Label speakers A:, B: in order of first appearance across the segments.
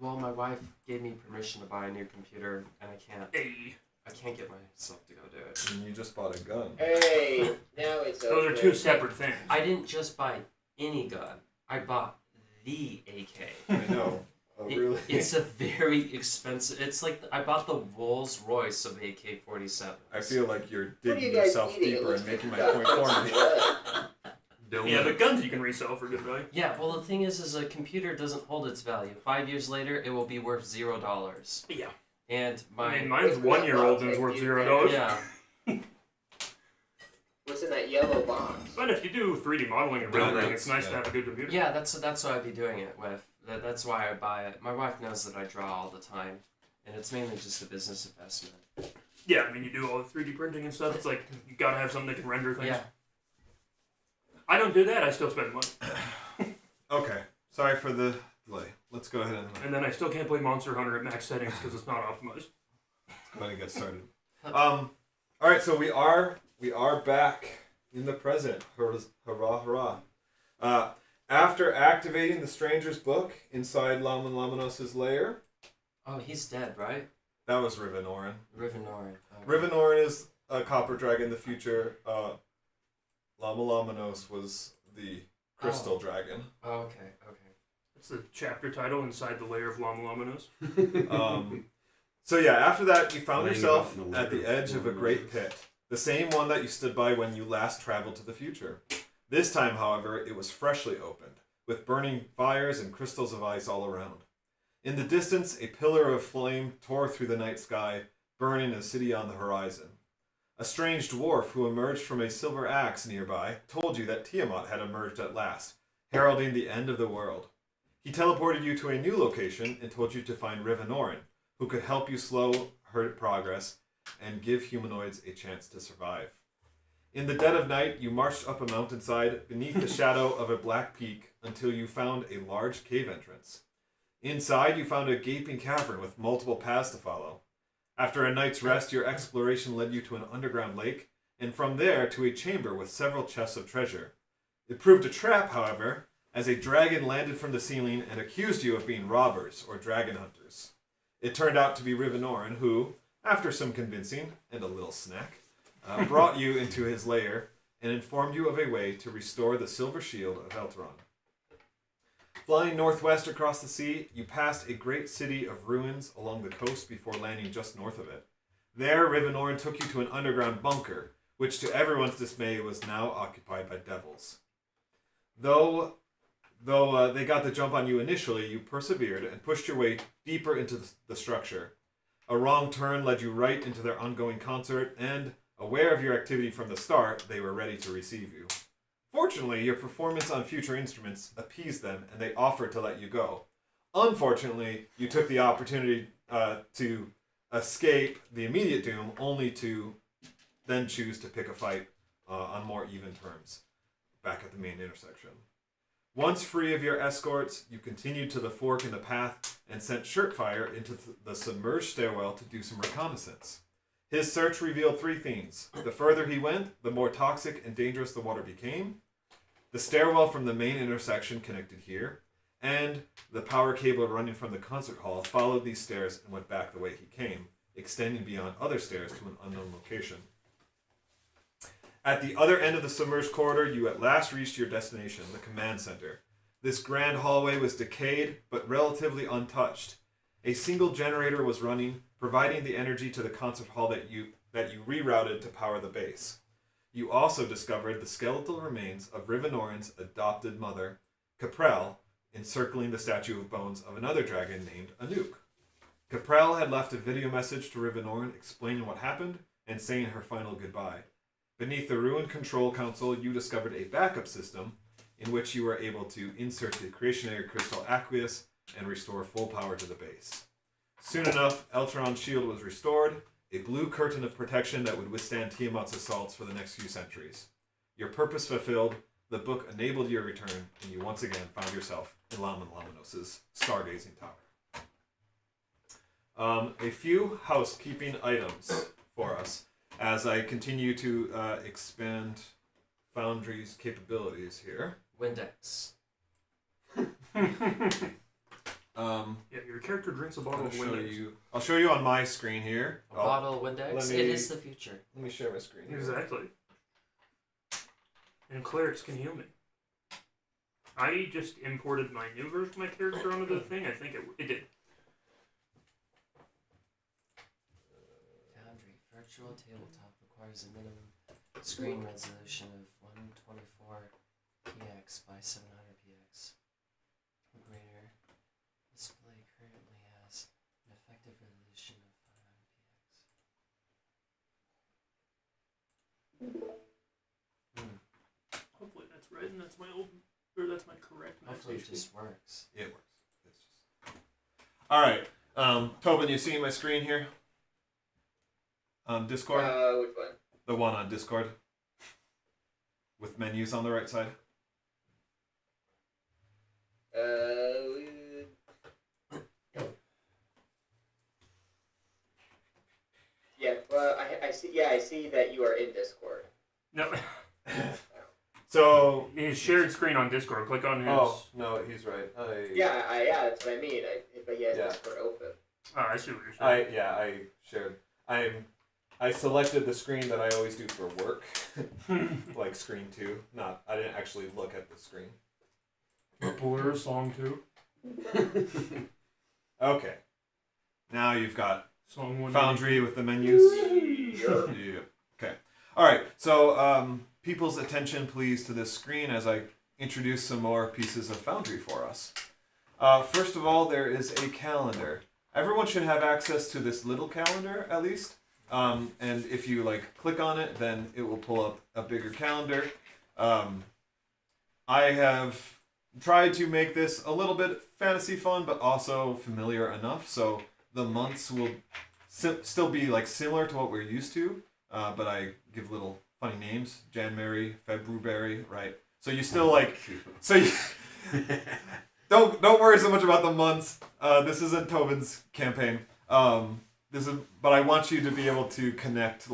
A: Well, my wife gave me permission to buy a new computer, and I can't get myself to go do it.
B: And you just bought a gun.
C: Hey, now it's
D: Those are two separate things.
A: I didn't just buy any gun. I bought the AK.
B: I know. Oh, really?
A: It's a very expensive... It's like I bought the Rolls Royce of AK-47s.
B: I feel like you're
C: What are
B: digging
C: you guys
B: yourself
C: eating?
B: deeper
C: Let's
B: and making my
C: figure
B: point
C: out
B: for me.
C: what.
D: Yeah, but guns you can resell for good value.
A: Yeah, well, the thing is a computer doesn't hold its value. 5 years later, it will be worth $0.
D: Yeah.
A: And
D: mine's 1 year old and it's worth $0.
A: Yeah.
C: What's in that yellow box?
D: But if you do 3D modeling and rendering, it's nice to have a good computer.
A: Yeah, that's what I'd be doing it with. That's why I buy it. My wife knows that I draw all the time, and it's mainly just a business investment.
D: Yeah, I mean, you do all the 3D printing and stuff. It's like, you gotta have something that can render things.
A: Yeah.
D: I don't do that, I still spend money.
B: Okay. Sorry for the delay. Let's go ahead and
D: And then I still can't play Monster Hunter at max settings because it's not optimized.
B: go ahead and get started. All right, so we are back in the present. Hurrah, hurrah. After activating the Stranger's Book inside Lamolamonos' lair...
A: Oh, he's dead, right?
B: That was Rivonorran.
A: Rivonorran. Okay.
B: Rivonorran is a copper dragon in the future. Lamolamonos was the crystal dragon.
A: Oh, okay.
D: It's the chapter title inside the layer of Lamolamonos.
B: So yeah, after that, you found
E: Laying
B: yourself
E: about in the
B: at the
E: lair
B: edge of a great pit. The same one that you stood by when you last traveled to the future. This time, however, it was freshly opened, with burning fires and crystals of ice all around. In the distance, a pillar of flame tore through the night sky, burning a city on the horizon. A strange dwarf who emerged from a silver axe nearby told you that Tiamat had emerged at last, heralding the end of the world. He teleported you to a new location and told you to find Rivonorran, who could help you slow her progress and give humanoids a chance to survive. In the dead of night, you marched up a mountainside beneath the shadow of a black peak until you found a large cave entrance. Inside, you found a gaping cavern with multiple paths to follow. After a night's rest, your exploration led you to an underground lake, and from there to a chamber with several chests of treasure. It proved a trap, however, as a dragon landed from the ceiling and accused you of being robbers or dragon hunters. It turned out to be Rivonorran, who, after some convincing and a little snack, brought you into his lair and informed you of a way to restore the silver shield of Elturan. Flying northwest across the sea, you passed a great city of ruins along the coast before landing just north of it. There, Rivonorran took you to an underground bunker, which to everyone's dismay was now occupied by devils. Though they got the jump on you initially, you persevered and pushed your way deeper into the structure. A wrong turn led you right into their ongoing concert, and, aware of your activity from the start, they were ready to receive you. Fortunately, your performance on future instruments appeased them, and they offered to let you go. Unfortunately, you took the opportunity to escape the immediate doom, only to then choose to pick a fight on more even terms, back at the main intersection. Once free of your escorts, you continued to the fork in the path and sent Shirtfire into the submerged stairwell to do some reconnaissance. His search revealed three things. The further he went, the more toxic and dangerous the water became. The stairwell from the main intersection connected here, and the power cable running from the concert hall followed these stairs and went back the way he came, extending beyond other stairs to an unknown location. At the other end of the submerged corridor, you at last reached your destination, the command center. This grand hallway was decayed, but relatively untouched. A single generator was running, providing the energy to the concert hall that you rerouted to power the base. You also discovered the skeletal remains of Rivonorran's adopted mother, Caprell, encircling the statue of bones of another dragon named Anouk. Caprell had left a video message to Rivonorran explaining what happened and saying her final goodbye. Beneath the ruined control console, you discovered a backup system in which you were able to insert the creationary crystal aqueous and restore full power to the base. Soon enough, Elturan's shield was restored, a blue curtain of protection that would withstand Tiamat's assaults for the next few centuries. Your purpose fulfilled, the book enabled your return, and you once again found yourself in Lamolamonos' stargazing tower. A few housekeeping items for us as I continue to expand Foundry's capabilities here.
A: Windex.
D: Yeah, your character drinks a bottle of Windex.
B: I'll show you on my screen here.
A: A bottle of Windex?
B: let me-
A: It is the future.
B: Let me share my screen here.
D: Exactly. And clerics can heal me. I just imported my new version of my character onto the thing. I think it did.
A: Foundry virtual tabletop requires a minimum screen resolution of 124 px by 700 px. A greater display currently has an effective resolution of 500 px.
D: Hopefully that's right, and that's my old, or that's my correct max
A: Hopefully it
D: HP.
A: just works.
B: It works. It's just... All right, Tobin, you seeing my screen here? On Discord?
C: Which one?
B: The one on Discord? With menus on the right side?
C: Yeah, well, I see. Yeah, I see that you are in Discord.
D: No,
B: So...
D: his shared screen on Discord. Click on his.
B: Oh, no, he's right.
C: Yeah, that's what I mean. But he has
B: Yeah.
C: Discord open.
D: Oh, I see what you're saying.
B: I shared. I selected the screen that I always do for work, like screen 2. I didn't actually look at the screen.
D: Blur song 2.
B: Okay. Now you've got
D: Song 1.
B: Foundry with the menus.
C: Sure.
B: Yeah. Okay. All right. So, people's attention, please, to this screen as I introduce some more pieces of Foundry for us. First of all, there is a calendar. Everyone should have access to this little calendar, at least. And if you click on it, then it will pull up a bigger calendar. I have tried to make this a little bit fantasy fun, but also familiar enough. So the months will still be similar to what we're used to, but I give little funny names: January, February, right? So you still don't worry so much about the months. This isn't Tobin's campaign. But I want you to be able to connect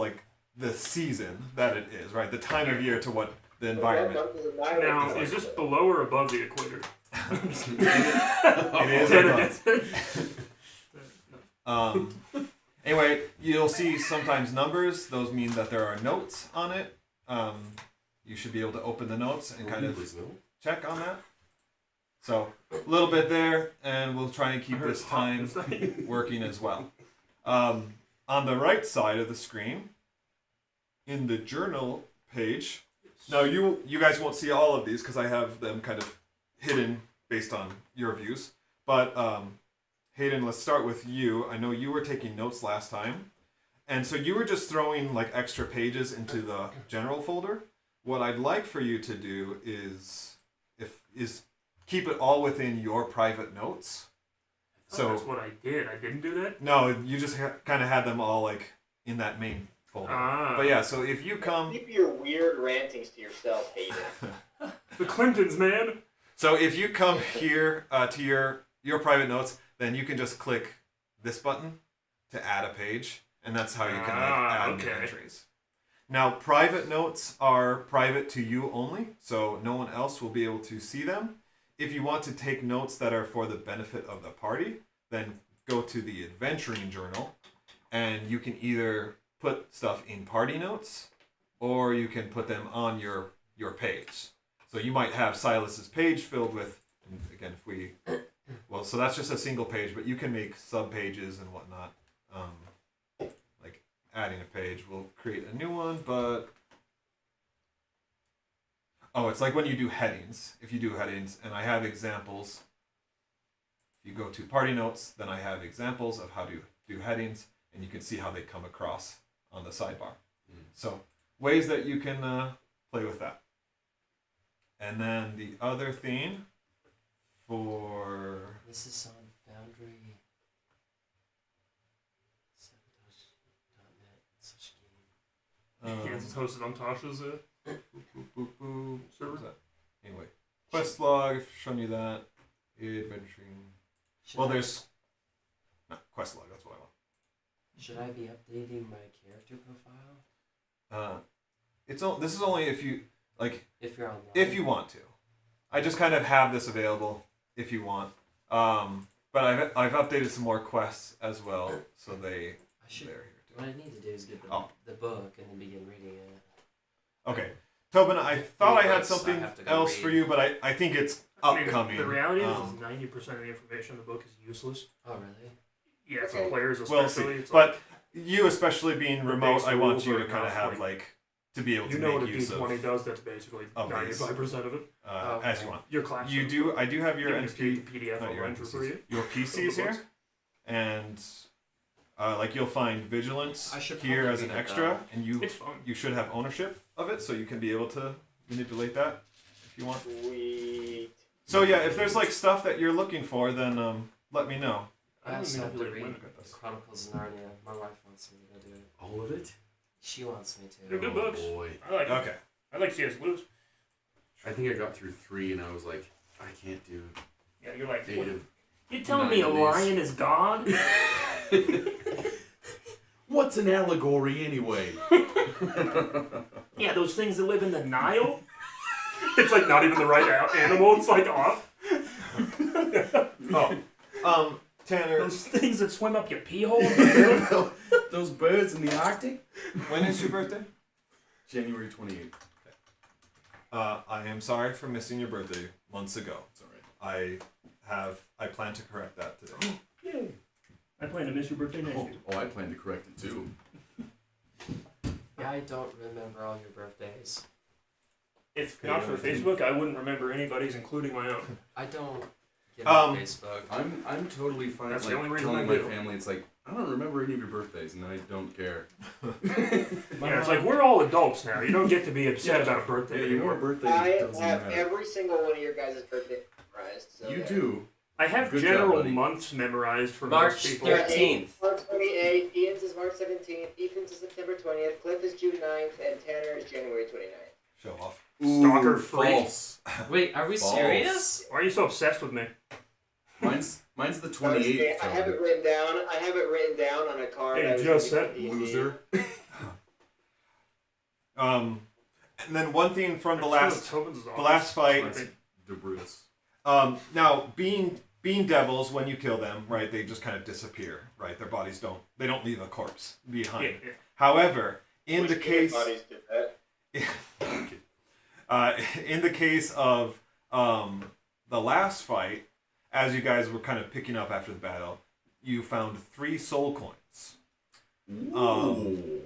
B: the season that it is, right? The time of year to what the environment.
D: Now, is this below or above the equator?
B: It is above. Anyway, you'll see sometimes numbers. Those mean that there are notes on it. You should be able to open the notes and kind of check on that. So a little bit there, and we'll try and keep this time working as well. On the right side of the screen, in the journal page. Now you guys won't see all of these because I have them kind of hidden based on your views. But Hayden, let's start with you. I know you were taking notes last time, and so you were just throwing extra pages into the general folder. What I'd like for you to do is keep it all within your private notes. So
D: that's what I did. I didn't do that?
B: No, you just kind of had them all in that main folder. But yeah, so if you come...
C: Keep your weird rantings to yourself, Hayden.
D: The Clintons, man!
B: So if you come here to your private notes, then you can just click this button to add a page, and that's how you can add new entries. Now, private notes are private to you only, so no one else will be able to see them. If you want to take notes that are for the benefit of the party, then go to the adventuring journal, and you can either put stuff in party notes, or you can put them on your page. So you might have Silas's page filled with, again, so that's just a single page, but you can make sub-pages and whatnot. Like adding a page will create a new one, but... Oh, it's like when you do headings. If you do headings, and I have examples. If you go to party notes, then I have examples of how to do headings, and you can see how they come across on the sidebar. So, ways that you can play with that. And then the other thing for...
A: This is on Foundry. Sabotage.net such game.
D: It's hosted on Tasha's
B: server. Anyway, quest log, I've shown you that. Adventuring. There's... No, quest log, that's what I want.
A: Should I be updating my character profile?
B: This is only if you...
A: If you're online.
B: If you want to. I just kind of have this available if you want. But I've updated some more quests as well, so they're
A: I should.
B: here too.
A: What I need to do is get
B: Oh.
A: the book and then begin reading it.
B: Okay, Tobin, I thought I had
A: books I
B: something
A: have to go
B: else
A: read.
B: for you, but I think it's
D: I mean,
B: upcoming.
D: the reality is
B: Um,
D: 90% of the information in the book is useless.
A: Oh really?
D: Yeah, for
C: Okay.
D: players
B: we'll
D: especially.
B: see.
D: It's
B: But you, especially being
D: The
B: remote,
D: base
B: I want
D: rules
B: you
D: are
B: to kind of
D: enough,
B: have
D: like,
B: to be able
D: you
B: to
D: know what a
B: make use
D: D20
B: of
D: does. That's basically
B: of these.
D: 95% of it.
B: as you want.
D: Your class.
B: You do. I do have your
D: You can just get
B: NP,
D: the PDF
B: not your
D: online for free.
B: NPCs, your PCs
D: the
B: here,
D: books.
B: and like you'll find vigilance
A: I should
B: here
A: probably
B: as an
A: read it,
B: extra,
A: though.
B: and you
D: It's fun.
B: should have ownership of it, so you can be able to manipulate that if you want.
C: Sweet.
B: So yeah, if there's like stuff that you're looking for, then let me know.
A: I also have to
D: manipulate
A: read
D: women.
A: the Chronicles of Narnia. My wife wants me to go do it.
E: All of it?
A: She wants me to.
D: They're good books.
E: Boy.
D: I like it.
B: Okay.
D: I like C.S. Lewis.
E: I think I got through 3 and I was like, I can't do
D: Yeah, you're like, what?
E: native.
D: You're telling me a
E: 90s.
D: lion is God?
E: What's an allegory anyway?
D: Yeah, those things that live in the Nile? It's like not even the right animal. It's like off.
B: Oh, Tanner,
D: Those things that swim up your pee hole?
E: Those birds in the Arctic?
B: when is your birthday?
E: January 28th.
B: I am sorry for missing your birthday months ago.
E: It's alright.
B: I plan to correct that today.
D: Yay. I plan to miss your birthday next year.
E: Oh, I plan to correct it too.
A: I don't remember all your birthdays.
D: If not for Facebook, I wouldn't remember anybody's, including my own.
A: I don't get on
B: Um,
A: Facebook.
E: I'm totally fine.
D: That's the
E: like,
D: only reason
E: telling
D: I
E: my
D: do.
E: family, it's like, I don't remember any of your birthdays, and I don't care.
D: Yeah, it's like, we're all adults now. You don't get to be upset about a birthday
E: Yeah, your
D: anymore.
E: birthday
C: I
E: doesn't
C: have
E: matter.
C: every single one of your guys' birthday memorized. So
E: You
C: yeah.
E: do.
D: I have
E: Good job,
D: general
E: buddy.
D: months memorized for
A: March
D: most people.
A: 13th.
C: March 28th, Ian's is March 17th, Ethan's is September 20th, Cliff is June 9th, and Tanner is January 29th.
B: Show off.
D: Stalker
E: Ooh,
D: freak.
E: false.
A: Wait, are we
E: False.
A: serious?
D: Why are you so obsessed with me?
E: Mine's the
C: I
E: 28th.
C: have it written down. I have it written down on a card.
D: Hey,
C: I was
D: just
C: using
D: said
C: for D&D.
E: Loser.
B: And then one thing from the last
D: Tobin's is
B: the
D: awesome.
B: last fight.
D: I think-
E: Debris.
B: Now being devils, when you kill them, right, they just kind of disappear, right? Their bodies don't leave a corpse behind.
D: Yeah, yeah.
B: However, in
C: Which
B: the case
C: bodies did that.
B: in the case of the last fight, as you guys were kind of picking up after the battle, you found 3 soul coins.
E: Ooh.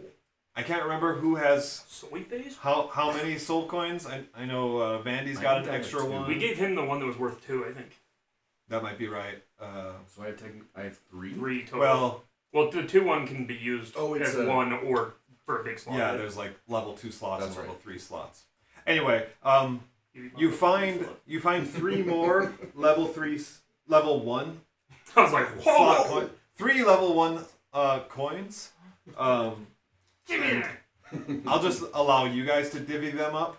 B: I can't remember who has
D: Sweet face?
B: how many soul coins. I know Vandy's got an
E: I think I
B: extra
E: have 2.
B: one.
D: We gave him the one that was worth 2, I think.
B: That might be right.
E: So I have 3?
D: 3 total.
B: Well,
D: the 2-1 can be used
E: Oh, it's
D: as
E: a-
D: 1 or for a big slot.
B: yeah, there's like level 2 slots
E: That's
B: and level
E: right.
B: 3 slots. Anyway, you find 3 more level 1
D: I was like,
B: slot
D: whoa!
B: coin, 3 level 1 coins.
D: Give me that!
B: I'll just allow you guys to divvy them up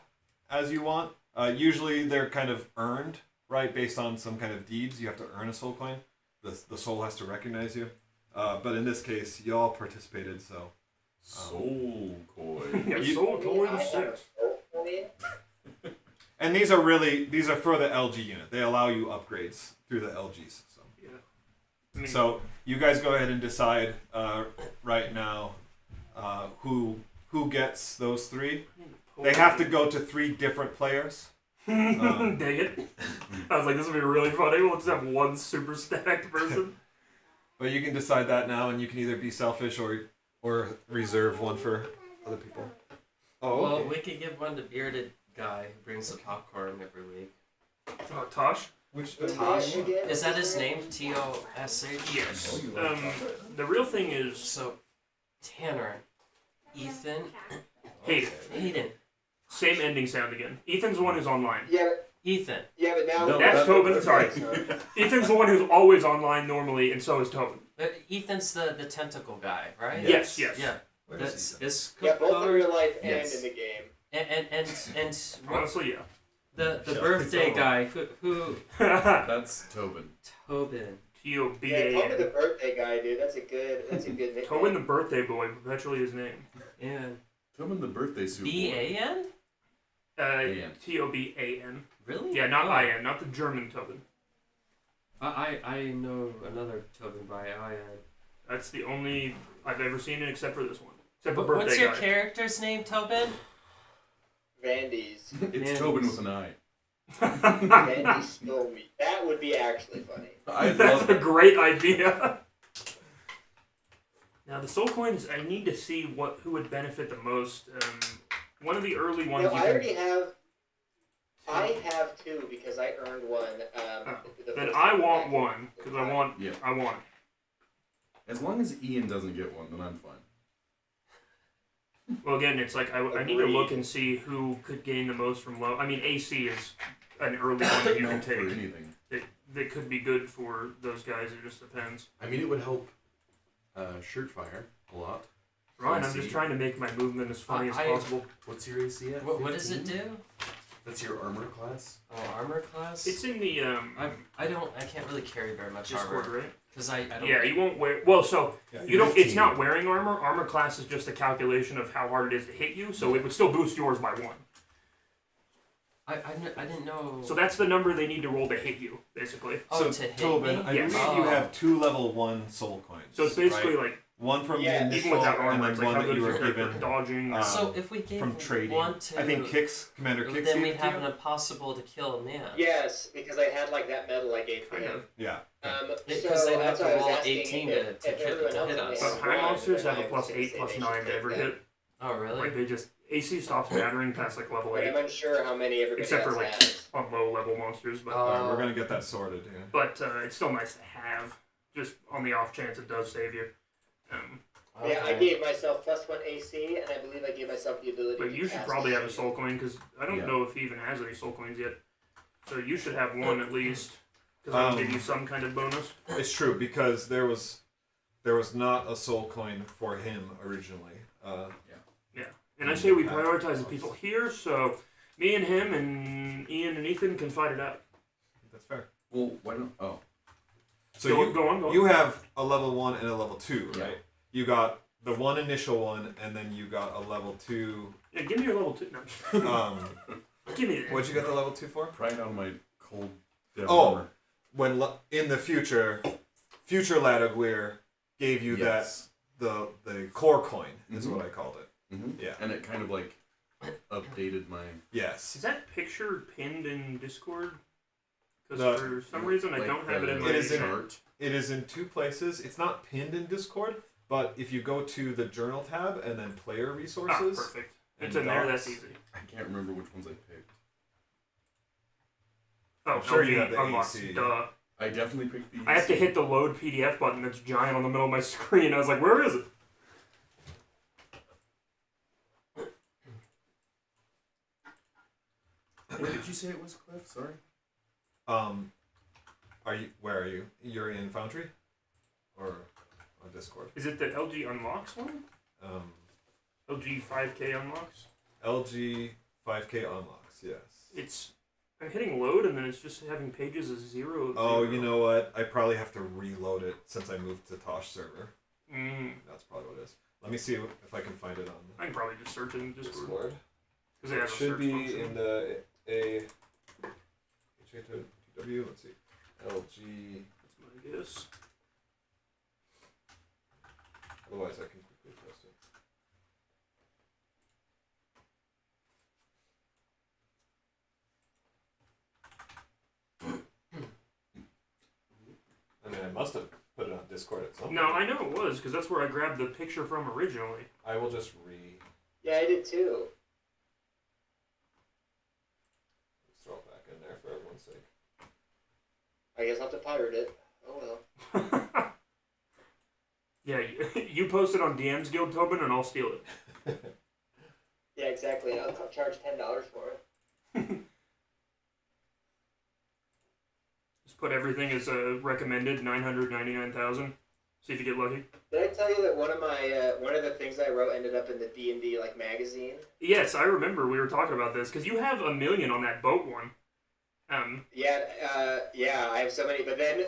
B: as you want. Usually they're kind of earned, right, based on some kind of deeds. You have to earn a soul coin. The soul has to recognize you. But in this case, you all participated, so.
E: Soul coin.
D: Yeah,
B: You-
D: soul toy
C: I
D: the
C: have
D: 6.
C: a coin.
B: And these are for the LG unit. They allow you upgrades through the LGs. So,
D: Yeah. I mean,
B: so you guys go ahead and decide right now who gets those 3. They have to go to 3 different players.
D: Dang it. I was like, this would be really funny. We'll just have one super stacked person.
B: But you can decide that now, and you can either be selfish or reserve one for other people.
A: Well, we could give one to bearded guy who brings the popcorn every week.
D: Tosh?
B: Which
A: Tosh?
C: again?
A: Is that his name? Tosh?
D: Yes. The real thing is
A: So, Tanner, Ethan,
D: Hayden.
A: Aiden,
D: Same ending sound again. Ethan's the one who's online.
C: Yeah,
A: Ethan.
C: but now
E: No,
D: That's Tobin, sorry.
C: Sorry.
D: Ethan's the one who's always online normally, and so is Tobin.
A: Ethan's the tentacle guy, right?
D: Yes.
A: Yeah.
E: Where
A: That's
E: is he?
A: is
C: Yeah, both in real life and
E: Yes.
C: in the game.
A: and what,
D: Honestly, yeah.
A: the
E: Yeah,
A: birthday
E: it's
A: guy who
E: That's Tobin.
A: Tobin.
C: Yeah, Tobin the
D: T-O-B-A-N.
C: birthday guy, dude. That's a good nickname.
D: Tobin the birthday boy, perpetually his name.
A: Yeah.
E: Tobin the birthday suit.
A: B-A-N?
E: A-N.
D: T-O-B-A-N.
A: Really?
D: Yeah, not
A: Oh.
D: I-N, not the German Tobin.
A: I know another Tobin by Ian.
D: That's the only I've ever seen it except for this one. Except for Birthday
A: What's your
D: Guy.
A: character's name, Tobin?
C: Vandy's.
E: It's
A: Man,
E: Tobin with an eye.
C: Vandy stole me. That would be actually funny.
E: I
D: That's
E: love
D: a
E: it.
D: great idea. Now the soul coins, I need to see who would benefit the most. One of the early ones.
C: No, I already have. I have 2 because I earned one.
D: Then I want one because I want.
E: Yeah.
D: I want.
E: As long as Ian doesn't get one, then I'm fine.
D: Well, again, it's like I need to look and see who could gain the most from low. I mean, AC is an early one that you can
E: Not for
D: take.
E: anything.
D: That could be good for those guys. It just depends.
E: I mean, it would help shirt fire a lot.
D: Ryan, I'm
E: AC.
D: just trying to make my movement as funny as
A: I-
D: possible.
E: What's your AC at?
A: What does it
E: 15?
A: do?
E: That's your armor class?
A: Oh, armor class?
D: It's in the
A: I can't really carry very much
D: Discord,
A: armor.
D: right?
A: Because I don't...
D: Yeah, you won't wear. Well, so
B: Yeah,
D: you don't. It's
E: 15.
D: not wearing armor. Armor class is just a calculation of how hard it is to hit you. So it would still boost yours by 1.
A: I didn't know...
D: So that's the number they need to roll to hit you, basically.
A: Oh,
B: So
A: to hit
B: Tobin,
A: me?
B: I
D: Yes.
B: believe you have 2 level 1 soul coins.
D: So it's basically
B: right?
D: like
B: one from
C: Yeah,
B: the
D: even
B: initial,
D: without
B: and
D: armor,
B: then
D: it's like
B: one
D: how
B: that
D: good
B: you
D: is
B: were
D: your character
B: given
D: dodging.
A: So if we gave
B: from trading.
A: one to...
B: I think Commander Kix
A: then
B: gave
A: we'd
B: it to
A: have
B: you.
A: an impossible to kill man.
C: Yes, because I had like that medal I gave to
D: Kind
C: him.
D: of.
B: Yeah.
A: Because they'd have
C: that's
A: to
C: why I was
A: roll
C: asking
A: 18
C: if
A: to
C: everyone else
A: hit
C: only
A: us.
C: has
D: But high
C: one,
D: monsters
C: then
D: have a
C: I
D: plus
C: was gonna
D: 8,
C: say
D: plus
C: they
D: 9
C: should
D: to
C: take
D: ever
C: that.
D: hit.
A: Oh, really?
D: Like they just AC stops battering past like level
C: But
D: 8
C: I'm unsure how many everybody
D: Except for,
C: else
D: like,
C: has.
D: on low level monsters, but
B: Alright, we're gonna get that sorted. Yeah.
D: but it's still nice to have, just on the off chance it does save you.
C: Yeah, I
A: Okay.
C: gave myself plus 1 AC, and I believe I gave myself the ability
D: But
C: to
D: you should
C: cast
D: probably have a
C: Shield.
D: soul coin because I don't
E: Yeah.
D: know if he even has any soul coins yet. So you should have one at least because I'll give you some kind of bonus.
B: It's true because there was not a soul coin for him originally.
D: And I say we prioritize the people here, so me and him and Ian and Ethan can fight it out.
B: That's fair.
E: Well, why don't... Oh.
B: So
D: Go on.
B: you have a level 1 and a level 2,
E: Yeah.
B: right? You got the one initial one, and then you got a level 2.
D: Yeah, give me your level 2. No, give me that.
B: What'd you get the level 2 for?
E: Pride on my cold dead
B: Oh.
E: armor.
B: When in the future Ladagwir gave you
E: Yes.
B: the core coin is
E: Mhm.
B: what I called it.
E: Mm-hmm.
B: Yeah.
E: And it kind of like updated my...
B: Yes.
D: Is that picture pinned in Discord?
B: The-
D: Because for some reason I
E: like
D: don't have it in my
B: It is in-
D: chart.
B: It is in 2 places. It's not pinned in Discord, but if you go to the journal tab and then player
D: Ah,
B: resources,
D: perfect. It's
B: and
D: in there.
B: docs.
D: That's easy.
E: I can't remember which ones I picked.
D: Oh,
B: I'm sure
D: LG
B: you have the
D: unlocks.
B: AC.
D: Duh.
E: I definitely picked these.
D: I have to hit the load PDF button that's giant on the middle of my screen. I was like, where is it?
E: Where did you say it was, Cliff? Sorry.
B: where are you? You're in Foundry or on Discord?
D: Is it the LG unlocks one?
B: Um,
D: LG 5K unlocks?
B: LG 5K unlocks. Yes.
D: I'm hitting load and then it's just having pages of 0.
B: Oh, you know what? I probably have to reload it since I moved to Tosh server. That's probably what it is. Let me see if I can find it on
D: I can probably just search it in Discord.
B: Discord.
D: Because they have
B: It
D: a
B: should
D: search
B: be
D: function.
B: in the AAHOTW. Let's see. LG.
D: That's my guess.
B: Otherwise, I can quickly post it. I mean, I must have put it on Discord at some point.
D: No, I know it was, because that's where I grabbed the picture from originally.
B: I will just
C: Yeah, I did too.
B: throw it back in there for everyone's sake.
C: I guess I'll have to pirate it. Oh well.
D: Yeah, you post it on DM's Guild Tobin and I'll steal it.
C: Yeah, exactly. I'll charge $10 for it.
D: Just put everything as recommended, 999,000. See if you get lucky.
C: Did I tell you that one of the things I wrote ended up in the D&D magazine?
D: Yes, I remember we were talking about this, because you have 1 million on that boat one.
C: Yeah, I have so many. But then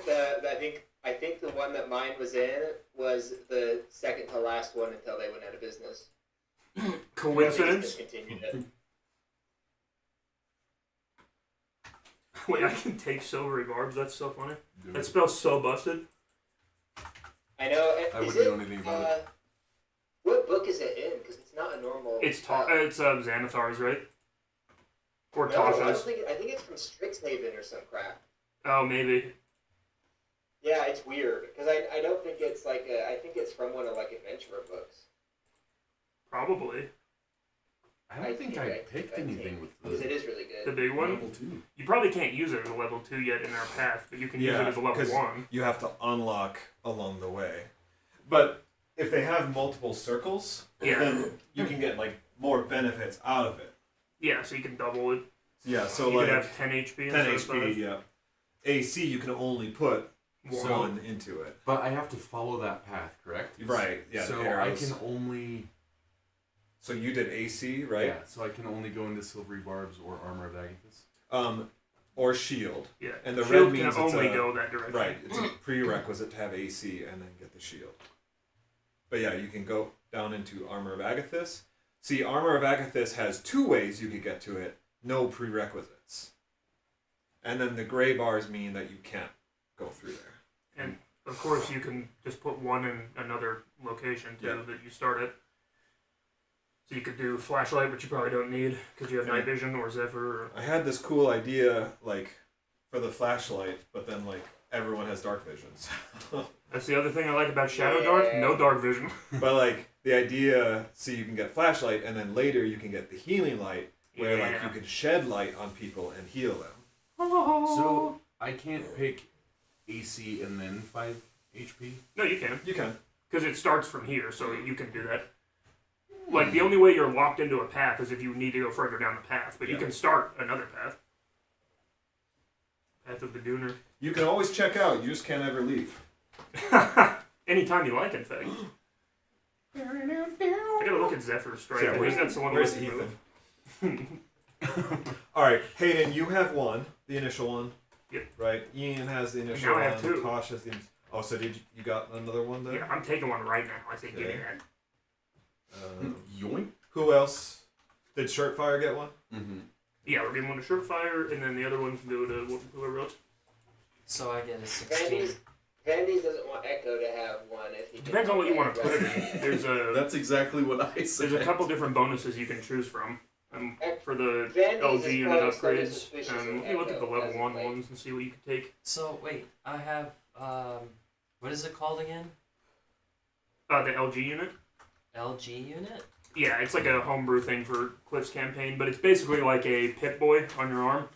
C: I think the one that mine was in was the second to last one until they went out of business.
D: Coincidence?
C: Discontinued it.
D: Wait, I can take silvery barbs. That's so funny.
E: Do
D: That
E: it.
D: spell's so busted.
C: I know.
E: I
C: Is
E: wouldn't
C: it,
E: know anything about it.
C: What book is it in? Because it's not a normal.
D: It's Xanathar's, right? Or
C: No, I don't
D: Tasha's.
C: think. I think it's from Strixhaven or some crap.
D: Oh, maybe.
C: Yeah, it's weird because I don't think it's like I think it's from one of like adventurer books.
D: Probably.
E: I don't think I picked anything with
C: because it
E: the
C: is really
D: The
C: good.
D: big one.
E: level 2.
D: You probably can't use it as a level 2 yet in our path, but you can use it as a level
B: 'cause
D: 1.
B: you have to unlock along the way. But if they have multiple circles,
D: Yeah.
B: then you can get like more benefits out of it.
D: Yeah, so you can double it.
B: Yeah, so
D: You
B: like
D: could have 10 HP
B: 10
D: instead of
B: HP,
D: 5.
B: yeah. AC, you can only put
D: One.
B: one into it.
E: But I have to follow that path, correct?
B: Right, yeah.
E: So
B: the arrows.
E: I can only...
B: So you did AC, right?
E: Yeah, so I can only go into Silvery Barbs or Armor of Agathis.
B: Or shield.
D: Yeah.
B: And the
D: Shield
B: red means
D: can
B: it's
D: only
B: a-
D: go that direction.
B: Right, it's a prerequisite to have AC and then get the shield. But yeah, you can go down into Armor of Agathis. See, Armor of Agathis has 2 ways you could get to it, no prerequisites. And then the gray bars mean that you can't go through there.
D: And of course, you can just put one in another location too
B: Yeah.
D: that you start at. So you could do flashlight, which you probably don't need because you have night vision or Zephyr. Or...
B: I had this cool idea, like, for the flashlight, but then, like, everyone has dark visions.
D: That's the other thing I like about Shadow Dark.
C: Yeah.
D: No dark vision.
B: But, like, the idea, see, you can get flashlight, and then later you can get the healing light, where, like, you can shed light on people and heal them.
E: So I can't pick AC and then 5 HP?
D: No, you can.
B: You can.
D: Because it starts from here, so you can do that. Like, the only way you're locked into a path is if you need to go further down the path, but you
B: Yeah.
D: can start another path. Path of the Dooner.
B: You can always check out, you just can't ever leave.
D: Anytime you like, in fact. I gotta look at Zephyr's Strike.
B: Yeah,
D: I think that's the one
B: where's
D: we
B: Ethan?
D: move.
B: Alright, Hayden, you have one, the initial one.
D: Yep.
B: Right? Ian has the initial
D: now
B: one.
D: I have 2.
B: Tosh has the... Oh, so did you got another one there?
D: Yeah, I'm taking one right now. I say give me
B: Okay.
D: that.
E: Yoink?
B: Who else? Did Shirtfire get one?
E: Mm-hmm.
D: Yeah, we're giving one to Surefire, and then the other one can go to whoever else.
A: So I get a 16.
C: Vandy's doesn't want Echo to have one if he
D: Depends on what you want to put it in. There's a
E: That's exactly what I said.
D: there's a couple different bonuses you can choose from. For the
C: Vandy's
D: LG
C: is
D: unit
C: probably slightly
D: upgrades.
C: suspicious
D: Let
C: of
D: me look at the
C: Echo
D: level
C: as of
D: 1
C: late.
D: ones and see what you can take.
A: So wait, I have what is it called again?
D: The LG unit.
A: LG unit?
D: Yeah, it's like a homebrew thing for Cliff's campaign, but it's basically like a Pip-Boy on your arm.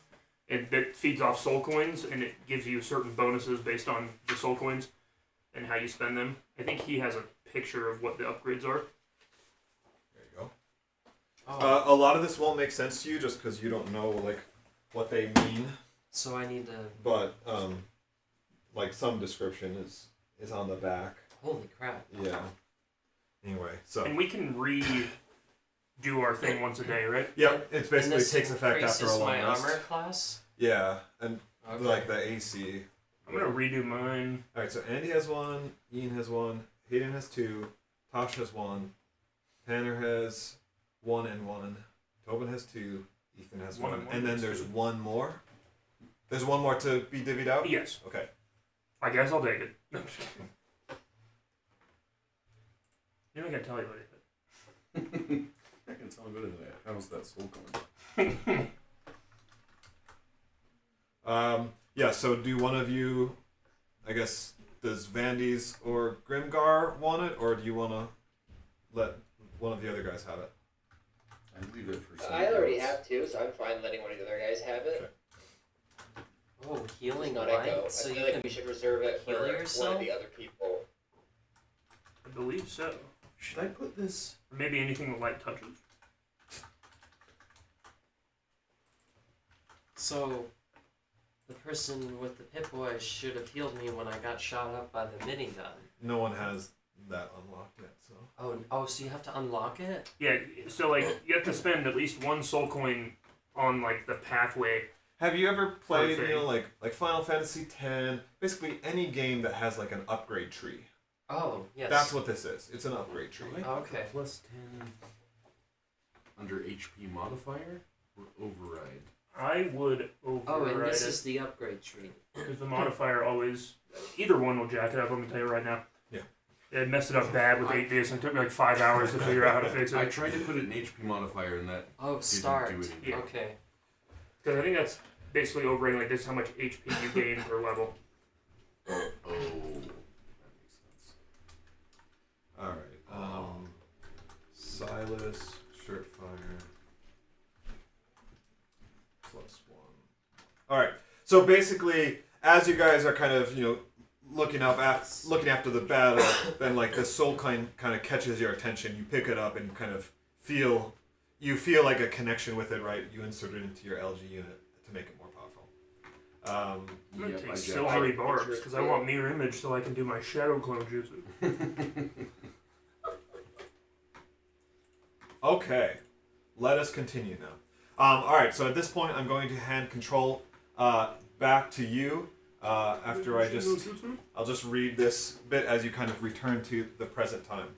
D: That feeds off soul coins, and it gives you certain bonuses based on the soul coins and how you spend them. I think he has a picture of what the upgrades are.
B: There you go.
A: Oh,
B: A lot of this won't make sense to you just because you don't know, like, what they mean.
A: so I need to.
B: But, like, some description is on the back.
A: Holy crap!
B: Yeah. Anyway, so...
D: And we can redo our thing once a day, right?
B: Yeah, it
A: And
B: basically
A: this
B: takes effect after a
A: increases
B: long
A: my
B: rest.
A: armor class.
B: Yeah, and
A: Okay.
B: like the AC.
D: I'm gonna redo mine.
B: Alright, so Andy has one, Ian has one, Hayden has 2, Tosh has 1, Tanner has 1 and 1, Tobin has 2, Ethan has 1,
D: One and one
B: and then
D: makes
B: there's
D: 2.
B: one more. There's one more to be divvied out?
D: Yes,
B: Okay.
D: I guess I'll take it. No, I'm just kidding. You don't gotta tell anybody.
E: I can tell better than that. How's that soul coming?
B: Yeah, so do one of you, I guess, does Vandy's or Grimgar want it, or do you want to let one of the other guys have it?
E: I leave it for
C: I already
E: else.
C: have 2, so I'm fine letting one of the other guys have it.
A: Oh,
C: It's
A: healing
C: not
A: light.
C: Echo.
A: So
C: I
A: you
C: feel like
A: can
C: we should reserve it for
A: heal
C: one
A: yourself?
C: of the other people.
D: I believe so.
B: Should I put this?
D: Or maybe anything the light touches.
A: So, the person with the Pip-Boy should have healed me when I got shot up by the mini gun.
B: No one has that unlocked yet, so.
A: Oh, so you have to unlock it?
D: Yeah, so like you have to spend at least 1 soul coin on like the pathway.
B: Have you ever played,
D: Sort of
B: you know, like Final Fantasy X? Basically, any game that has like an upgrade tree.
A: Oh, yes.
B: That's what this is. It's an upgrade tree.
A: Okay.
E: Plus 10 under HP modifier or override?
D: I would
A: Oh, and
D: override
A: this
D: it.
A: is the upgrade tree.
D: Because the modifier always... Either one will jack it up, I'm going to tell you right now.
B: Yeah.
D: It messed it up bad with 8 ds and it took me like 5 hours to figure out how to fix
E: I
D: it.
E: tried to put an HP modifier in that.
A: Oh, start.
E: do anything.
D: Yeah.
A: Okay.
D: Because I think that's basically overrating, like this is how much HP you gain per level.
E: Oh, that makes sense.
B: Alright, Silas, Shirtfire, +1. Alright, so basically, as you guys are kind of, looking after the battle, then like the soul kind of catches your attention, you pick it up and kind of feel like a connection with it, right? You insert it into your LG unit to make it more powerful.
D: I'm going to
E: Yep,
D: take
E: I
D: silvery
C: jacked.
D: barbs because I want mirror image so I can do my shadow clone jutsu.
B: Okay, let us continue now. Alright, so at this point I'm going to hand control back to you. After I'll just read this bit as you kind of return to the present time.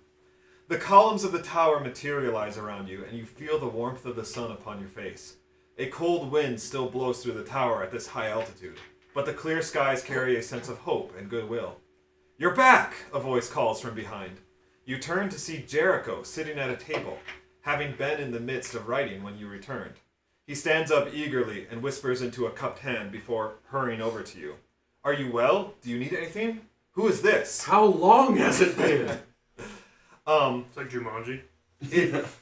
B: The columns of the tower materialize around you, and you feel the warmth of the sun upon your face. A cold wind still blows through the tower at this high altitude, but the clear skies carry a sense of hope and goodwill. "You're back!" a voice calls from behind. You turn to see Jericho sitting at a table, having been in the midst of writing when you returned. He stands up eagerly and whispers into a cupped hand before hurrying over to you. "Are you well? Do you need anything? Who is this?"
E: How long has it been?
D: It's like Jumanji.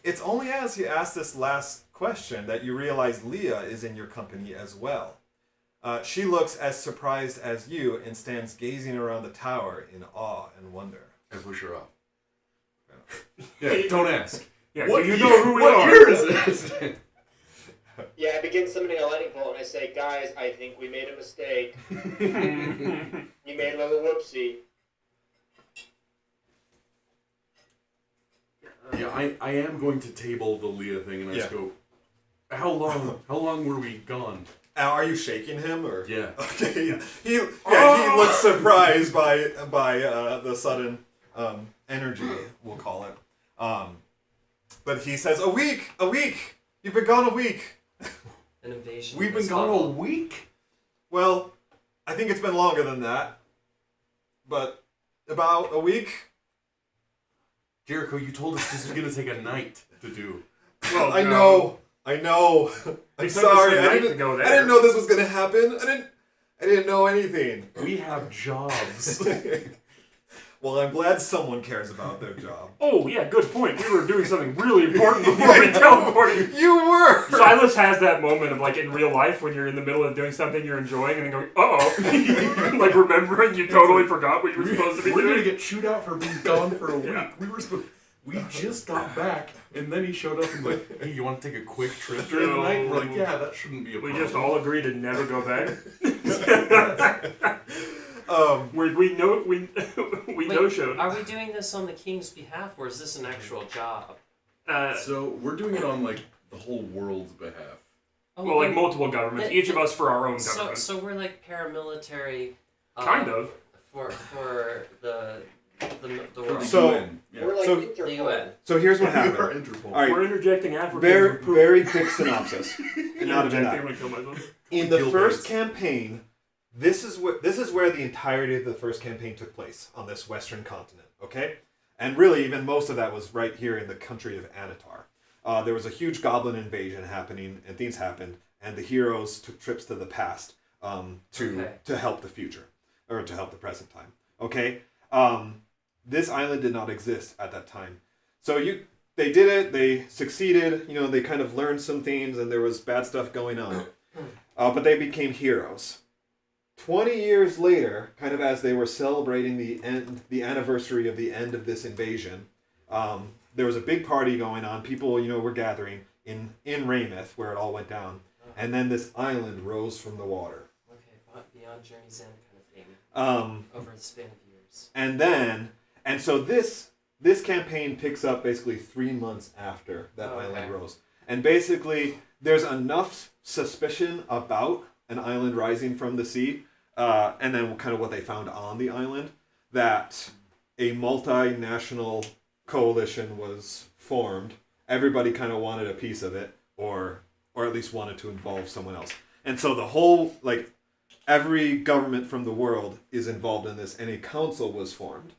B: It's only as he asks this last question that you realize Leah is in your company as well. She looks as surprised as you and stands gazing around the tower in awe and wonder.
E: I push her off. Yeah, don't ask.
D: Yeah,
E: What
D: do you
E: year-
D: know who we
E: what
D: are?
E: year is it?
C: Yeah, I begin summoning a lightning bolt and I say, guys, I think we made a mistake. You made a little whoopsie.
E: Yeah, I am going to table the Leah thing and I just go, how long were we gone?
B: Are you shaking him or?
E: Yeah.
B: Okay. Yeah. He looks surprised by the sudden energy, we'll call it. But he says, a week. You've been gone a week.
A: An invasion.
E: We've been
A: was
E: gone a
A: leveled.
E: week?
B: Well, I think it's been longer than that, but about a week.
E: Jericho, you told us this was going to take a night to do.
D: Well,
B: I
D: no.
B: know. I'm
D: It took us
B: sorry.
D: a
B: I
D: night to
B: didn't.
D: go
B: I
D: there.
B: didn't know this was gonna happen. I didn't know anything.
E: We have jobs.
B: Well, I'm glad someone cares about their job.
D: Oh, yeah, good point. We were doing something really important before we teleported.
B: You were.
D: Silas has that moment of, like, in real life when you're in the middle of doing something you're enjoying and then going, uh-oh. Like, remembering you totally forgot what you were supposed to be
E: We're going to
D: doing.
E: get chewed out for being gone for a week.
D: Yeah.
E: We just got back, and then he showed up and was like, hey, you want to take a quick trip during the night? And we're like, yeah, that shouldn't be a
D: We
E: problem.
D: just all agreed to never go back. We no-showed.
A: Are we doing this on the king's behalf, or is this an actual job?
E: So we're doing it on, like, the whole world's behalf.
A: Oh,
D: Well, like
A: then-
D: multiple governments,
A: then-
D: each of us for our own
A: So,
D: government.
A: so we're like paramilitary.
D: Kind of.
A: For the
E: For
A: world.
E: the
B: So-
E: UN. Yeah.
C: We're like
B: So-
A: The
C: Interpol.
A: UN.
B: So here's what
E: We are
B: happened.
E: Interpol.
B: All right.
D: We're interjecting Africans.
B: Very,
D: with poop.
B: very quick synopsis. And not even
D: Interjecting,
B: that.
D: I'm gonna kill myself.
B: In the
E: Guild
B: first
E: rates.
B: campaign, this is where the entirety of the first campaign took place on this western continent. Okay, and really, even most of that was right here in the country of Anatar. There was a huge goblin invasion happening, and things happened, and the heroes took trips to the past to help the future, or to help the present time. Okay, this island did not exist at that time, so they did it. They succeeded. They kind of learned some things, and there was bad stuff going on. But they became heroes. 20 years later, kind of as they were celebrating the anniversary of the end of this invasion, there was a big party going on. People, were gathering in Raymouth, where it all went down. And then this island rose from the water.
A: Okay, but beyond Journey's End kind of thing. Over the span of years.
B: And so this campaign picks up basically 3 months after that island rose. And basically, there's enough suspicion about an island rising from the sea, and then kind of what they found on the island, that a multinational coalition was formed. Everybody kind of wanted a piece of it, or or at least wanted to involve someone else. And so the whole, like, every government from the world is involved in this, and a council was formed.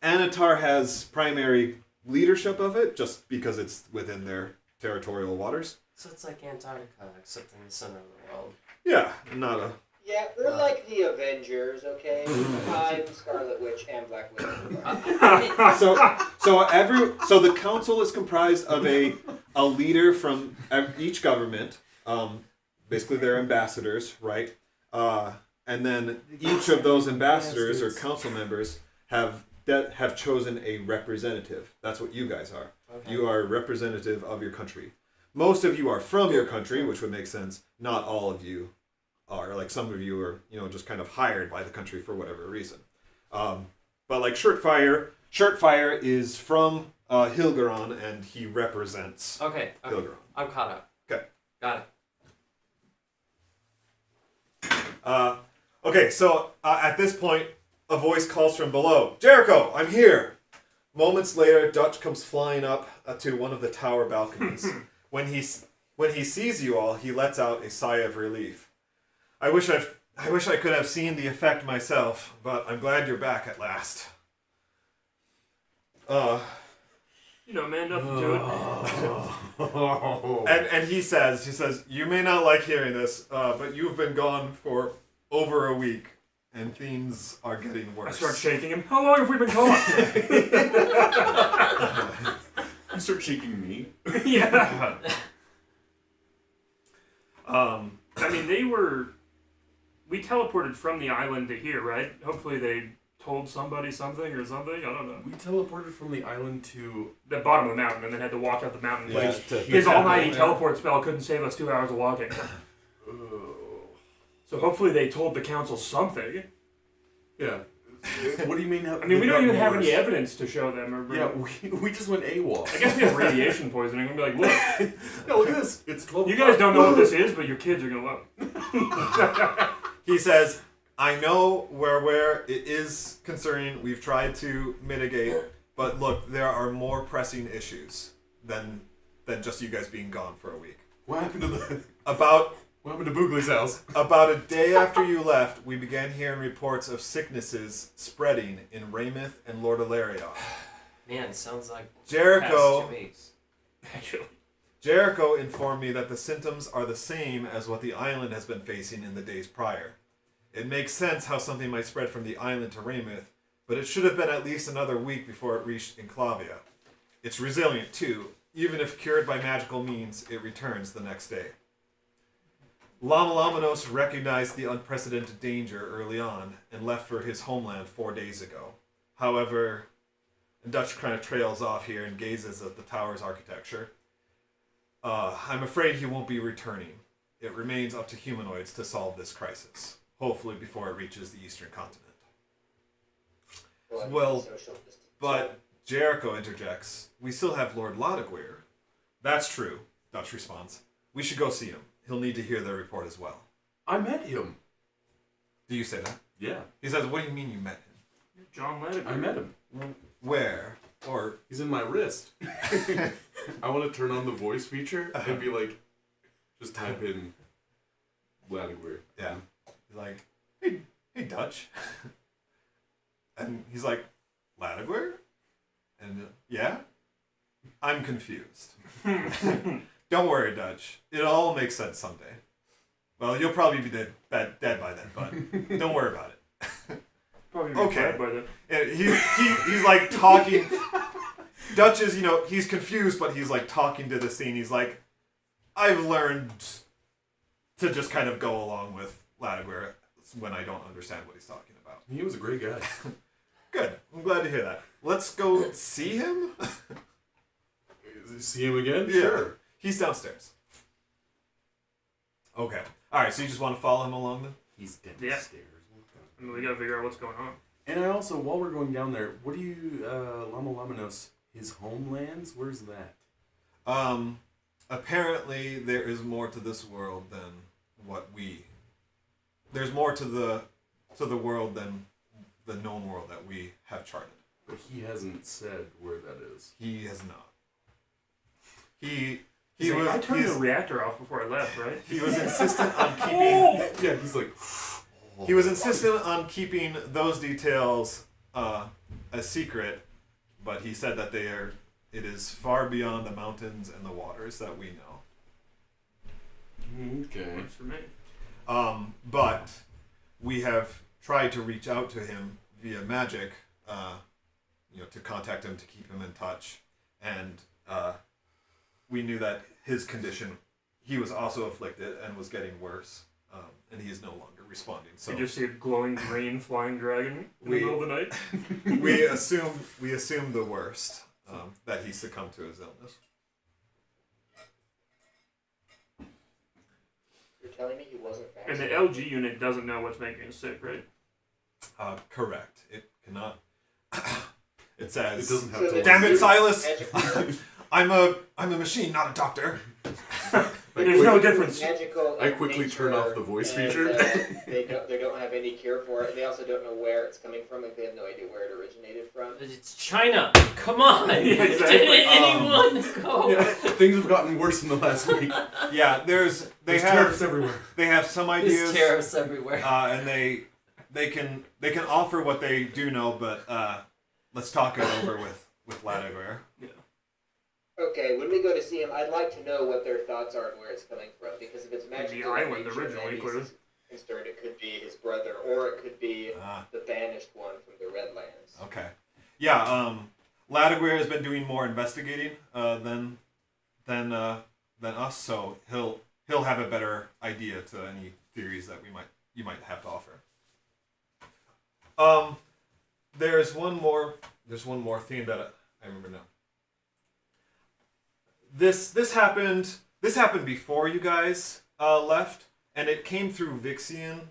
B: Anatar has primary leadership of it, just because it's within their territorial waters.
A: So it's like Antarctica, except in the center of the world.
B: Yeah, not a...
C: Yeah, we're like the Avengers, okay? I'm Scarlet Witch and Black Widow.
B: So the council is comprised of a leader from each government, basically their ambassadors, right? And then each of those ambassadors or council members have chosen a representative. That's what you guys are.
A: Okay.
B: You are a representative of your country. Most of you are from your country, which would make sense. Not all of you are. Like, some of you are, just kind of hired by the country for whatever reason. But like Shirtfire is from Hilgeron, and he represents
A: Okay.
B: Hilgeron.
A: I'm caught up.
B: Okay.
A: Got it.
B: Okay, so at this point, a voice calls from below. Jericho, I'm here! Moments later, Dutch comes flying up to one of the tower balconies. When he sees you all, he lets out a sigh of relief. I wish I could have seen the effect myself, but I'm glad you're back at last.
D: Man up to it.
B: And he says, you may not like hearing this, but you've been gone for over a week, and things are getting
D: I
B: worse.
D: start shaking him. How long have we been gone?
E: You start shaking me.
D: Yeah.
B: I
D: mean, we teleported from the island to here, right? Hopefully they told somebody something or something. I don't know.
E: We teleported from the island to
D: The bottom of the mountain and then had to walk up the mountain.
B: Yeah,
D: His all-nighty teleport spell couldn't save us 2 hours of walking. So hopefully they told the council something.
E: Yeah. What do you mean?
D: I mean, we don't even have any evidence to show them.
E: Yeah, we just went AWOL.
D: I guess we have radiation poisoning. We'll be like, look.
E: No, look at this. It's 12
D: You guys don't know what this is, but your kids are going to love it.
B: He says, I know where it is concerning. We've tried to mitigate, but look, there are more pressing issues than just you guys being gone for a week.
E: What happened to
B: What
E: happened to Boogly's house?
B: About a day after you left, we began hearing reports of sicknesses spreading in Raymouth and Lord Ilarion.
A: Man, sounds like
B: Jericho
A: past 2 weeks.
D: Actually.
B: Jericho informed me that the symptoms are the same as what the island has been facing in the days prior. It makes sense how something might spread from the island to Raymouth, but it should have been at least another week before it reached Enclavia. It's resilient too. Even if cured by magical means, it returns the next day. Lamolamonos recognized the unprecedented danger early on and left for his homeland 4 days ago. However, Dutch kind of trails off here and gazes at the tower's architecture. I'm afraid he won't be returning. It remains up to humanoids to solve this crisis, hopefully before it reaches the eastern continent. Well, but Jericho interjects, we still have Lord Ladeguir. That's true, Dutch responds. We should go see him. He'll need to hear their report as well.
E: I met him.
B: Do you say that?
E: Yeah.
B: He says, what do you mean you met him?
D: John Lennon.
E: I met him.
B: Where? Or...
E: He's in my wrist. I want to turn on the voice feature and be like, just type in Ladeguir.
B: Yeah. He's like, hey Dutch. And he's like, Ladeguir? And yeah? I'm confused. Don't worry, Dutch. It'll all make sense someday. Well, you'll probably be dead by then, but don't worry about it.
D: Probably be
B: Okay.
D: dead by then.
B: And he's like talking. Dutch is, he's confused, but he's like talking to the scene. He's like, I've learned to just kind of go along with Ladeguir when I don't understand what he's talking about.
E: He was a great guy.
B: Good. I'm glad to hear that. Let's go see him?
E: See him again?
B: Yeah.
E: Sure.
B: He's downstairs. Okay. Alright, so you just want to follow him along then?
E: He's
D: Yeah.
E: downstairs.
D: I mean, we gotta figure out what's going on.
E: And I also, while we're going down there, what do you, Lamolamonos, his homelands? Where's that?
B: Apparently there is more to this world than what there's more to the world than the known world that we have charted.
E: But he hasn't said where that is.
B: He has not. He He was.
D: I turned the reactor off before I left, right?
B: He was insistent on keeping.
E: Yeah, he's like.
B: He was insistent on keeping those details a secret, but he said that it is far beyond the mountains and the waters that we know.
E: Okay.
D: Works for me.
B: But we have tried to reach out to him via magic, to contact him, to keep him in touch, and we knew that his condition, he was also afflicted and was getting worse, and he is no longer responding. So
D: You just see a glowing green flying dragon in the middle of the night.
B: we assume the worst, that he succumbed to his illness.
C: You're telling me he wasn't
D: And
C: vaccinated?
D: the LG unit doesn't know what's making us sick, right?
B: Correct. It cannot. It
E: It
B: says.
E: doesn't have
C: So
E: to.
C: the-
B: Damn it, Silas!
C: Magical-
B: I'm a machine, not a doctor.
D: There's no difference.
C: Magical
E: I quickly turn
C: nature,
E: off the voice
C: and,
E: feature.
C: they don't have any cure for it, and they also don't know where it's coming from. Like they have no idea where it originated from.
A: It's China. Come on.
D: Yeah, exactly.
A: Didn't anyone go?
E: Yeah, things have gotten worse in the last week.
B: Yeah, there's
E: tariffs everywhere.
B: they have some
A: There's
B: ideas,
A: tariffs everywhere.
B: and they can offer what they do know, but let's talk it over with Ladagor.
C: Okay, when we go to see him, I'd like to know what their thoughts are and where it's coming from. Because if it's magical in
D: island
C: nature,
D: originally,
C: maybe
D: clearly.
C: he's concerned it could be his brother, or it could be
B: Ah,
C: the banished one from the Redlands.
B: okay. Yeah, Ladagor has been doing more investigating than us, so he'll have a better idea to any theories that you might have to offer. There's one more theme that I remember now. This happened before you guys left, and it came through Vixian.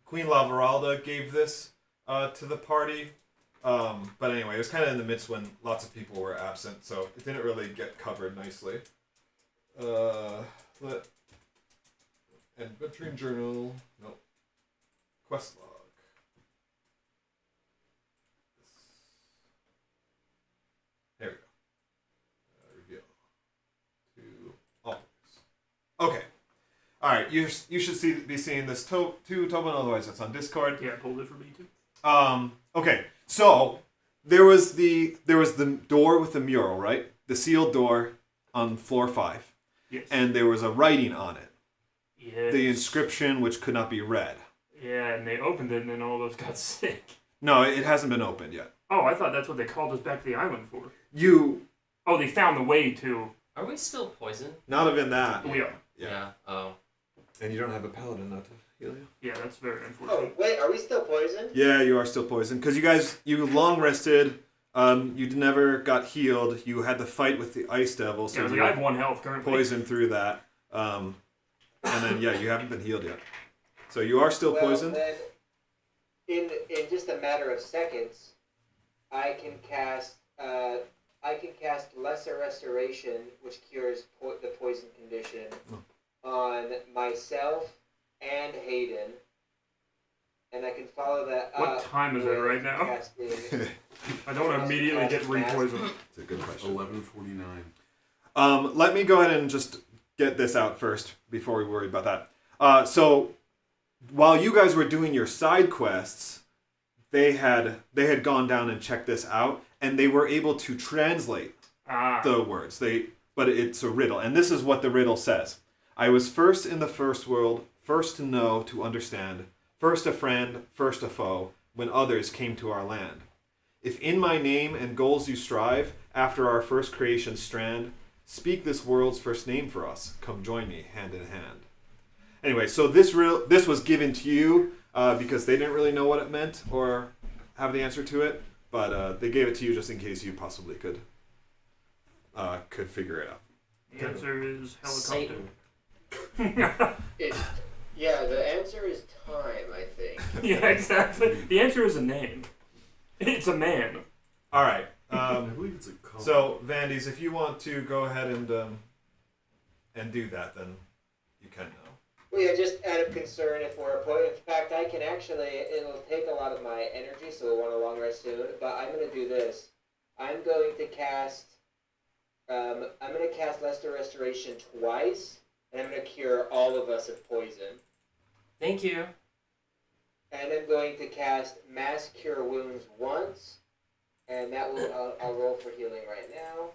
B: Queen Lavaralda gave this to the party, but anyway, it was kind of in the midst when lots of people were absent, so it didn't really get covered nicely. Adventuring journal, nope. Quest log. There we go. Reveal to all. Okay. All right. You should be seeing this too, Tobin. Otherwise, it's on Discord.
D: Yeah, pulled it for me too.
B: Okay. So there was the door with the mural, right? The sealed door on floor 5,
D: Yes.
B: and there was a writing on it.
D: Yeah.
B: The inscription, which could not be read.
D: Yeah, and they opened it, and then all of us got sick.
B: No, it hasn't been opened yet.
D: Oh, I thought that's what they called us back to the island for.
B: You
D: Oh, they found the way to.
A: Are we still poisoned?
B: not even that.
D: We are.
B: Yeah.
A: Oh.
B: And you don't have a paladin now to heal you.
D: Yeah, that's very
C: Oh,
D: unfortunate.
C: wait, are we still poisoned?
B: Yeah, you are still poisoned because you long rested. You never got healed. You had to fight with the ice devil,
D: Yeah,
B: so
D: I was
B: you
D: like, I
B: were
D: have 1 health currently.
B: poisoned through that. And then you haven't been healed yet. So you are still
C: Well,
B: poisoned.
C: then, in just a matter of seconds, I can cast Lesser Restoration, which cures the poison condition, on myself and Hayden, and I can follow that
D: What
C: up.
D: time is it
C: with
D: right now?
C: casting-
D: I don't want to immediately get re-poisoned.
B: It's a good question.
E: 11:49.
B: Let me go ahead and just get this out first before we worry about that. So while you guys were doing your side quests, they had gone down and checked this out, and they were able to translate the words. But it's a riddle, and this is what the riddle says: I was first in the first world, first to know, to understand, first a friend, first a foe, when others came to our land. If in my name and goals you strive, after our first creation strand, speak this world's first name for us. Come join me, hand in hand. Anyway, so this was given to you because they didn't really know what it meant or have the answer to it, but they gave it to you just in case you possibly could figure it out.
D: The answer is helicopter.
A: Satan.
C: Yeah, the answer is time, I think.
D: Yeah, exactly. The answer is a name. It's a man.
B: All right.
E: I believe it's a comp.
B: So, Vandy's, if you want to go ahead and do that, then you can now.
C: Well, yeah, just out of concern if we're in fact, I can actually, it'll take a lot of my energy, so we'll want a long rest soon, but I'm going to do this. I'm going to cast I'm going to cast Lesser Restoration twice, and I'm going to cure all of us of poison.
A: Thank you.
C: And I'm going to cast Mass Cure Wounds once, and that will I'll roll for healing right now.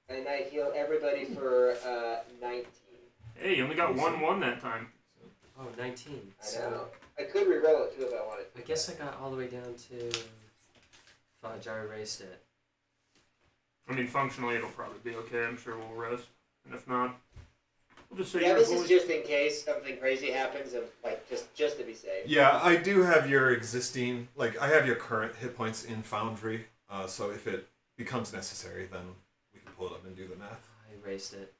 C: And I heal everybody for 19.
D: Hey, you only got 1-1 that time.
A: Oh, 19.
C: I know. I could re-roll it too if I wanted to.
A: I guess I got all the way down to fudge. I erased it.
D: I mean, functionally, it'll probably be okay. I'm sure we'll rest. And if not, we'll just say
C: Yeah,
D: your
C: this
D: voice.
C: is just in case something crazy happens, and like just to be safe.
B: Yeah, I do have your existing, like, I have your current hit points in Foundry, so if it becomes necessary, then we can pull it up and do the math.
A: I erased it.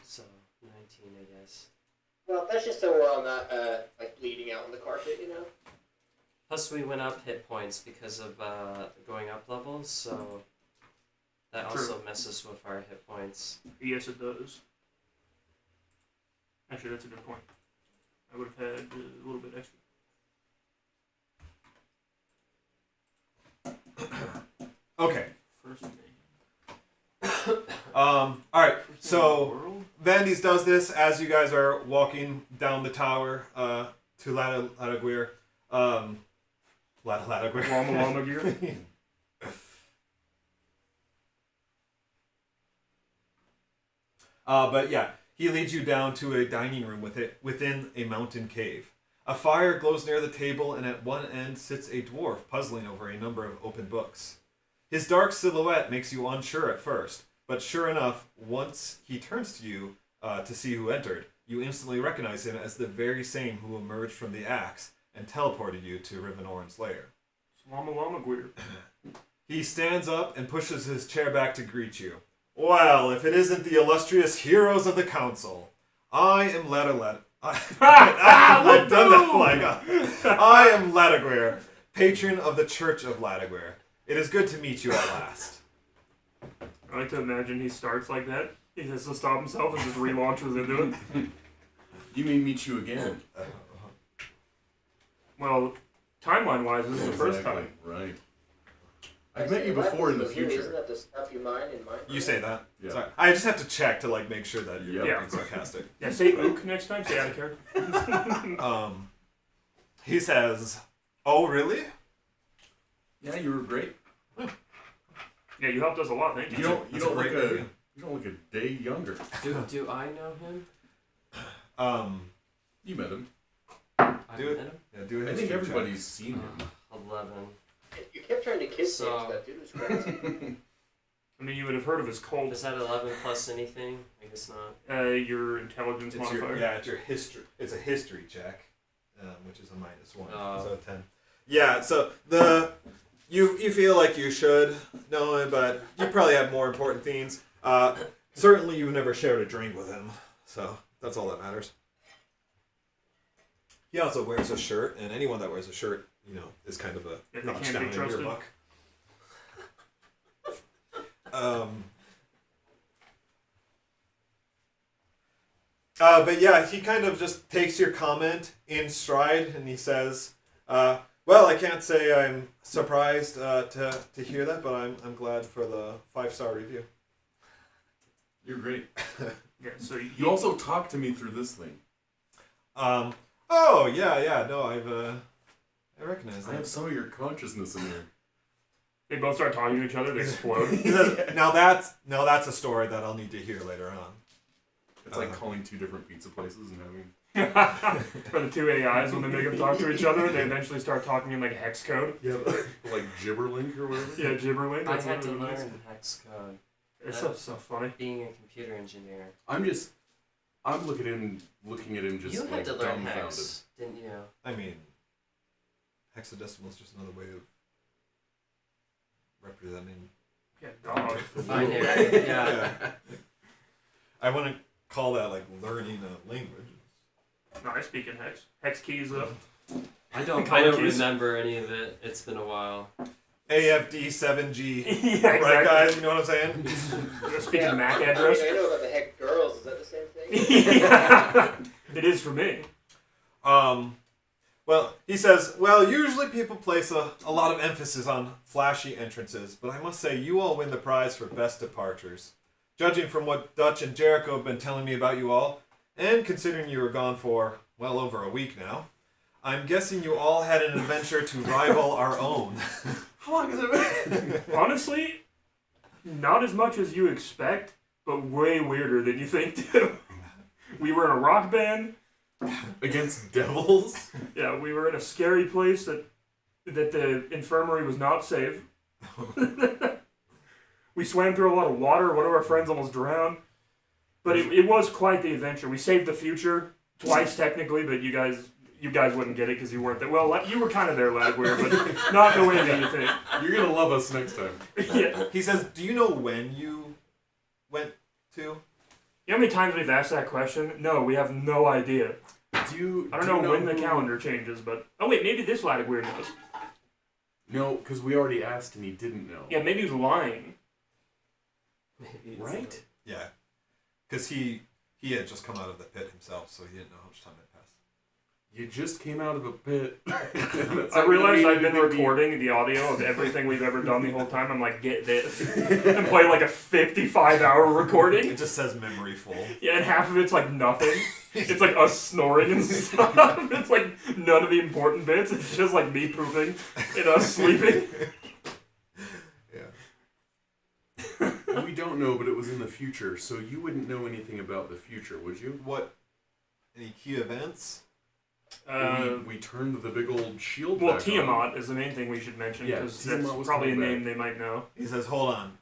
A: So, 19, I guess.
C: Well, that's just so we're all not like bleeding out on the carpet, you know.
A: Plus, we went up hit points because of going up levels, so that
D: True.
A: also messes with our hit points.
D: Yes, it does. Actually, that's a good point. I would have had a little bit extra.
B: Okay.
D: First name.
B: Alright, so
D: World?
B: Vandes does this as you guys are walking down the tower to Ladaguir. Ladaguir.
D: Llama gear.
B: But yeah, he leads you down to a dining room within a mountain cave. A fire glows near the table, and at one end sits a dwarf puzzling over a number of open books. His dark silhouette makes you unsure at first, but sure enough, once he turns to you to see who entered, you instantly recognize him as the very same who emerged from the axe and teleported you to Rivonorran's lair.
D: Llama gear.
B: He stands up and pushes his chair back to greet you. Well, if it isn't the illustrious heroes of the council, I am I've done that. Oh my god. I am Ladaguir, patron of the Church of Ladaguir. It is good to meet you at last.
D: I like to imagine he starts like that. He has to stop himself and just relaunches into it.
E: You mean meet you again?
D: Well, timeline-wise, this is the first time.
E: Right. I've met you before in the
C: Isn't
E: future.
C: that the stuff you mine in mine?
B: You say that?
E: Yeah.
B: Sorry. I just have to check to like make sure that you're
D: Yeah.
B: being sarcastic.
D: Yeah, say ook next time. Say out of character.
B: He says, "Oh, really?
E: Yeah, you were great.
D: Yeah, you helped us a lot. Thank you.
E: You don't
B: That's a
E: look
B: great review.
E: you don't look a day younger.
A: Do I know him?
E: You met him.
A: I
B: Do it.
A: met him?
B: Yeah, do a
E: I
B: history
E: think
B: check.
E: everybody's seen him.
A: 11.
C: You kept trying to kiss him.
A: So-
C: That dude was crazy.
D: I mean, you would have heard of his cult.
A: Is that 11 plus anything? I guess not.
D: Your intelligence
B: It's
D: modifier.
B: it's your history. It's a history check, which is a -1,
A: Oh.
B: so 10. Yeah, so you feel like you should know him, but you probably have more important things. Certainly, you've never shared a drink with him, so that's all that matters. He also wears a shirt, and anyone that wears a shirt, is kind of a
D: Yeah, they
B: notch
D: can't
B: down
D: be
B: in your
D: trusted.
B: book. But yeah, he kind of just takes your comment in stride, and he says, "Well, I can't say I'm surprised to hear that, but I'm glad for the 5-star review."
E: You're great.
D: Yeah, so
E: You also talked to me through this thing.
B: Oh yeah, no, I recognize
E: I have
B: that.
E: some of your consciousness in here.
D: they both start talking to each other. They explode.
B: He says, now that's a story that I'll need to hear later on.
E: It's like calling two different pizza places and having
D: For the two AIs, when they make them talk to each other, they eventually start talking in like hex code.
E: like gibberlink or whatever.
D: Yeah, gibberlink.
A: I
D: That's
A: had to
D: what it is.
A: learn hex code.
D: It's so funny.
A: Being a computer engineer.
E: I'm looking at him just
A: You
E: like
A: had to learn
E: dumbfounded.
A: hex, didn't you?
B: I mean, hexadecimal is just another way of representing.
D: Yeah, dog.
A: Binary. Yeah.
B: Yeah. I wouldn't call that like learning a language.
D: No, I speak in hex. Hex keys up.
A: I don't
D: Color-keys.
A: remember any of it. It's been a while.
B: AFD 7G.
D: Yeah, exactly.
B: Right, guys? You know what I'm saying?
D: Speaking of MAC
C: I
D: address.
C: know about the heck girls. Is that the same thing?
D: Yeah. It is for me.
B: Well, he says, well, usually people place a lot of emphasis on flashy entrances, but I must say you all win the prize for best departures. Judging from what Dutch and Jericho have been telling me about you all, and considering you were gone for, well, over a week now, I'm guessing you all had an adventure to rival our own.
E: How long has it been?
D: Honestly, not as much as you expect, but way weirder than you think, too. We were in a rock band.
E: Against devils?
D: Yeah, we were in a scary place that the infirmary was not safe. We swam through a lot of water. One of our friends almost drowned. But it was quite the adventure. We saved the future twice, technically, but you guys wouldn't get it because you weren't there. Well, you were kind of there, Ladware, but not in the way that you think.
E: You're going to love us next time.
D: Yeah.
B: He says, do you know when you went to?
D: You know how many times we've asked that question? No, we have no idea. I don't know when the calendar changes, but... Oh, wait, maybe this Ladware knows.
E: No, because we already asked and he didn't know.
D: Yeah, maybe he's lying.
A: Maybe it's
E: Right?
B: Yeah. Because he had just come out of the pit himself, so he didn't know how much time had passed.
E: You just came out of a pit.
D: I realized I've been recording the audio of everything we've ever done the whole time. I'm like, get this. And play like a 55-hour recording.
B: It just says memory full.
D: Yeah, and half of it's like nothing. It's like us snoring and stuff. It's like none of the important bits. It's just like me pooping and us sleeping.
B: Yeah.
E: We don't know, but it was in the future, so you wouldn't know anything about the future, would you?
B: What? Any key events?
E: We turned the big old shield
D: Well,
E: back
D: Tiamat is the main thing we should mention,
E: Yeah,
D: because
E: Tiamat
D: that's
E: was
D: probably a
E: coming
D: name
E: back.
D: they might know.
B: He says, hold on.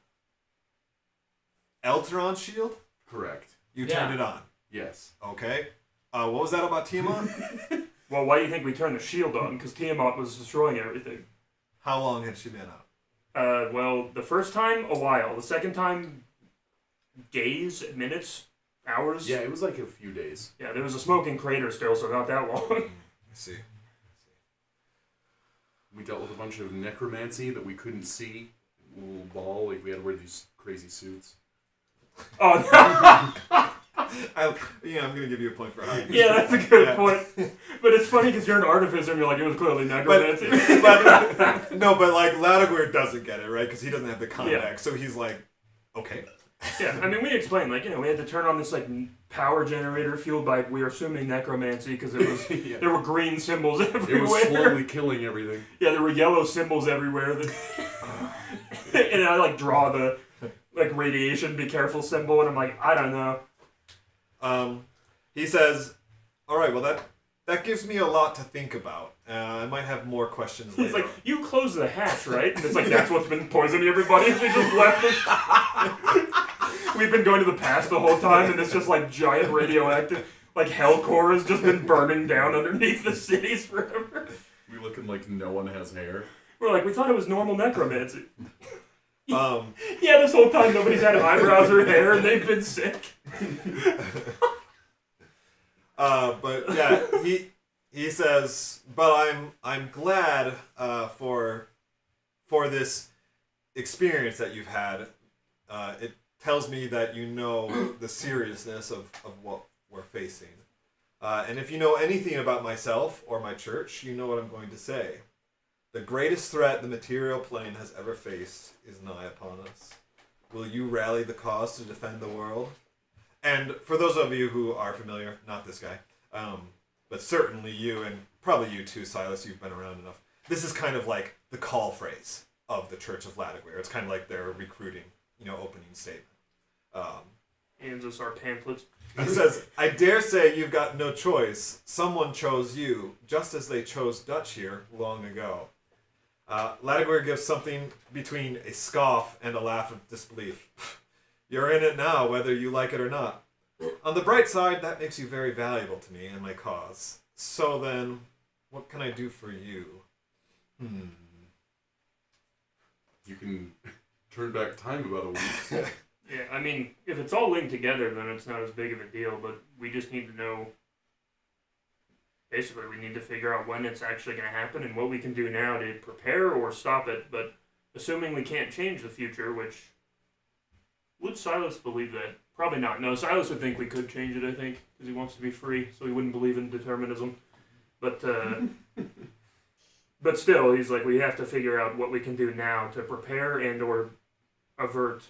B: Elturan shield?
E: on. Correct.
B: You
A: Yeah.
B: turned it on.
E: Yes.
B: Okay. What was that about Tiamat?
D: Well, why do you think we turned the shield on? Because Tiamat was destroying everything.
B: How long had she been out?
D: Well, the first time, a while. The second time, days, minutes, hours.
E: Yeah, it was like a few days.
D: Yeah, there was a smoking crater still, so not that long.
B: I see.
E: We dealt with a bunch of necromancy that we couldn't see. A little ball, like we had to wear these crazy suits.
D: Oh,
B: I'm going to give you a point for hiding.
D: yeah, that's a good
B: Yeah.
D: point. But it's funny because you're an artificer and you're like, it was clearly necromancy.
B: But like Ladagwir doesn't get it, right? Because he doesn't have the context, so he's like, okay.
D: Yeah, I mean, we explained, like, we had to turn on this, like, power generator fueled by, we're assuming necromancy, because it was,
E: Yeah.
D: there were green symbols everywhere.
E: It was slowly killing everything.
D: Yeah, there were yellow symbols everywhere. And I, like, draw the, like, radiation, be careful symbol, and I'm like, I don't know.
B: He says, all right, well, that gives me a lot to think about. I might have more questions
D: He's
B: later.
D: like, you closed the hatch, right? And it's like, that's what's been poisoning everybody. They just left it. We've been going to the past the whole time, and it's just like giant radioactive, like hell core has just been burning down underneath the cities forever.
E: We looking like no one has hair.
D: We're like, we thought it was normal necromancy.
B: Um,
D: Yeah, this whole time nobody's had eyebrows or hair, and they've been sick.
B: but yeah, he says, but I'm glad for this experience that you've had. It tells me that you know the seriousness of what we're facing. And if you know anything about myself or my church, you know what I'm going to say. The greatest threat the material plane has ever faced is nigh upon us. Will you rally the cause to defend the world? And for those of you who are familiar, not this guy, but certainly you, and probably you too, Silas, you've been around enough. This is kind of like the call phrase of the Church of Ladagwir. It's kind of like their recruiting, opening statement.
D: Hands us our pamphlets.
B: He says, I dare say you've got no choice. Someone chose you, just as they chose Dutch here long ago. Ladagwir gives something between a scoff and a laugh of disbelief. You're in it now, whether you like it or not. On the bright side, that makes you very valuable to me and my cause. So then, what can I do for you?
E: You can turn back time about a week.
D: Yeah, I mean, if it's all linked together, then it's not as big of a deal, but we just need to know... Basically, we need to figure out when it's actually going to happen and what we can do now to prepare or stop it, but assuming we can't change the future, which... Would Silas believe that? Probably not. No, Silas would think we could change it, I think, because he wants to be free, so he wouldn't believe in determinism. But but still, he's like, we have to figure out what we can do now to prepare and or avert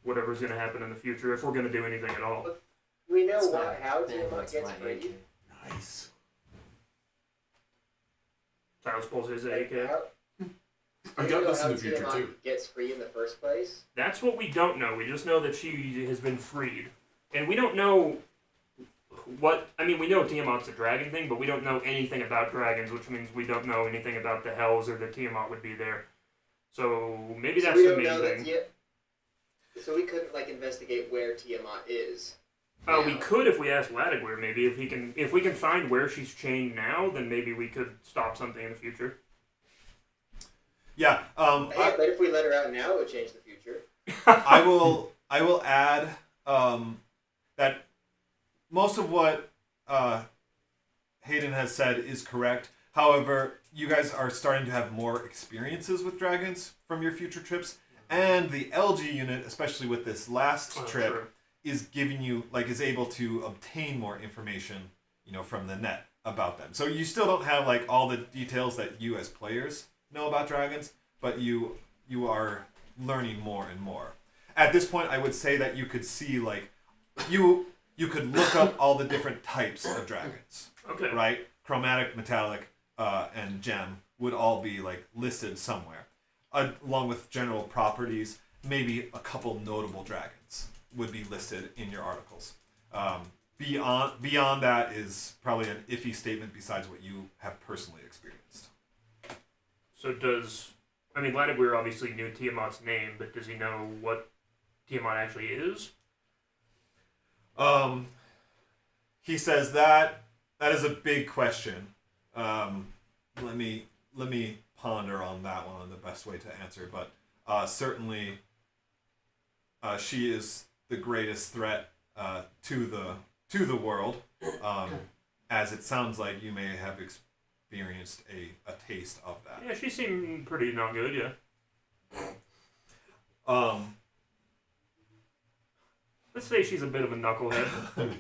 D: whatever's going to happen in the future if we're going to do anything at all.
C: We know
A: That's my-
C: how
A: man,
C: Tiamat
A: that's
C: gets
A: my
C: freed.
A: AK.
E: Nice.
D: Silas pulls his
C: Like,
D: AK.
E: I
C: do
E: got
C: you know
E: this
C: how
E: in the future
C: Tiamat
E: too.
C: gets free in the first place?
D: That's what we don't know. We just know that she has been freed. And we don't know what... I mean, we know Tiamat's a dragon thing, but we don't know anything about dragons, which means we don't know anything about the Hells or that Tiamat would be there. So maybe
C: So
D: that's
C: we
D: the
C: don't
D: main
C: know that
D: thing.
C: So we couldn't like investigate where Tiamat is.
D: We
C: now.
D: could if we asked Ladiguer, maybe. If we can find where she's chained now, then maybe we could stop something in the future.
B: Yeah.
C: Yeah, but if we let her out now, it would change the future.
B: I will add that most of what Hayden has said is correct. However, you guys are starting to have more experiences with dragons from your future trips, and the LG unit, especially with this last trip,
D: True.
B: is giving you is able to obtain more information, from the net about them. So you still don't have all the details that you as players know about dragons, but you are learning more and more. At this point, I would say that you could see you could look up all the different types of dragons,
D: Okay.
B: right? Chromatic, metallic, and gem would all be listed somewhere, along with general properties. Maybe a couple notable dragons would be listed in your articles. Beyond that is probably an iffy statement besides what you have personally experienced.
D: So Ladiguer obviously knew Tiamat's name, but does he know what Tiamat actually is?
B: He says that is a big question. Let me ponder on that one, on the best way to answer. But certainly, she is the greatest threat to the world. As it sounds like you may have experienced a taste of that.
D: Yeah, she seemed pretty not good, yeah. Let's say she's a bit of a knucklehead.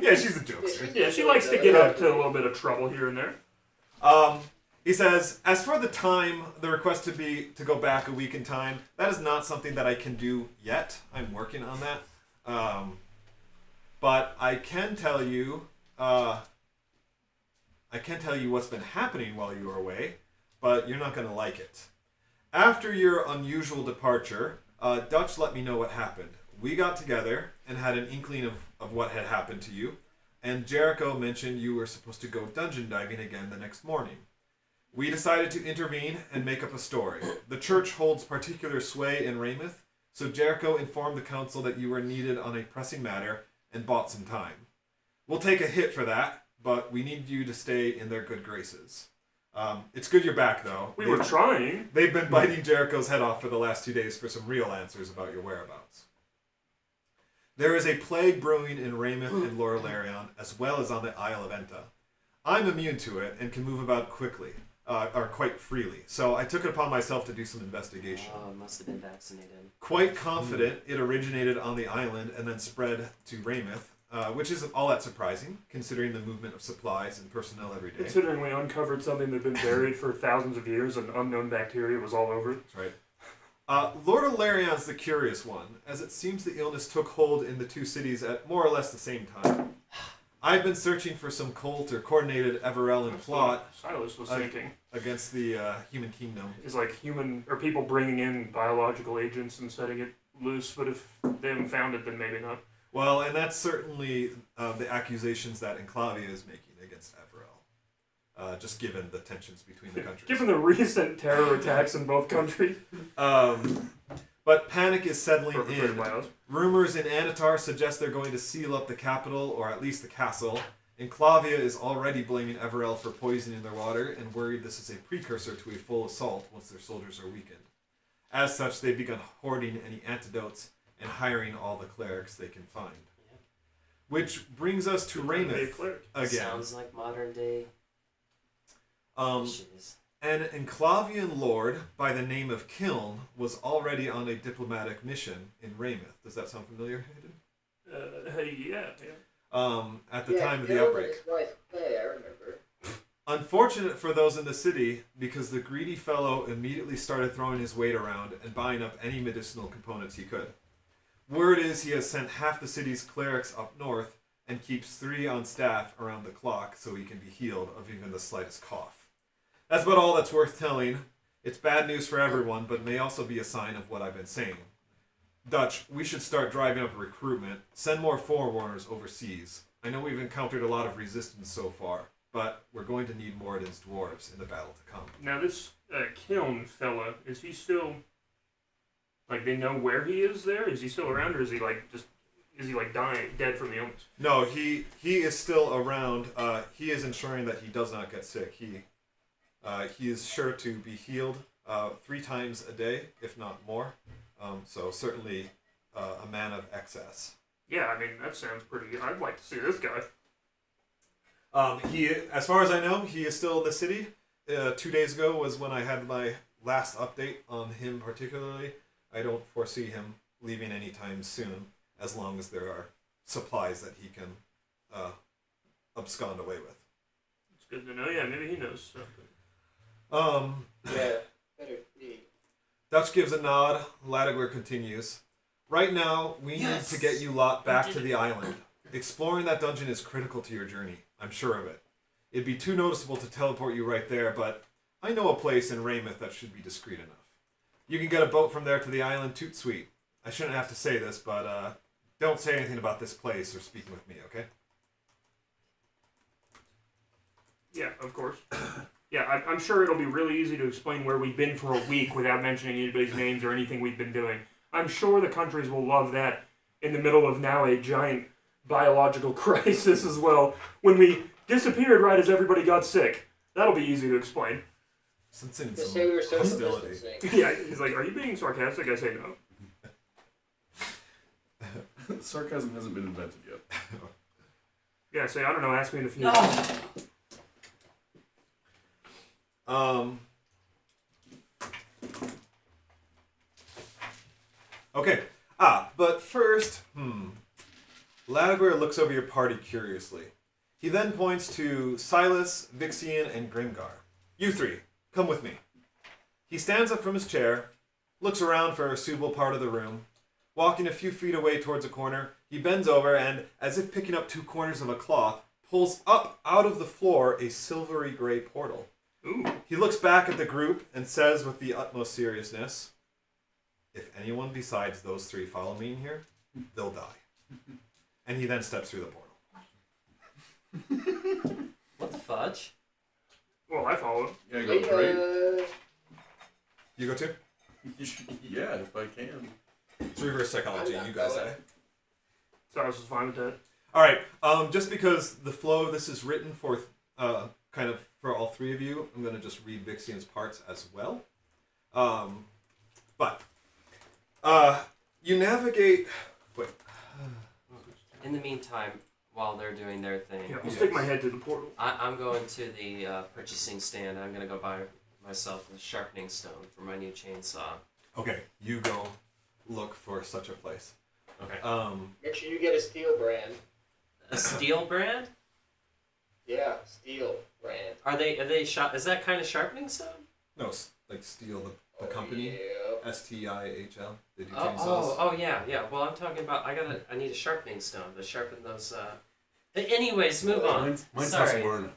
B: Yeah, she's a jokester.
D: Yeah, she likes to get up to a little bit of trouble here and there.
B: He says, as for the time, the request to go back a week in time, that is not something that I can do yet. I'm working on that. But I can tell you what's been happening while you were away, but you're not going to like it. After your unusual departure, Dutch let me know what happened. We got together and had an inkling of what had happened to you, and Jericho mentioned you were supposed to go dungeon diving again the next morning. We decided to intervene and make up a story. The church holds particular sway in Raymouth, so Jericho informed the council that you were needed on a pressing matter and bought some time. We'll take a hit for that, but we need you to stay in their good graces. It's good you're back, though.
D: We were trying.
B: They've been biting Jericho's head off for the last 2 days for some real answers about your whereabouts. There is a plague brewing in Raymouth and Lorelarion, as well as on the Isle of Enta. I'm immune to it and can move about quickly, or quite freely, so I took it upon myself to do some investigation.
A: Oh, must have been vaccinated.
B: Quite confident it originated on the island and then spread to Raymouth, which isn't all that surprising, considering the movement of supplies and personnel every day.
D: Considering we uncovered something that had been buried for thousands of years and unknown bacteria was all over it.
B: That's right. Lord Alarion's the curious one, as it seems the illness took hold in the two cities at more or less the same time. I've been searching for some cult or coordinated Everellan plot
D: Silas was thinking.
B: against the human kingdom.
D: Is human or people bringing in biological agents and setting it loose, but if they haven't found it, then maybe not.
B: Well, and that's certainly the accusations that Enclavia is making against Everell, just given the tensions between the countries.
D: Given the recent terror attacks in both countries.
B: But panic is settling
D: Perpetrated
B: in.
D: by us.
B: Rumors in Anatar suggest they're going to seal up the capital, or at least the castle. Enclavia is already blaming Everell for poisoning their water and worried this is a precursor to a full assault once their soldiers are weakened. As such, they've begun hoarding any antidotes and hiring all the clerics they can find.
A: Yep.
B: Which brings us to Raymouth again.
A: Sounds like modern day issues.
B: An Enclavian lord by the name of Kiln was already on a diplomatic mission in Raymouth. Does that sound familiar, Hayden?
D: Yeah.
B: At the time of the outbreak.
C: His wife, Faye, I remember.
B: Unfortunate for those in the city, because the greedy fellow immediately started throwing his weight around and buying up any medicinal components he could. Word is he has sent half the city's clerics up north and keeps 3 on staff around the clock so he can be healed of even the slightest cough. That's about all that's worth telling. It's bad news for everyone, but may also be a sign of what I've been saying. Dutch, we should start driving up recruitment. Send more forewarners overseas. I know we've encountered a lot of resistance so far, but we're going to need more against dwarves in the battle to come.
D: Now this Kiln fella, is he still, like, they know where he is there? Is he still around, or is he dying, dead from the illness?
B: No, he is still around. He is ensuring that he does not get sick. He is sure to be healed 3 times a day, if not more. So certainly a man of excess.
D: Yeah, I mean, that sounds pretty good. I'd like to see this guy.
B: He, as far as I know, he is still in the city. 2 days ago was when I had my last update on him particularly. I don't foresee him leaving anytime soon, as long as there are supplies that he can abscond away with.
D: It's good to know. Yeah, maybe he knows something.
C: Yeah, better be.
B: Dutch gives a nod. Ladegor continues. Right now, we need to get you lot back to the island. Exploring that dungeon is critical to your journey. I'm sure of it. It'd be too noticeable to teleport you right there, but I know a place in Raymouth that should be discreet enough. You can get a boat from there to the island Toot Sweet. I shouldn't have to say this, but don't say anything about this place or speaking with me, okay?
D: Yeah, of course. Yeah, I'm sure it'll be really easy to explain where we've been for a week without mentioning anybody's names or anything we've been doing. I'm sure the countries will love that in the middle of now a giant biological crisis as well. When we disappeared right as everybody got sick. That'll be easy to explain.
B: Sensing
C: Just
B: some
C: say we were social
B: hostility.
C: distancing.
D: Yeah, he's like, are you being sarcastic? I say no.
E: Sarcasm hasn't been invented yet.
D: Yeah, I say, I don't know, ask me in the future.
B: Okay. But first, Ladegor looks over your party curiously. He then points to Silas, Vixian, and Grimgar. You 3, come with me. He stands up from his chair, looks around for a suitable part of the room. Walking a few feet away towards a corner, he bends over and, as if picking up 2 corners of a cloth, pulls up out of the floor a silvery gray portal.
D: Ooh.
B: He looks back at the group and says with the utmost seriousness, if anyone besides those 3 follow me in here, they'll die. And he then steps through the portal.
A: What the fudge?
D: Well, I follow.
E: Yeah, go great.
B: You go too?
E: Yeah, if I can.
B: It's reverse psychology, you guys say.
D: Cyrus is fine with that.
B: Alright, just because the flow of this is written for kind of for all 3 of you, I'm going to just read Vixian's parts as well. But you navigate... Wait.
A: In the meantime, while they're doing their thing,
D: Yeah, I'll stick my head through the portal.
A: I'm going to the purchasing stand. I'm going to go buy myself a sharpening stone for my new chainsaw.
B: Okay, you go look for such a place.
A: Okay.
C: Make sure you get a steel brand.
A: A steel brand?
C: Yeah, steel brand.
A: Are they is that kind of sharpening stone?
B: No, like Steel, the company.
C: Yeah.
B: STIHL. They do chainsaws.
A: Oh, yeah. Well, I'm talking about. I need a sharpening stone to sharpen those. Anyways, move on.
E: Mine's
A: Sorry.
E: Husqvarna.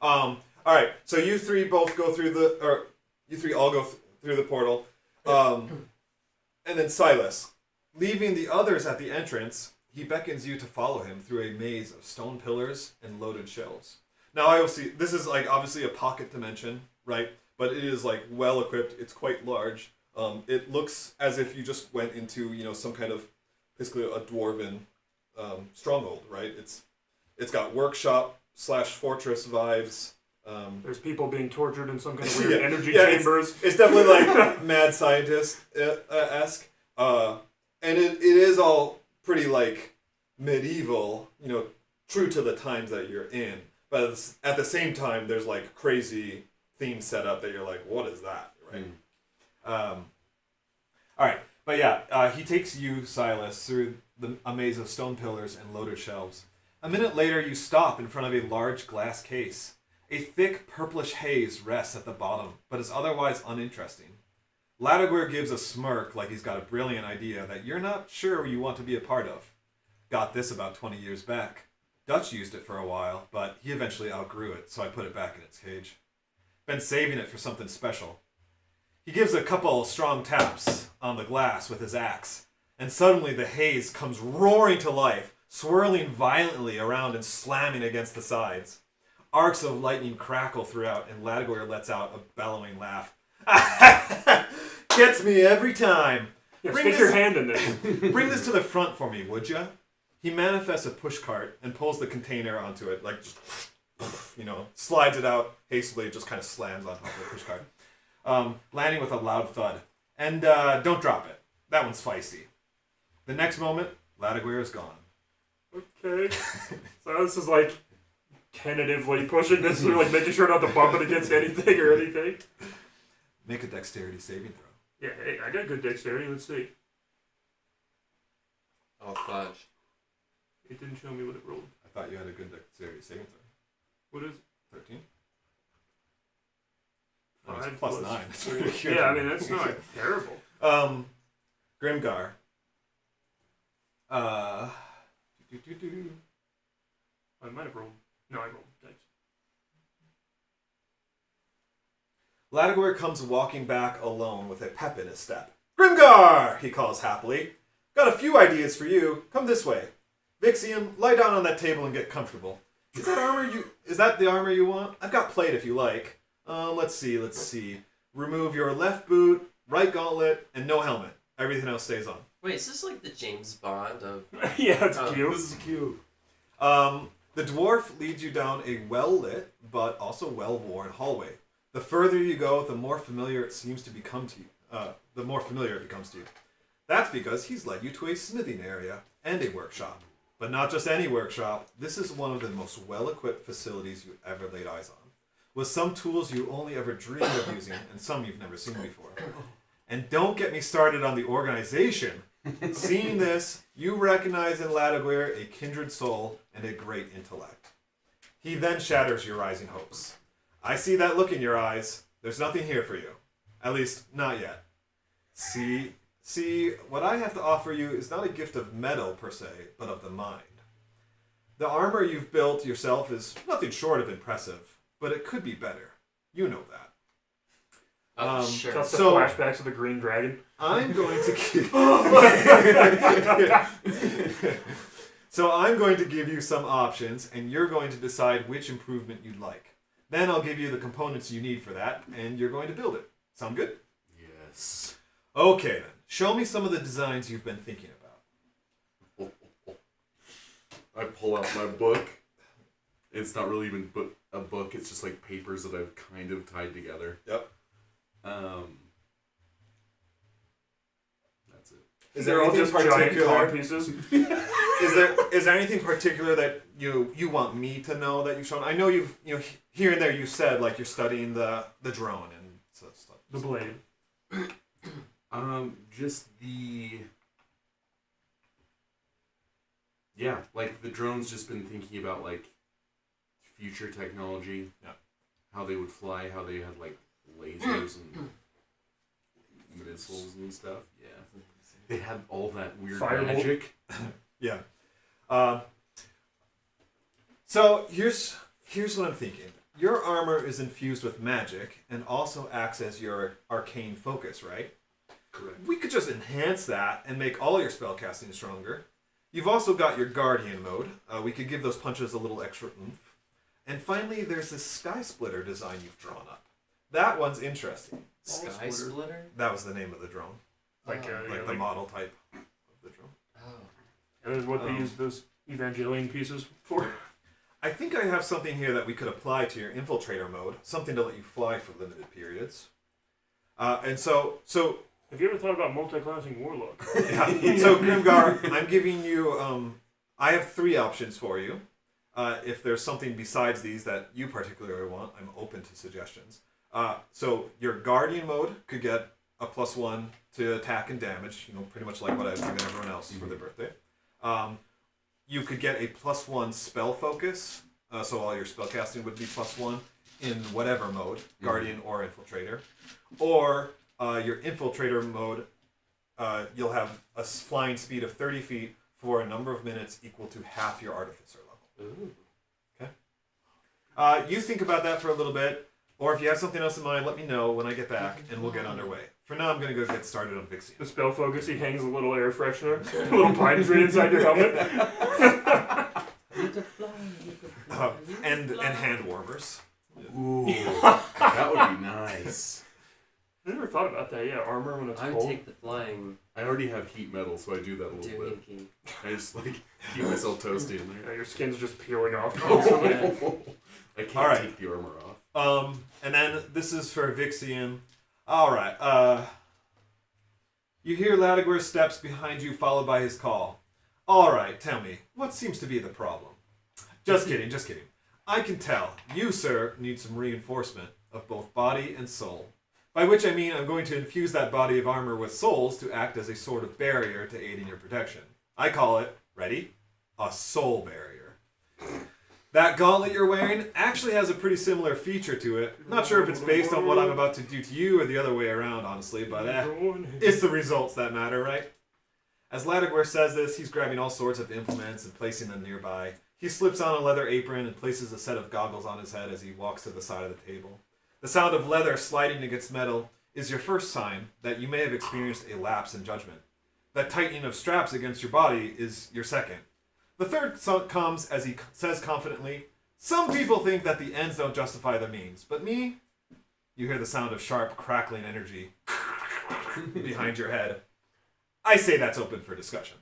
B: All right. So you 3 both go through you 3 all go through the portal, and then Silas, leaving the others at the entrance, he beckons you to follow him through a maze of stone pillars and loaded shelves. Now, I will see. This is like obviously a pocket dimension, right? But it is like well equipped. It's quite large. It looks as if you just went into some kind of basically a dwarven stronghold, right? It's got workshop / fortress vibes.
D: There's people being tortured in some kind of weird energy
B: yeah,
D: chambers.
B: It's definitely like mad scientist esque, and it is all pretty like medieval, true to the times that you're in. But at the same time, there's like crazy themes set up that you're like, what is that, right? All right, but yeah, he takes you, Silas, through a maze of stone pillars and loaded shelves. A minute later, you stop in front of a large glass case. A thick purplish haze rests at the bottom, but is otherwise uninteresting. Ladiguer gives a smirk like he's got a brilliant idea that you're not sure you want to be a part of. Got this about 20 years back. Dutch used it for a while, but he eventually outgrew it, so I put it back in its cage. Been saving it for something special. He gives a couple strong taps on the glass with his axe, and suddenly the haze comes roaring to life, swirling violently around and slamming against the sides. Arcs of lightning crackle throughout, and Ladiguer lets out a bellowing laugh. Gets me every time.
D: Yeah, stick your hand in there.
B: Bring this to the front for me, would ya? He manifests a pushcart and pulls the container onto it, like, just, slides it out hastily, just kind of slams on top of the pushcart, landing with a loud thud. And don't drop it. That one's feisty. The next moment, Ladiguer is gone.
D: Okay. So this is like tentatively pushing this, or like making sure not to bump it against anything or anything.
B: Make a dexterity saving throw.
D: Yeah, hey, I got good dexterity. Let's see.
A: Oh, fudge.
D: It didn't show me what it rolled.
B: I thought you had a good dexterity saving throw.
D: What is it?
B: 13?
D: Five
B: plus
D: plus
B: 9. That's
D: three.
B: pretty good.
D: Yeah, I mean, that's not terrible.
B: Grimgar.
D: I might have rolled. No, I rolled. Thanks.
B: Ladiguer comes walking back alone with a pep in his step. Grimgar! He calls happily. Got a few ideas for you. Come this way. Vixium, lie down on that table and get comfortable. Is that the armor you want? I've got plate if you like. Let's see. Remove your left boot, right gauntlet, and no helmet. Everything else stays on.
A: Wait, is this like the James Bond of...
D: Yeah, it's cute.
E: This is cute.
B: The dwarf leads you down a well-lit, but also well-worn hallway. The further you go, the more familiar it seems to become to you. The more familiar it becomes to you. That's because he's led you to a smithing area and a workshop. But not just any workshop. This is one of the most well-equipped facilities you ever laid eyes on. With some tools you only ever dreamed of using, and some you've never seen before. And don't get me started on the organization. Seeing this, you recognize in Ladiguer a kindred soul and a great intellect. He then shatters your rising hopes. I see that look in your eyes. There's nothing here for you. At least, not yet. See, what I have to offer you is not a gift of metal, per se, but of the mind. The armor you've built yourself is nothing short of impressive, but it could be better. You know that.
A: Sure.
D: Plus the
B: So-
D: flashbacks of the Green Dragon.
B: I'm going to So I'm going to give you some options, and you're going to decide which improvement you'd like. Then I'll give you the components you need for that, and you're going to build it. Sound good?
E: Yes.
B: Okay then. Show me some of the designs you've been thinking about.
E: I pull out my book. It's not really even a book. It's just like papers that I've kind of tied together.
B: Yep.
E: That's it.
B: Is
D: They're
B: there
D: all
B: anything
D: just giant card
B: particular?
D: pieces.
B: Is there anything particular that you want me to know that you've shown? I know you've here and there you said like you're studying the drone and stuff.
D: The blade.
E: Just the... Yeah, like the drone's just been thinking about like future technology.
B: Yeah.
E: How they would fly, how they had like lasers and missiles and stuff. Yeah. They had all that weird
D: Firebolt.
E: magic.
B: Yeah. So here's what I'm thinking. Your armor is infused with magic and also acts as your arcane focus, right?
E: Correct.
B: We could just enhance that and make all your spellcasting stronger. You've also got your guardian mode. We could give those punches a little extra oomph. And finally, there's this sky splitter design you've drawn up. That one's interesting.
A: Sky Splitter?
B: That was the name of the drone,
D: Like,
B: like the model type of the drone.
A: Oh.
D: that is what they use those Evangelion pieces for.
B: I think I have something here that we could apply to your infiltrator mode, something to let you fly for limited periods. And so
D: Have you ever thought about multi-classing Warlock?
B: yeah. So Grimgar, I'm giving you. I have 3 options for you. If there's something besides these that you particularly want, I'm open to suggestions. So your guardian mode could get a +1 to attack and damage. Pretty much like what I was giving everyone else for their birthday. You could get a +1 spell focus, so all your spellcasting would be +1. in whatever mode, Guardian or Infiltrator. Or your Infiltrator mode, you'll have a flying speed of 30 feet for a number of minutes equal to half your Artificer level.
A: Ooh.
B: Okay? You think about that for a little bit, or if you have something else in mind, let me know when I get back, and we'll get underway. For now, I'm going to go get started on Vixian.
D: The spell focus, he hangs a little air freshener, a little pine tree inside your helmet.
A: You could fly, you could fly, you could
B: And
A: fly.
B: hand warmers.
E: Ooh, that would be nice.
D: I never thought about that. Yeah, armor when it's
A: I would
D: cold.
A: take the flying
E: I already have heat metal, so I do that a little bit.
A: doohickey.
E: I just like keep myself toasty in
D: Yeah,
E: there.
D: your skin's just peeling off constantly.
E: I can't
B: All right.
E: take the armor off.
B: And then this is for Vixian. Alright, you hear Ladiguer's steps behind you, followed by his call. Alright, tell me, what seems to be the problem? Just kidding, just kidding. I can tell. You, sir, need some reinforcement of both body and soul. By which I mean I'm going to infuse that body of armor with souls to act as a sort of barrier to aid in your protection. I call it, ready? A soul barrier. That gauntlet you're wearing actually has a pretty similar feature to it. Not sure if it's based on what I'm about to do to you or the other way around, honestly, but it's the results that matter, right? As Ladiguer says this, he's grabbing all sorts of implements and placing them nearby. He slips on a leather apron and places a set of goggles on his head as he walks to the side of the table. The sound of leather sliding against metal is your first sign that you may have experienced a lapse in judgment. That tightening of straps against your body is your second. The third comes as he says confidently, some people think that the ends don't justify the means, but me? You hear the sound of sharp, crackling energy behind your head. I say that's open for discussion.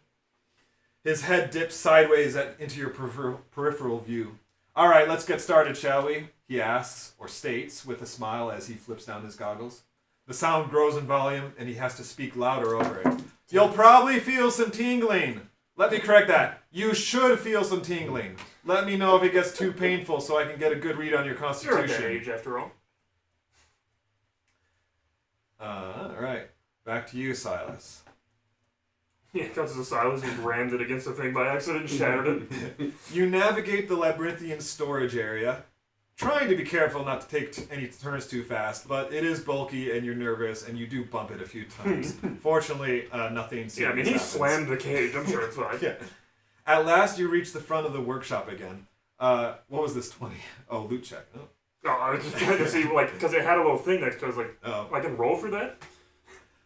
B: His head dips sideways into your peripheral view. All right, let's get started, shall we? He asks, or states, with a smile as he flips down his goggles. The sound grows in volume, and he has to speak louder over it. You'll probably feel some tingling. Let me correct that. You should feel some tingling. Let me know if it gets too painful so I can get a good read on your
D: You're at that
B: constitution.
D: age, after all.
B: All right. Back to you, Silas.
D: Yeah, comes as a silence and rammed it against the thing by accident and shattered it.
B: You navigate the labyrinthian storage area, trying to be careful not to take any turns too fast, but it is bulky and you're nervous and you do bump it a few times. Fortunately, nothing serious
D: Yeah, I mean, he
B: happens.
D: slammed the cage. I'm sure it's fine.
B: Yeah. At last, you reach the front of the workshop again. What was this, 20? Oh, loot check. Oh.
D: Oh, I was just trying to see, like, because it had a little thing next to it. I was like,
B: Oh.
D: I can roll for that?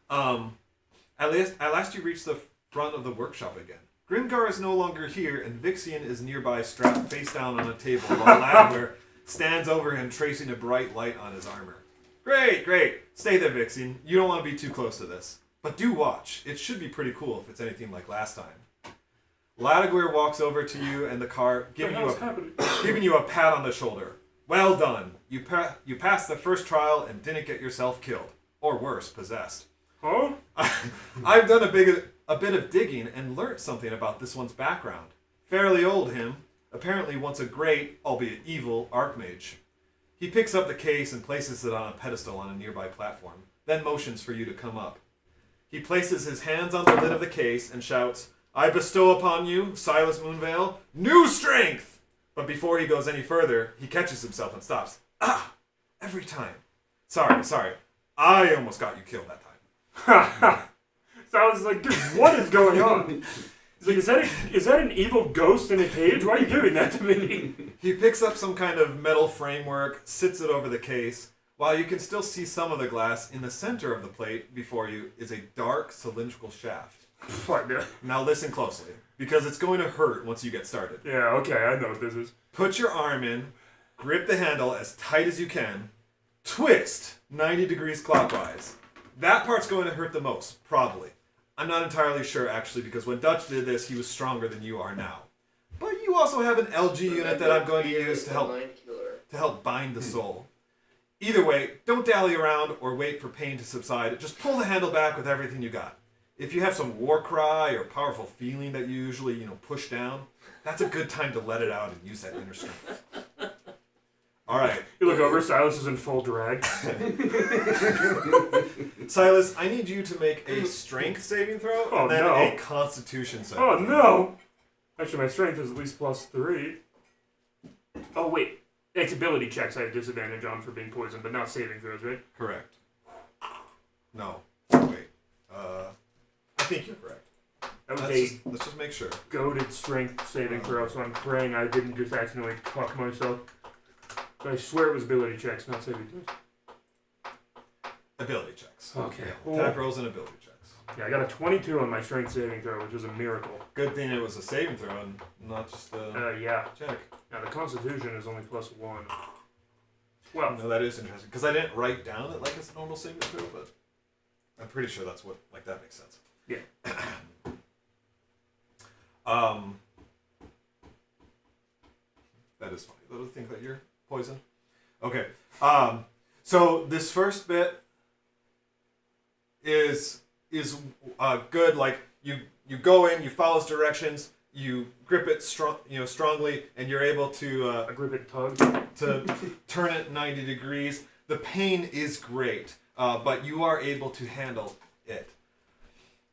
B: At last you reach the front of the workshop again. Grimgar is no longer here, and Vixian is nearby, strapped face down on a table, while Ladiguer stands over him, tracing a bright light on his armor. Great, great. Stay there, Vixian. You don't want to be too close to this. But do watch. It should be pretty cool if it's anything like last time. Ladiguer walks over to you and the car, giving you a pat on the shoulder. Well done. You passed the first trial and didn't get yourself killed. Or worse, possessed.
D: Huh?
B: I've done a bit of digging and learnt something about this one's background. Fairly old, him. Apparently once a great, albeit evil, archmage. He picks up the case and places it on a pedestal on a nearby platform, then motions for you to come up. He places his hands on the lid of the case and shouts, I bestow upon you, Silas Moonvale, new strength! But before he goes any further, he catches himself and stops. Ah! Every time. Sorry. I almost got you killed that time.
D: So I was like, dude, what is going on? He's like, is that an evil ghost in a cage? Why are you doing that to me?
B: He picks up some kind of metal framework, sits it over the case, while you can still see some of the glass. In the center of the plate before you is a dark cylindrical shaft.
D: Fuck, yeah.
B: Now listen closely, because it's going to hurt once you get started.
D: Yeah, okay, I know what this is.
B: Put your arm in, grip the handle as tight as you can, twist 90 degrees clockwise. That part's going to hurt the most, probably. I'm not entirely sure, actually, because when Dutch did this, he was stronger than you are now. But you also have an LG unit that I'm going to use to help bind the soul. Either way, don't dally around or wait for pain to subside. Just pull the handle back with everything you got. If you have some war cry or powerful feeling that you usually, push down, that's a good time to let it out and use that inner strength. All right.
D: You look over, Silas is in full drag.
B: Silas, I need you to make a strength saving throw and then a constitution saving throw.
D: Oh, no! Actually, my strength is at least +3. Oh, wait. It's ability checks I have disadvantage on for being poisoned, but not saving throws, right?
B: Correct. No. Wait. I think you're correct.
D: That was
B: Let's just make sure.
D: goated strength saving throw, so I'm praying I didn't just accidentally fuck myself. But I swear it was ability checks, not saving throws.
B: Ability checks.
D: Okay.
B: Yeah, attack rolls and ability checks.
D: Yeah, I got a 22 on my strength saving throw, which is a miracle.
B: Good thing it was a saving throw and not just a
D: Yeah.
B: check.
D: Now the Constitution is only +1. Well,
B: No, that is interesting because I didn't write down it like it's a normal saving throw, but I'm pretty sure that's what that makes sense.
D: Yeah.
B: That is funny. They'll think that you're poisoned. Okay. So this first bit is good. Like you go in, you follow its directions, you grip it strongly, and you're able to
D: a grip it tug.
B: to turn it 90 degrees. The pain is great, but you are able to handle it.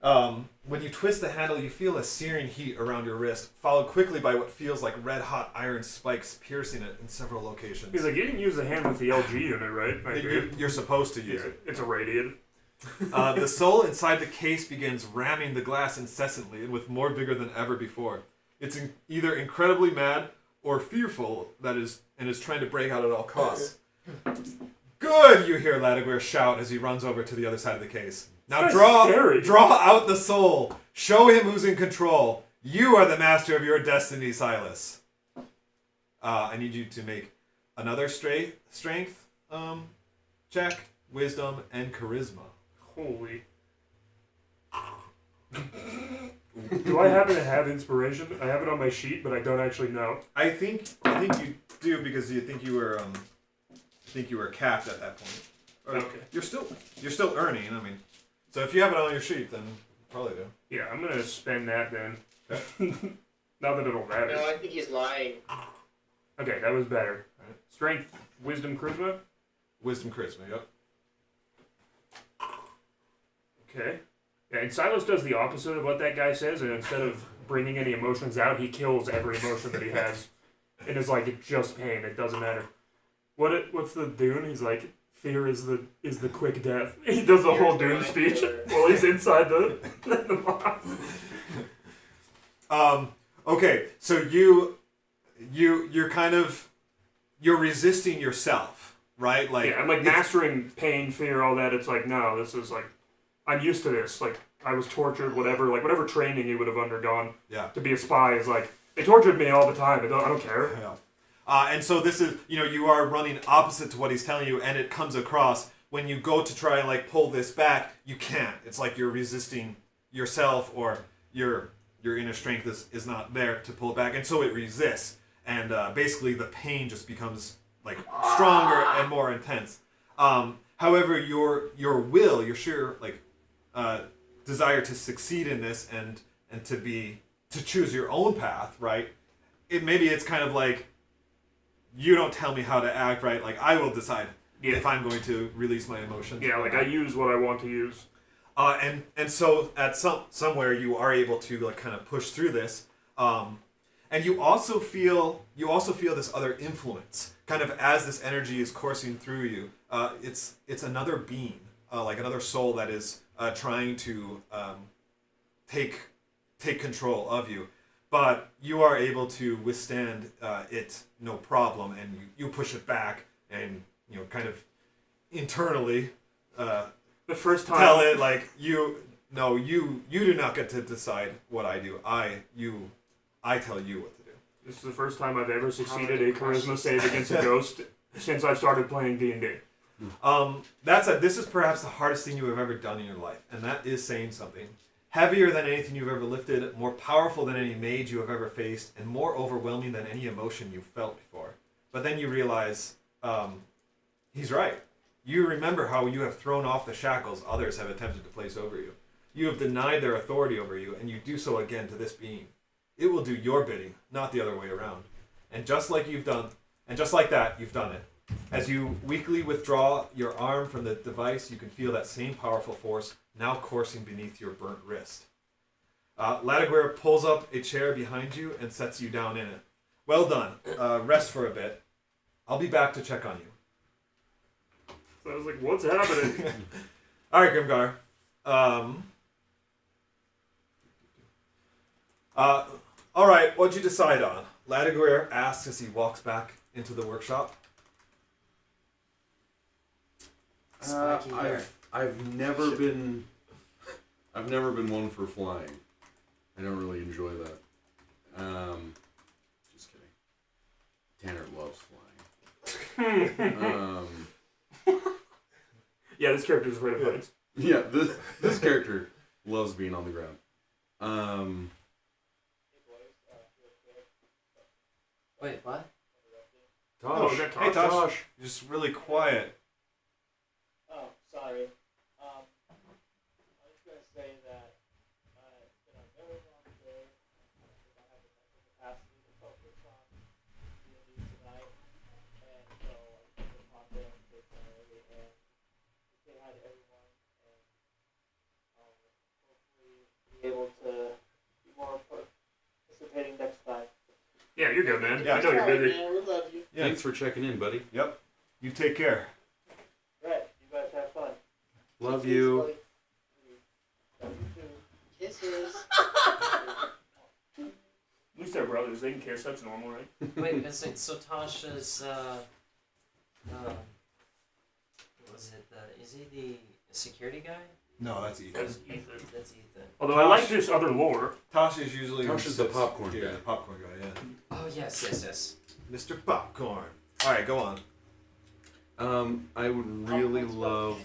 B: When you twist the handle, you feel a searing heat around your wrist, followed quickly by what feels like red-hot iron spikes piercing it in several locations.
D: He's like, you didn't use the hand with the LG unit, right?
B: You're supposed to use it.
D: It's irradiated.
B: The soul inside the case begins ramming the glass incessantly and with more vigor than ever before. It's either incredibly mad or fearful and is trying to break out at all costs. Good, you hear Ladiguer shout as he runs over to the other side of the case. Now draw out the soul. Show him who's in control. You are the master of your destiny, Silas. I need you to make another strength check, wisdom, and charisma.
D: Holy. Do I happen to have inspiration? I have it on my sheet, but I don't actually know.
B: I think you do because you think you were capped at that point. Or
D: Okay.
B: You're still earning. I mean, so if you have it on your sheet, then you probably do.
D: Yeah, I'm gonna spend that then. Not that it'll matter.
C: No, I think he's lying.
D: Okay, that was better.
B: Alright.
D: Strength, wisdom, charisma.
B: Wisdom, charisma. Yep.
D: Okay. Yeah, and Silas does the opposite of what that guy says, and instead of bringing any emotions out, he kills every emotion that he has. And it's like, it's just pain. It doesn't matter. What's the Dune? He's like, fear is the quick death. He does the whole Dune speech while he's inside the box.
B: Okay, so you're kind of resisting yourself, right? Like
D: yeah, I'm like mastering pain, fear, all that. It's like, no, this is like, I'm used to this. Like, I was tortured, whatever training you would have undergone to be a spy is like, they tortured me all the time. I don't care.
B: Yeah. And so this is, you are running opposite to what he's telling you, and it comes across when you go to try and like pull this back, you can't. It's like you're resisting yourself, or your inner strength is not there to pull it back, and so it resists, and basically the pain just becomes like stronger and more intense. However, your will, your sheer like desire to succeed in this and to choose your own path, right? It's kind of like, you don't tell me how to act, right? Like, I will decide if I'm going to release my emotions.
D: Yeah, like I use what I want to use.
B: And so at somewhere you are able to like kind of push through this, and you also feel this other influence, kind of as this energy is coursing through you. It's another being, like another soul that is trying to take control of you. But you are able to withstand it no problem, and you push it back, and kind of internally
D: The first time
B: tell it like you do not get to decide what I do. I tell you what to do.
D: This is the first time I've ever succeeded a charisma save against a ghost since I've started playing D&D.
B: This is perhaps the hardest thing you have ever done in your life, and that is saying something. Heavier than anything you've ever lifted, more powerful than any mage you have ever faced, and more overwhelming than any emotion you've felt before. But then you realize, he's right. You remember how you have thrown off the shackles others have attempted to place over you. You have denied their authority over you, and you do so again to this being. It will do your bidding, not the other way around. And just like that, you've done it. As you weakly withdraw your arm from the device, you can feel that same powerful force now coursing beneath your burnt wrist. Ladiguer pulls up a chair behind you and sets you down in it. Well done. Rest for a bit. I'll be back to check on you.
D: So I was like, what's happening?
B: All right, Grimgar. All right, what'd you decide on? Ladiguer asks as he walks back into the workshop.
A: Spiky hair.
E: I've never been one for flying. I don't really enjoy that. Just kidding. Tanner loves flying.
D: Yeah, this character's afraid of heights.
E: Yeah, this character loves being on the ground.
A: Wait, what?
B: Tosh.
D: Oh, is that Tosh?
B: Hey, Tosh. You're just really quiet.
F: Oh, sorry. I was going to say that it's been a very long day. I don't have the mental capacity to focus on D&D tonight. And so I just wanted to pop in and say hi early and say hi to everyone. And hopefully be able to be more participating next time.
D: Yeah, you're good, man.
B: Yeah.
D: I know you're busy.
F: Man, we love you.
B: Yeah.
E: Thanks for checking in, buddy.
B: Yep. You take care.
F: Right, you guys have fun.
E: Love
F: Kisses,
E: you.
F: buddy. Love you too. Kisses.
D: At least they're brothers. They can kiss. That's normal, right?
A: Wait, is it so Tasha's, what was it, is he the security guy?
B: No, that's Ethan.
D: That's Ethan.
A: That's Ethan.
D: Although I like this other lore.
B: Tosh is usually...
E: Tosh is the popcorn
B: Yeah,
E: guy.
B: the popcorn guy, yeah.
A: Oh, yes.
B: Mr. Popcorn. All right, go on.
E: I would really love...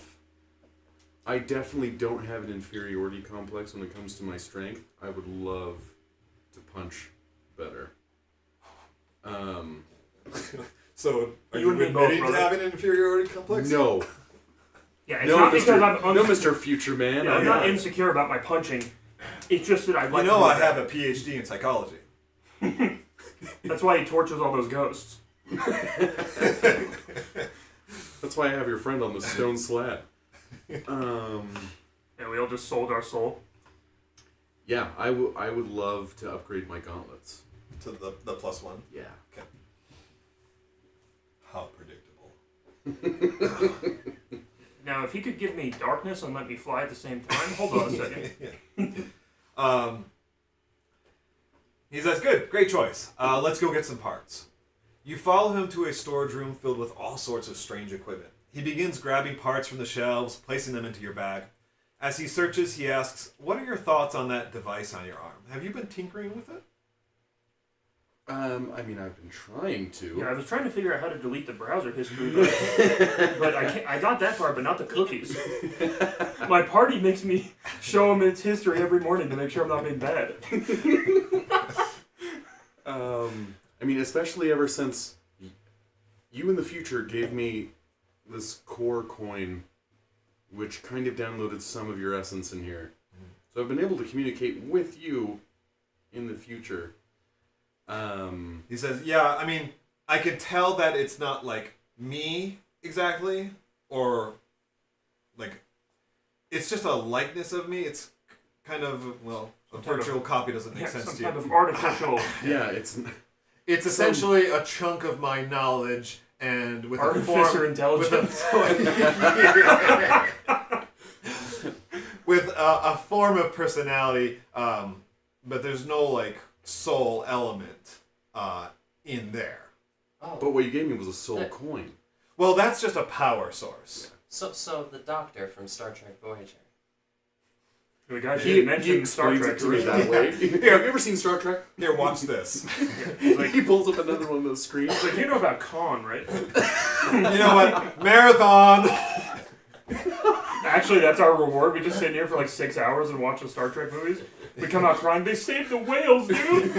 E: I definitely don't have an inferiority complex when it comes to my strength. I would love to punch better.
B: So, are
D: You
B: you
D: and me both,
B: admitting to
D: brother.
B: having an inferiority complex?
E: No.
D: Yeah, it's
E: No,
D: not
E: Mr.
D: because I'm
E: No, Mr. Future Man.
D: Yeah, I'm not insecure about my punching. It's just that I like.
B: You know
D: to
B: I
D: do
B: have a PhD in psychology.
D: that. That's why he tortures all those ghosts.
E: That's why I have your friend on the stone slab.
D: And we all just sold our soul.
E: Yeah, I would love to upgrade my gauntlets.
B: To the +1.
E: Yeah.
B: How predictable.
D: Now, if he could give me darkness and let me fly at the same time, hold on a second.
B: He says, good, great choice. Let's go get some parts. You follow him to a storage room filled with all sorts of strange equipment. He begins grabbing parts from the shelves, placing them into your bag. As he searches, he asks, what are your thoughts on that device on your arm? Have you been tinkering with it?
E: I mean, I've been trying to.
D: Yeah, I was trying to figure out how to delete the browser history, but I can't, I got that far, but not the cookies. My party makes me show him its history every morning to make sure I'm not being bad.
E: I mean, especially ever since you in the future gave me this core coin, which kind of downloaded some of your essence in here. So I've been able to communicate with you in the future.
B: He says, yeah, I mean, I can tell that it's not like me exactly, or like, it's just a likeness of me. It's kind of, well, a virtual copy doesn't make sense
D: some
B: to
D: type
B: you.
D: of artificial.
E: Yeah, it's
B: Essentially a chunk of my knowledge and with
D: Artificer intelligence.
B: with a form of personality, but there's no like soul element in there.
A: Oh,
E: But what you gave me was a soul coin.
B: Well, that's just a power source.
A: so the Doctor from Star Trek Voyager.
D: The guy she mentioned Star Trek
E: to me
D: to
E: that way. Here, have you ever seen Star Trek?
B: Here, watch this.
E: He pulls up another one of those screens.
D: It's like, you know about Khan, right?
B: You know what? Marathon.
D: Actually, that's our reward. We just sit here for like 6 hours and watch the Star Trek movies. We come out crying, they saved the whales, dude!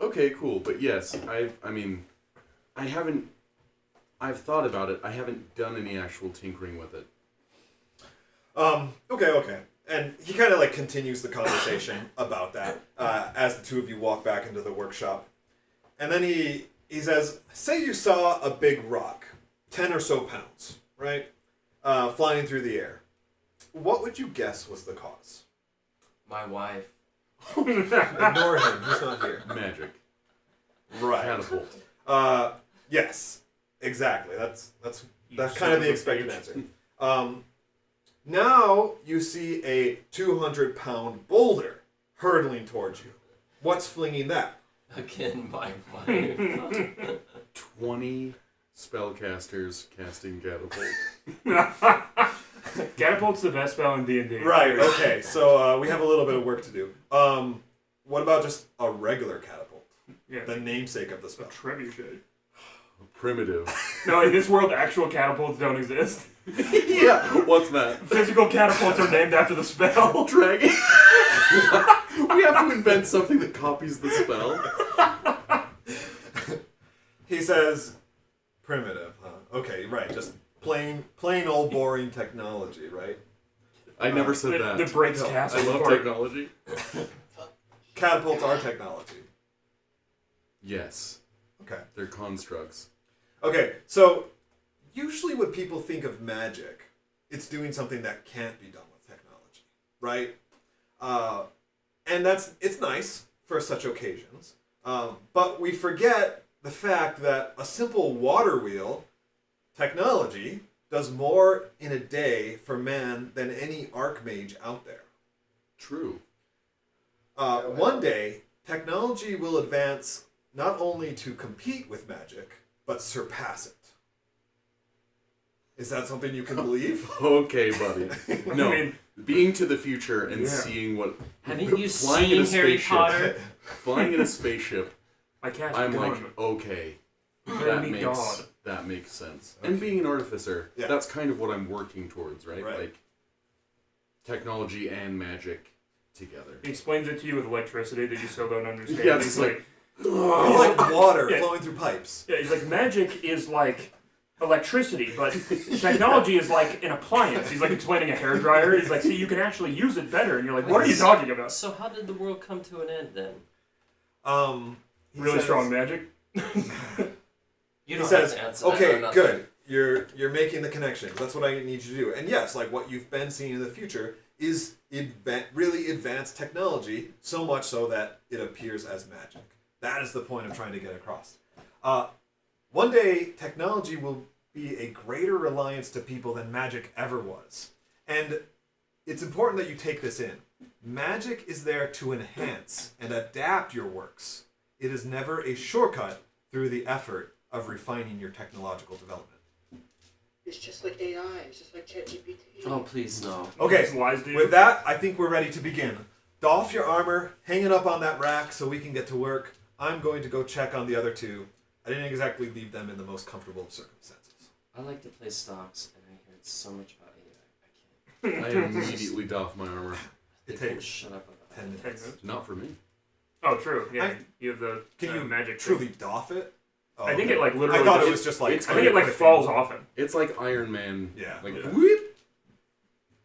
E: Okay, cool. But yes, I've thought about it. I haven't done any actual tinkering with it.
B: Okay. And he kind of like continues the conversation about that as the two of you walk back into the workshop. And then he says, say you saw a big rock, 10 or so pounds, right? Flying through the air. What would you guess was the cause?
A: My wife.
B: Ignore him. He's not here.
E: Magic.
B: Right.
E: Catapult.
B: Yes, exactly. That's
D: You
B: kind of the
D: son
B: expected
D: bitch.
B: answer. Now you see a 200-pound boulder hurtling towards you. What's flinging that?
A: Again, my wife.
E: 20 spellcasters casting catapult.
D: Catapult's the best spell in D&D.
B: Right. Okay. So we have a little bit of work to do. What about just a regular catapult?
D: Yeah.
B: The namesake of the
D: A
B: spell.
D: trebuchet.
E: Primitive.
D: No, in this world, actual catapults don't exist.
E: Yeah. What's that?
D: Physical catapults are named after the spell.
E: Dragon. We have to invent something that copies the spell.
B: He says, primitive, huh? Okay, right. Just plain old boring technology, right?
E: I never said that.
D: The breaks
B: No,
D: castle
E: I love
D: apart.
E: technology.
B: Catapults are technology.
E: Yes.
B: Okay.
E: They're constructs.
B: Okay, so usually when people think of magic, it's doing something that can't be done with technology, right? And it's nice for such occasions, but we forget the fact that a simple water wheel technology does more in a day for man than any archmage out there.
E: True.
B: One day, technology will advance not only to compete with magic, but surpass it. Is that something you can believe?
E: Okay, buddy. No,
D: I mean,
E: being to the future and
D: Yeah.
E: seeing what...
A: Haven't you
E: flying in a
A: seen Harry
E: spaceship.
A: Potter?
E: Flying in a spaceship,
D: I cast
E: I'm
D: gun.
E: like, okay,
D: Better meet God.
E: that makes sense.
B: Okay.
E: And being an artificer,
B: Yeah.
E: that's kind of what I'm working towards, right?
B: Right.
E: Like, technology and magic together.
D: He explains it to you with electricity that you still don't understand.
E: Yeah, it's
D: He's
E: like-
B: It's like water
D: Yeah.
B: flowing through pipes.
D: yeah, he's like, magic is like electricity, but technology is like an appliance. He's like explaining a hairdryer. He's like, see, you can actually use it better. And you're like, what are you talking about?
A: So how did the world come to an end then?
B: He
D: Really
B: says-
D: strong magic.
A: You
B: He
A: don't
B: says,
A: have to answer that.
B: okay,
A: I'm not-
B: good. You're making the connections. That's what I need you to do. And yes, like what you've been seeing in the future is really advanced technology, so much so that it appears as magic. That is the point I'm trying to get across. One day, technology will be a greater reliance to people than magic ever was. And it's important that you take this in. Magic is there to enhance and adapt your works. It is never a shortcut through the effort of refining your technological development.
C: It's just like AI. It's just like ChatGPT.
A: Oh, please no.
B: Okay,
D: Just lies to you.
B: with that, I think we're ready to begin. Doff your armor, hang it up on that rack so we can get to work. I'm going to go check on the other two. I didn't exactly leave them in the most comfortable of circumstances.
A: I like to play stocks, and I heard so much about AI. I can't.
E: I immediately doff my armor.
B: It
A: They won't
B: takes
A: shut up about
B: 10
A: it.
D: 10
B: minutes.
D: minutes.
E: Not for me.
D: Oh, true. Yeah,
B: I-
D: you have the
B: Can you
D: magic.
B: truly doff it? Oh,
D: I think
B: okay.
D: it like literally.
B: I thought it
D: just-
B: was just like...
E: it's-
D: I think it like falls often.
E: It's like Iron Man.
B: Yeah.
E: Like,
D: Yeah.
E: whoop,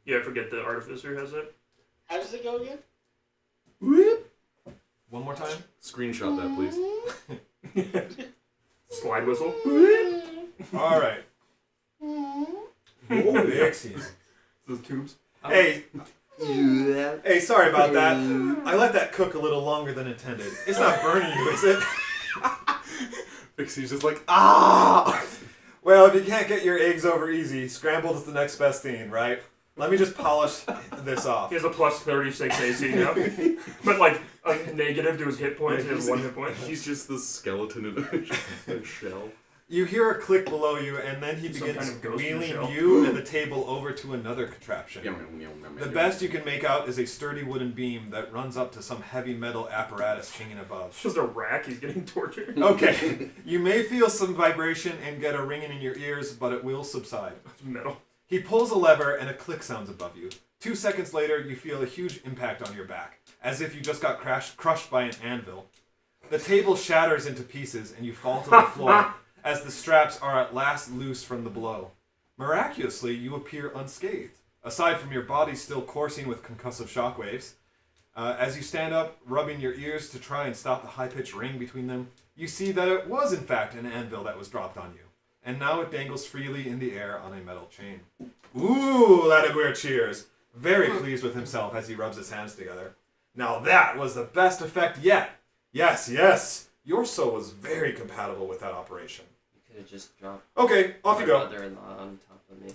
D: Yeah, I forget the artificer has it.
F: How does it go again?
E: whoop.
B: One more time?
E: Screenshot that, please.
D: Slide whistle.
B: All right. Excellent.
D: Those tubes.
B: Hey, hey, sorry about that. I let that cook a little longer than intended. It's not burning you, is it?
E: Pixie's just like, ah!
B: Well, if you can't get your eggs over easy, scrambled is the next best thing, right? Let me just polish this off.
D: He has a plus 36 AC now, but like a negative to his hit points. He has 1 hit point.
E: He's just the skeleton in a shell.
B: You hear a click below you, and then he
D: Some
B: begins
D: kind of ghost in the
B: wheeling
D: shell.
B: you and the table over to another contraption. The
E: The
B: best you can make out is a sturdy wooden beam that runs up to some heavy metal apparatus hanging above.
D: It's just a rack. He's getting tortured.
B: Okay, you may feel some vibration and get a ringing in your ears, but it will subside.
D: It's metal.
B: He pulls a lever and a click sounds above you. 2 seconds later, you feel a huge impact on your back, as if you just got crushed by an anvil. The table shatters into pieces and you fall to the floor as the straps are at last loose from the blow. Miraculously, you appear unscathed, aside from your body still coursing with concussive shockwaves. As you stand up, rubbing your ears to try and stop the high-pitched ring between them, you see that it was in fact an anvil that was dropped on you. And now it dangles freely in the air on a metal chain. Ooh, Ladiguer cheers, very pleased with himself as he rubs his hands together. Now that was the best effect yet. Yes, Your soul was very compatible with that operation.
A: You could have just dropped
B: Okay, off you
A: my
B: go.
A: mother-in-law on top of me.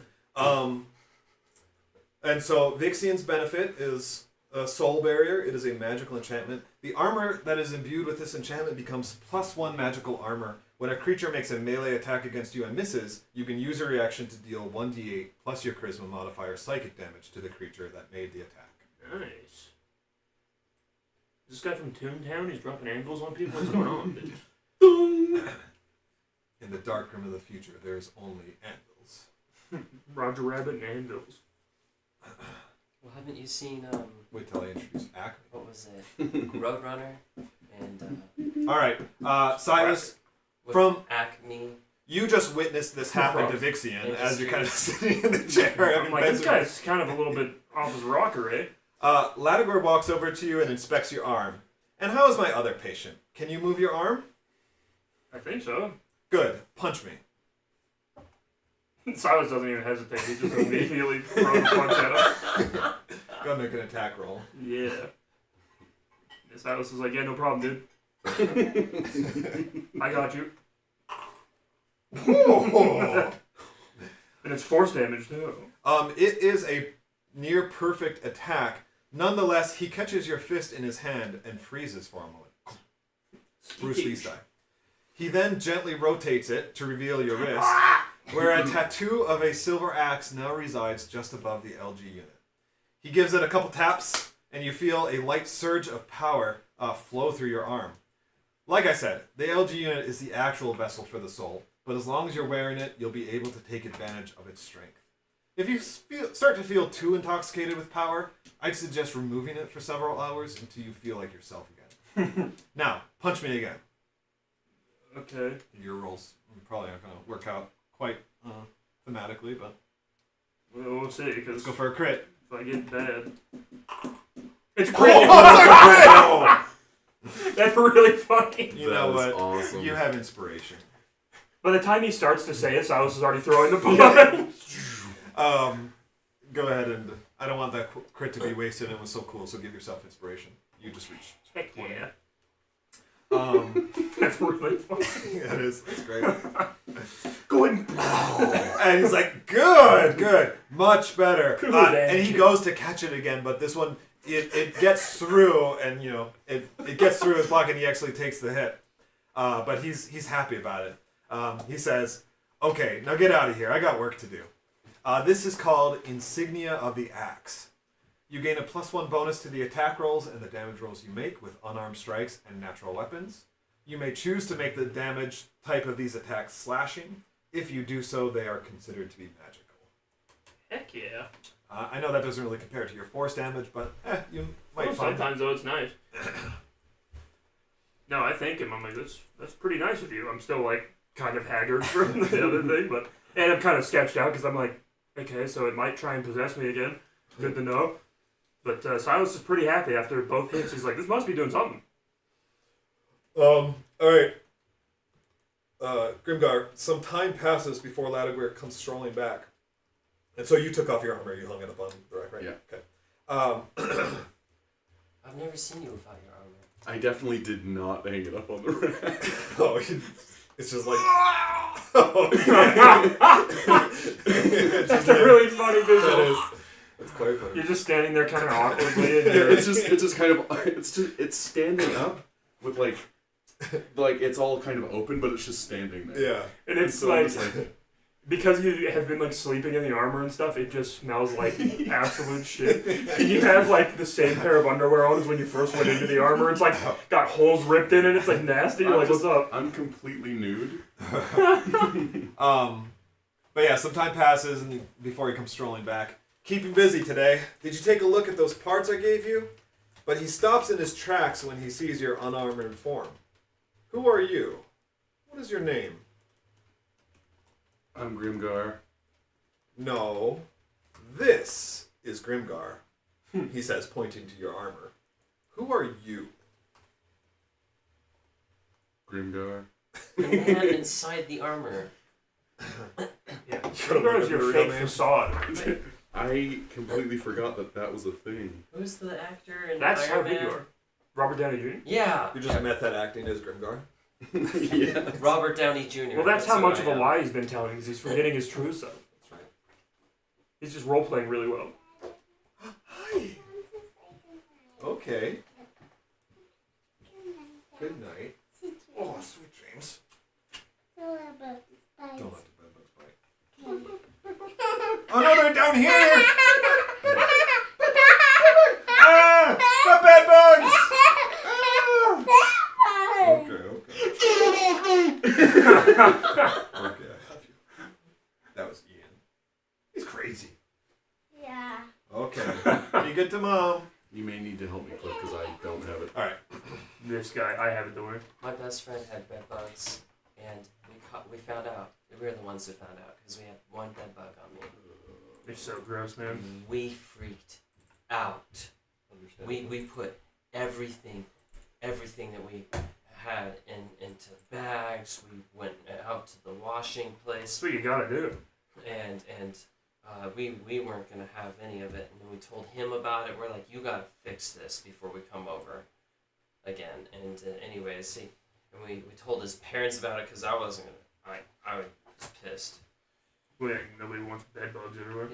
B: And so Vixian's benefit is a soul barrier. It is a magical enchantment. The armor that is imbued with this enchantment becomes +1 magical armor. When a creature makes a melee attack against you and misses, you can use a reaction to deal 1d8 plus your charisma modifier psychic damage to the creature that made the attack.
D: Nice. This guy from Toontown, he's dropping anvils on people. What's going on?
B: In the dark grim of the future, there's only anvils.
D: Roger Rabbit and anvils.
A: Well, haven't you seen,
B: Wait till I introduce Acme.
A: what was it? Roadrunner? And,
B: All right, Silas,
A: with
B: from
A: Acme.
B: you just witnessed this happen to Vixian as you're kind of sitting in the chair.
D: I'm like, this guy's kind of a little bit off his rocker, eh?
B: Ladagor walks over to you and inspects your arm. And how is my other patient? Can you move your arm?
D: I think so.
B: Good. Punch me.
D: Silas doesn't even hesitate. He just immediately throws a punch at him.
B: Go make an attack roll.
D: Yeah. And Silas is like, yeah, no problem, dude. I got you. And it's force damage, too.
B: It is a near perfect attack. Nonetheless, he catches your fist in his hand and freezes for a moment. Bruce Lee style. He then gently rotates it to reveal your wrist, where a tattoo of a silver axe now resides just above the LG unit. He gives it a couple taps, and you feel a light surge of power flow through your arm. Like I said, the LG unit is the actual vessel for the soul, but as long as you're wearing it, you'll be able to take advantage of its strength. If you start to feel too intoxicated with power, I'd suggest removing it for several hours until you feel like yourself again. Now, punch me again.
D: Okay.
B: Your rolls probably aren't going to work out quite thematically, but
D: Well, we'll see, because
B: let's go for a crit.
D: if I get bad... It's a crit! That's really funny.
B: You know what?
E: Awesome.
B: You have inspiration.
D: By the time he starts to say it, Silas is already throwing the blood.
B: Go ahead and I don't want that crit to be wasted. It was so cool. So give yourself inspiration. You just reached.
D: Heck yeah.
B: That's
D: really funny.
B: That is. That's great.
D: Go ahead
B: And he's like, good, much better.
D: Good
B: And he
D: action.
B: goes to catch it again, but this one, it gets through, and it gets through his block, and he actually takes the hit. But he's happy about it. He says, "Okay, now get out of here. I got work to do." This is called Insignia of the Axe. You gain a +1 bonus to the attack rolls and the damage rolls you make with unarmed strikes and natural weapons. You may choose to make the damage type of these attacks slashing. If you do so, they are considered to be magical.
D: Heck yeah.
B: I know that doesn't really compare to your force damage, but you might
D: Well,
B: find
D: sometimes, though, it's nice. No, I thank him. I'm like, that's pretty nice of you. I'm still, like, kind of haggard from the other thing, but... And I'm kind of sketched out, because I'm like, okay, so it might try and possess me again. Good to know. But Silas is pretty happy after both hits. He's like, this must be doing something.
B: All right. Grimgar, some time passes before Ladagor comes strolling back. And so you took off your armor, you hung it up on the rack, right?
E: Yeah.
B: Okay.
A: I've never seen you without your armor.
E: I definitely did not hang it up on the rack.
B: Oh, it's just like...
D: That's a really funny
B: That
D: visual.
B: is. It's quite funny.
D: You're just standing there kind of awkwardly. And
E: Yeah, it's just kind of it's standing up with like it's all kind of open, but it's just standing there.
B: Yeah.
D: And it's
E: So I'm
D: like,
E: just like,
D: because you have been like sleeping in the armor and stuff, it just smells like absolute shit. And you have like the same pair of underwear on as when you first went into the armor. It's like got holes ripped in it. It's like nasty. You're like, what's up?
E: I'm completely nude.
B: But yeah, some time passes and before he comes strolling back. Keep him busy today. Did you take a look at those parts I gave you? But he stops in his tracks when he sees your unarmored form. Who are you? What is your name?
E: I'm Grimgar.
B: No. This is Grimgar, he says, pointing to your armor. Who are you?
E: Grimgar.
A: The man inside the armor.
D: Yeah,
B: Grimgar
D: is your fake facade.
E: I completely forgot that was a thing.
A: Who's the actor in
D: That's how
A: Iron
D: good
A: Man?
D: you are. Robert Downey Jr.
A: Yeah.
B: You're just method acting as Grimgar?
E: Yeah.
A: Robert Downey Jr.
D: Well, that's how
A: who
D: much
A: I
D: of a
A: am.
D: lie he's been telling, because he's forgetting his true self.
B: That's right.
D: He's just role playing really well.
B: Hi. Okay. Good night. Oh, sweet dreams. Don't let the bedbugs bite. Oh no, they're down here! Ah! The bedbugs! Ah! Okay. Okay, I have you. That was Ian. He's crazy.
G: Yeah.
B: Okay. Be good to Mom.
E: You may need to help me, Cliff, because I don't have it.
B: Alright.
D: This guy, I have it, don't worry.
A: My best friend had bed bugs, and we found out. We were the ones who found out because we had one bed bug on me.
D: They're so gross, man.
A: We freaked out. We put everything that we had into bags. We went out to the washing place,
D: That's what you gotta do.
A: and we weren't gonna have any of it. And then we told him about it. We're like, you gotta fix this before we come over again. And anyways, and we told his parents about it because I wasn't gonna. I was pissed.
D: Wait, nobody wants bed bugs everywhere.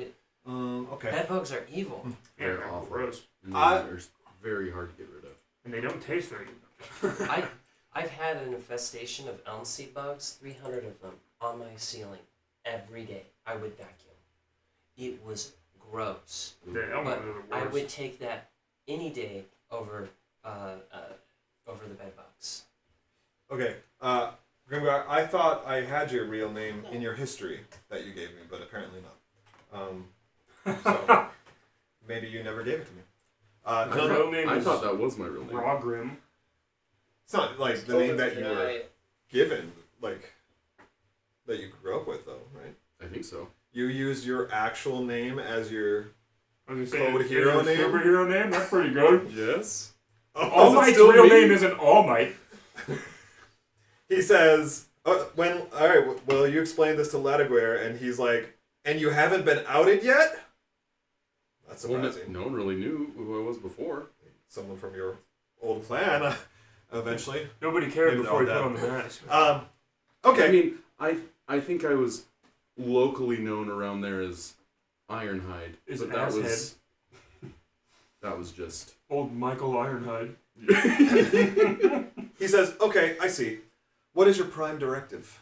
B: Okay.
A: Bed bugs are evil.
D: Yeah,
E: They're
D: they're
E: awful.
D: gross.
E: And
B: I-
E: they're very hard to get rid of.
D: And they don't taste very good.
A: I've had an infestation of elm seed bugs, 300 of them on my ceiling every day. I would vacuum. It was gross.
D: The elm
A: But
D: are the
A: I
D: worst.
A: would take that any day over the bed bugs.
B: Okay. Grimgar, I thought I had your real name in your history that you gave me, but apparently not. So maybe you never gave it to me.
D: My
B: No, no,
D: real name
E: I
D: is
E: thought that was my real name.
D: Rawgrim.
B: it's not like the name that you were given, like that you grew up with, though, right?
E: I think so.
B: You used your actual name as your.
D: I was gonna say,
B: Code
D: is
B: hero
D: it a
B: name?
D: Superhero name? That's pretty good.
E: Yes.
D: All
B: is it
D: Might's
B: still
D: real
B: me?
D: name isn't All Might.
B: He says, all right, well, you explain this to Ladiguer, and he's like, and you haven't been outed yet? That's
E: Well,
B: surprising.
E: no one really knew who I was before.
B: Someone from your old clan, eventually.
D: Nobody cared
B: Maybe
D: before he
B: all
D: put on
B: that.
D: the mask.
B: Okay.
E: I mean, I think I was locally known around there as Ironhide.
D: Is
E: but
D: it
E: that
D: Asshead?
E: was that was just
D: Old Michael Ironhide.
B: He says, okay, I see. What is your prime directive?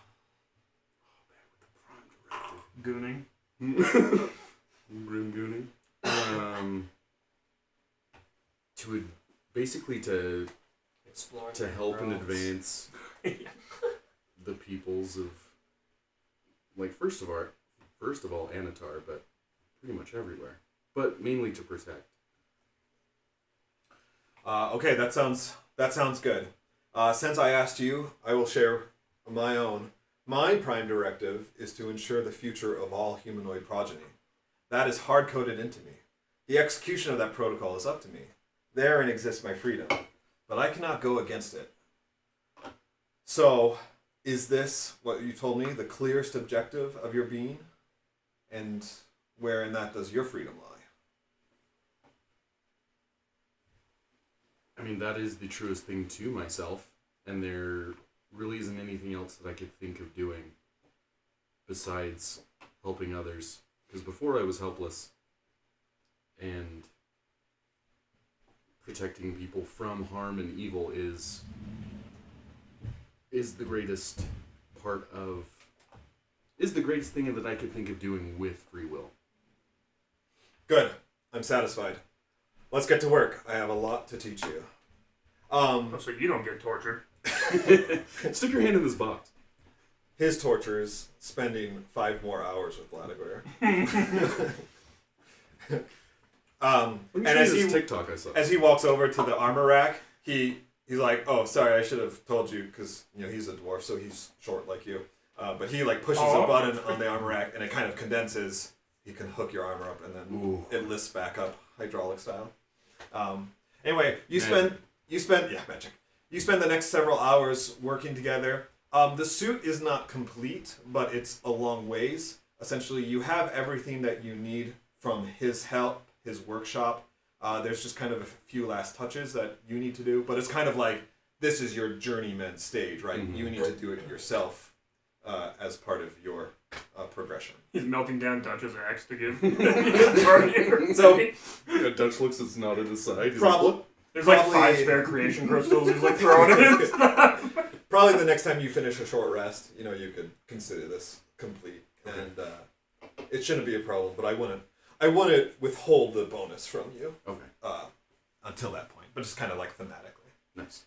D: Gooning.
E: Grim Gooning. To basically to
A: Exploring
E: to help and
A: worlds.
E: advance the peoples of, like, first of all Anatar, but pretty much everywhere, but mainly to protect.
B: Okay, that sounds good. Since I asked you, I will share my own. My prime directive is to ensure the future of all humanoid progeny. That is hard-coded into me. The execution of that protocol is up to me. Therein exists my freedom, but I cannot go against it. So, is this what you told me, the clearest objective of your being? And where in that does your freedom lie?
E: I mean, that is the truest thing to myself, and there really isn't anything else that I could think of doing besides helping others. Because before I was helpless, and protecting people from harm and evil is the greatest part of, is the greatest thing that I could think of doing with free will.
B: Good. I'm satisfied. Let's get to work. I have a lot to teach you.
D: Oh, so you don't get tortured.
E: Stick your hand in this box.
B: His torture is spending 5 more hours with Vladimir.
E: Let me
B: And
E: show you
B: as
E: this
B: he
E: TikTok I saw.
B: as he walks over to the armor rack, he's like, "Oh, sorry, I should have told you because he's a dwarf, so he's short like you." But he like pushes a button on the armor rack, and it kind of condenses. You can hook your armor up, and then
E: Ooh.
B: it lifts back up, hydraulic style. Anyway, you
E: Magic.
B: spend magic. You spend the next several hours working together. The suit is not complete, but it's a long ways. Essentially, you have everything that you need from his help, his workshop. There's just kind of a few last touches that you need to do, but it's kind of like this is your journeyman stage, right?
E: Mhm.
B: You need to do it yourself as part of your progression.
D: He's melting down Dutch's axe to give.
B: So-
E: Yeah, Dutch looks as nodded aside. He's
B: Probably,
D: There's like
B: Probably-
D: 5 spare creation crystals. He's like throwing it in.
B: probably the next time you finish a short rest, you could consider this complete, and it shouldn't be a problem. But I wouldn't withhold the bonus from you
E: Okay,
B: until that point, but just kind of like thematically.
E: nice.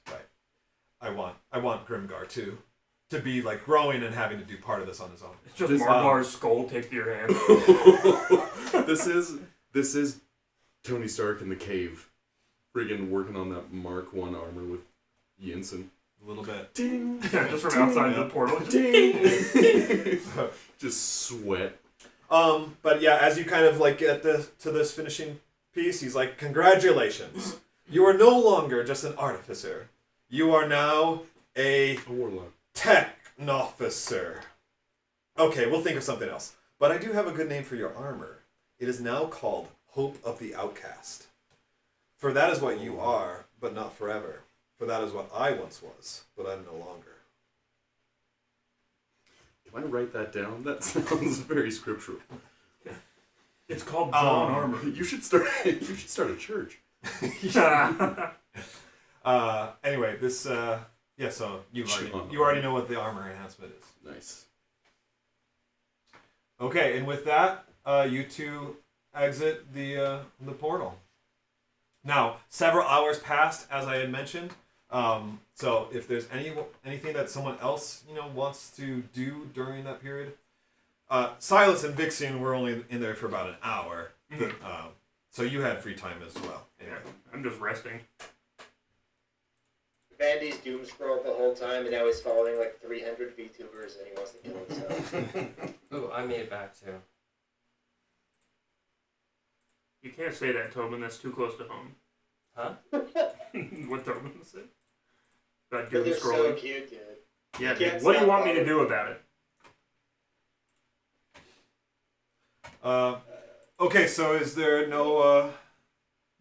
B: I want Grimgar to be like growing and having to do part of this on his own.
D: It's just
E: This-
D: Marglar's skull taped to your hand.
E: This is Tony Stark in the cave, friggin' working on that Mark 1 armor with Jensen.
B: A little bit.
E: Ding,
D: Yeah, just from outside the portal.
E: ding. Just sweat.
B: But yeah, as you kind of like get to this finishing piece, he's like, "Congratulations! You are no longer just an artificer. You are now a
E: A warlock.
B: technofficer." Okay, we'll think of something else. But I do have a good name for your armor. It is now called Hope of the Outcast. For that is what you are, but not forever. For that is what I once was, but I'm no longer.
E: Can I write that down? That sounds very scriptural.
D: It's called Dawn Armor.
E: You should start. You should start a church.
B: Anyway, this yeah. So you
E: Sean.
B: already know what the armor enhancement is.
E: Nice.
B: Okay, and with that, you two exit the portal. Now, several hours passed, as I had mentioned. So if there's anything that someone else wants to do during that period, Silas and Vixen were only in there for about an hour. So you had free time as well.
D: Yeah, I'm just resting.
C: Vandy's doom scrolled the whole time, and now he's following like 300 VTubers, and he wants to kill himself.
A: Ooh, I made it back too.
D: You can't say that, Tobin. That's too close to home.
A: Huh?
D: What Tobin said? About
C: But
D: doom
C: they're so
D: scrolling.
C: cute, dude.
D: Yeah,
C: You can't
D: dude. What do you
C: stop
D: want me to
C: following.
D: do about it?
B: Okay, so is there no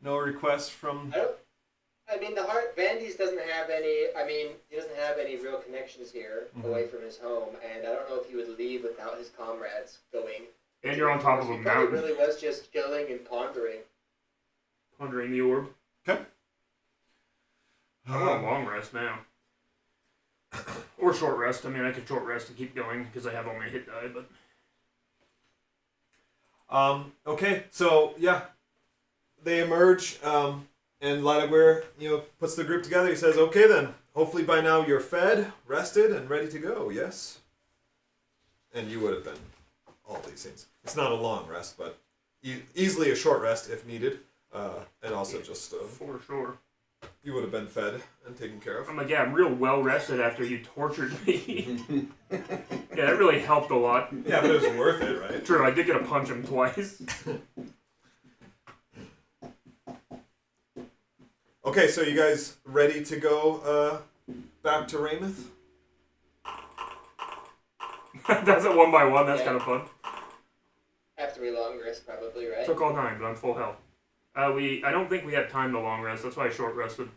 B: request from?
C: I mean, the heart Vandy's doesn't have any. I mean, he doesn't have any real connections here away from his home, and I don't know if he would leave without his comrades going.
D: And you're on top of a
C: He probably
D: mountain,
C: really was just chilling and pondering.
D: pondering the orb.
B: Okay.
D: I want a long rest now. Or short rest. I mean, I could short rest and keep going because I have all my hit die, but...
B: Okay, so yeah, they emerge, and Ladagware, puts the group together. He says, "Okay then, hopefully by now you're fed, rested, and ready to go. Yes." And you would have been all these things. It's not a long rest, but easily a short rest if needed, and also just
D: For sure.
B: you would have been fed and taken care of.
D: I'm like, yeah, I'm real well rested after you tortured me. Yeah, that really helped a lot.
B: Yeah, but it was worth it, right?
D: True, I did get to punch him twice.
B: Okay, so you guys ready to go back to Raymouth?
D: That's it one by one, that's
C: Yeah.
D: kind of fun.
C: After a long rest, probably, right?
D: Took all nine, but I'm full health. I don't think we had time to long rest, that's why I short rested.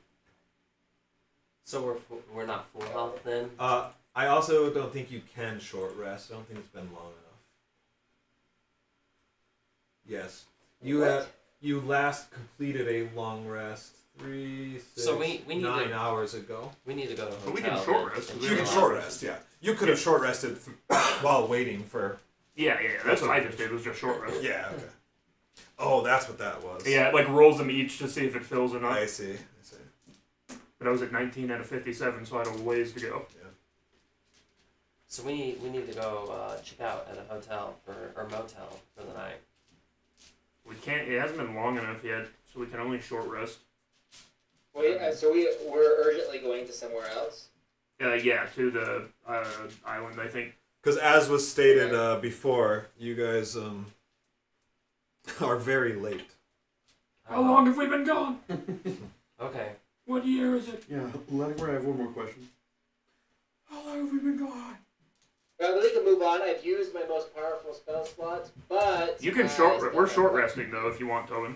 A: So we're not full health then?
B: I also don't think you can short rest. I don't think it's been long enough. Yes. You last completed a long rest 3, 6,
A: So we need
B: 9
A: to-
B: hours ago.
A: We need to go to a hotel.
D: But we can short
A: then,
D: rest.
A: and
B: You can
A: chill
B: short
A: out.
B: rest, yeah. You could have short rested while waiting for...
D: Yeah, that's what I just did, was just short rest.
B: Yeah, okay. Oh, that's what that was.
D: Yeah, it like rolls them each to see if it fills enough.
B: I see.
D: But I was at 19 out of 57, so I had a ways to go.
A: So we need to go check out at a hotel or motel for the night.
D: We can't. It hasn't been long enough yet, so we can only short rest.
C: So we're urgently going to somewhere else.
D: Yeah, to the island, I think.
B: Because as was stated before, you guys are very late.
D: How long have we been gone?
A: Okay.
D: What year is it?
E: Yeah, Ladagware, I have one more question.
B: How long have we been gone?
C: Well, we can move on. I've used my most powerful spell slots, but
D: You can We're short resting though, if you want, Tobin.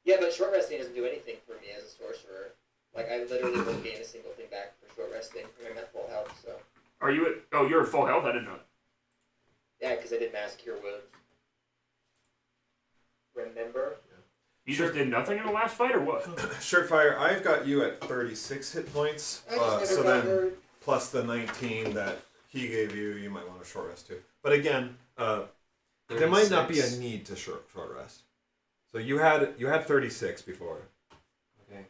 C: Yeah, but short resting doesn't do anything for me as a sorcerer. Like, I literally wouldn't gain a single thing back for short resting, and I'm at full health, so.
D: Are you at? Oh, you're at full health. I didn't know.
C: Yeah, because I did mass cure wounds. Remember?
D: You just did nothing in the last fight, or what?
B: Shirtfire, I've got you at 36 hit points.
C: I just
B: So
C: never
B: then,
C: remembered.
B: plus the 19 that he gave you, you might want to short rest too. But again, there might not be a
A: 36.
B: need to short rest. So you had 36 before.
A: Okay.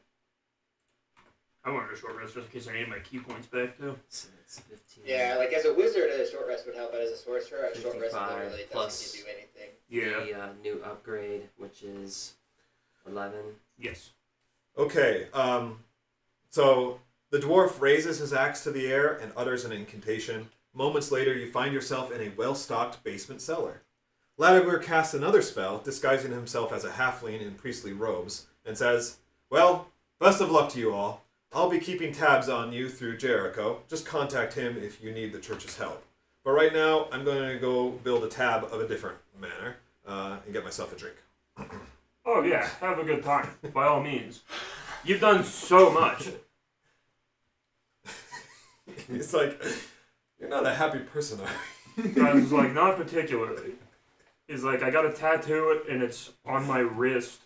D: I wanted a short rest just in case I needed my key points back too.
A: So it's 15.
C: Yeah, like as a wizard, a short rest would help, but as a sorcerer, a short rest
A: 55
C: literally
A: plus-
C: doesn't give you anything.
D: Yeah.
A: The new upgrade, which is 11.
D: Yes.
B: Okay, so the dwarf raises his axe to the air and utters an incantation. Moments later, you find yourself in a well-stocked basement cellar. Ladagor casts another spell, disguising himself as a halfling in priestly robes, and says, "Well, best of luck to you all. I'll be keeping tabs on you through Jericho. Just contact him if you need the church's help. But right now, I'm going to go build a tab of a different manner and get myself a drink."
D: Oh yeah, have a good time. By all means. You've done so much.
B: He's like, "You're not a happy person, are you?"
D: I was like, not particularly. He's like, I got a tattoo and it's on my wrist.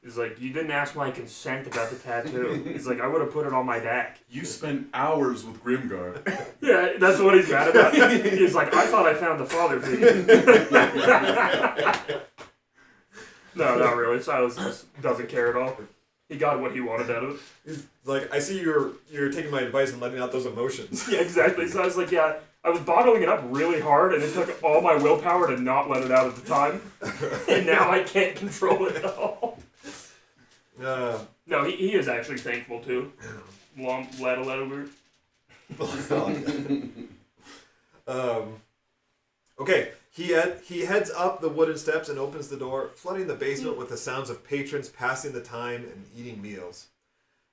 D: He's like, you didn't ask my consent about the tattoo. He's like, I would have put it on my back.
E: You spent hours with Grimgar.
D: Yeah, that's what he's mad about. He's like, I thought I found the father figure. No, not really. Silas just doesn't care at all. He got what he wanted out of it.
B: He's like, "I see you're taking my advice and letting out those emotions."
D: Yeah, exactly. So I was like, yeah, I was bottling it up really hard, and it took all my willpower to not let it out at the time. And now I can't control it at all. No, he is actually thankful, too.
B: Okay, he heads up the wooden steps and opens the door, flooding the basement with the sounds of patrons passing the time and eating meals.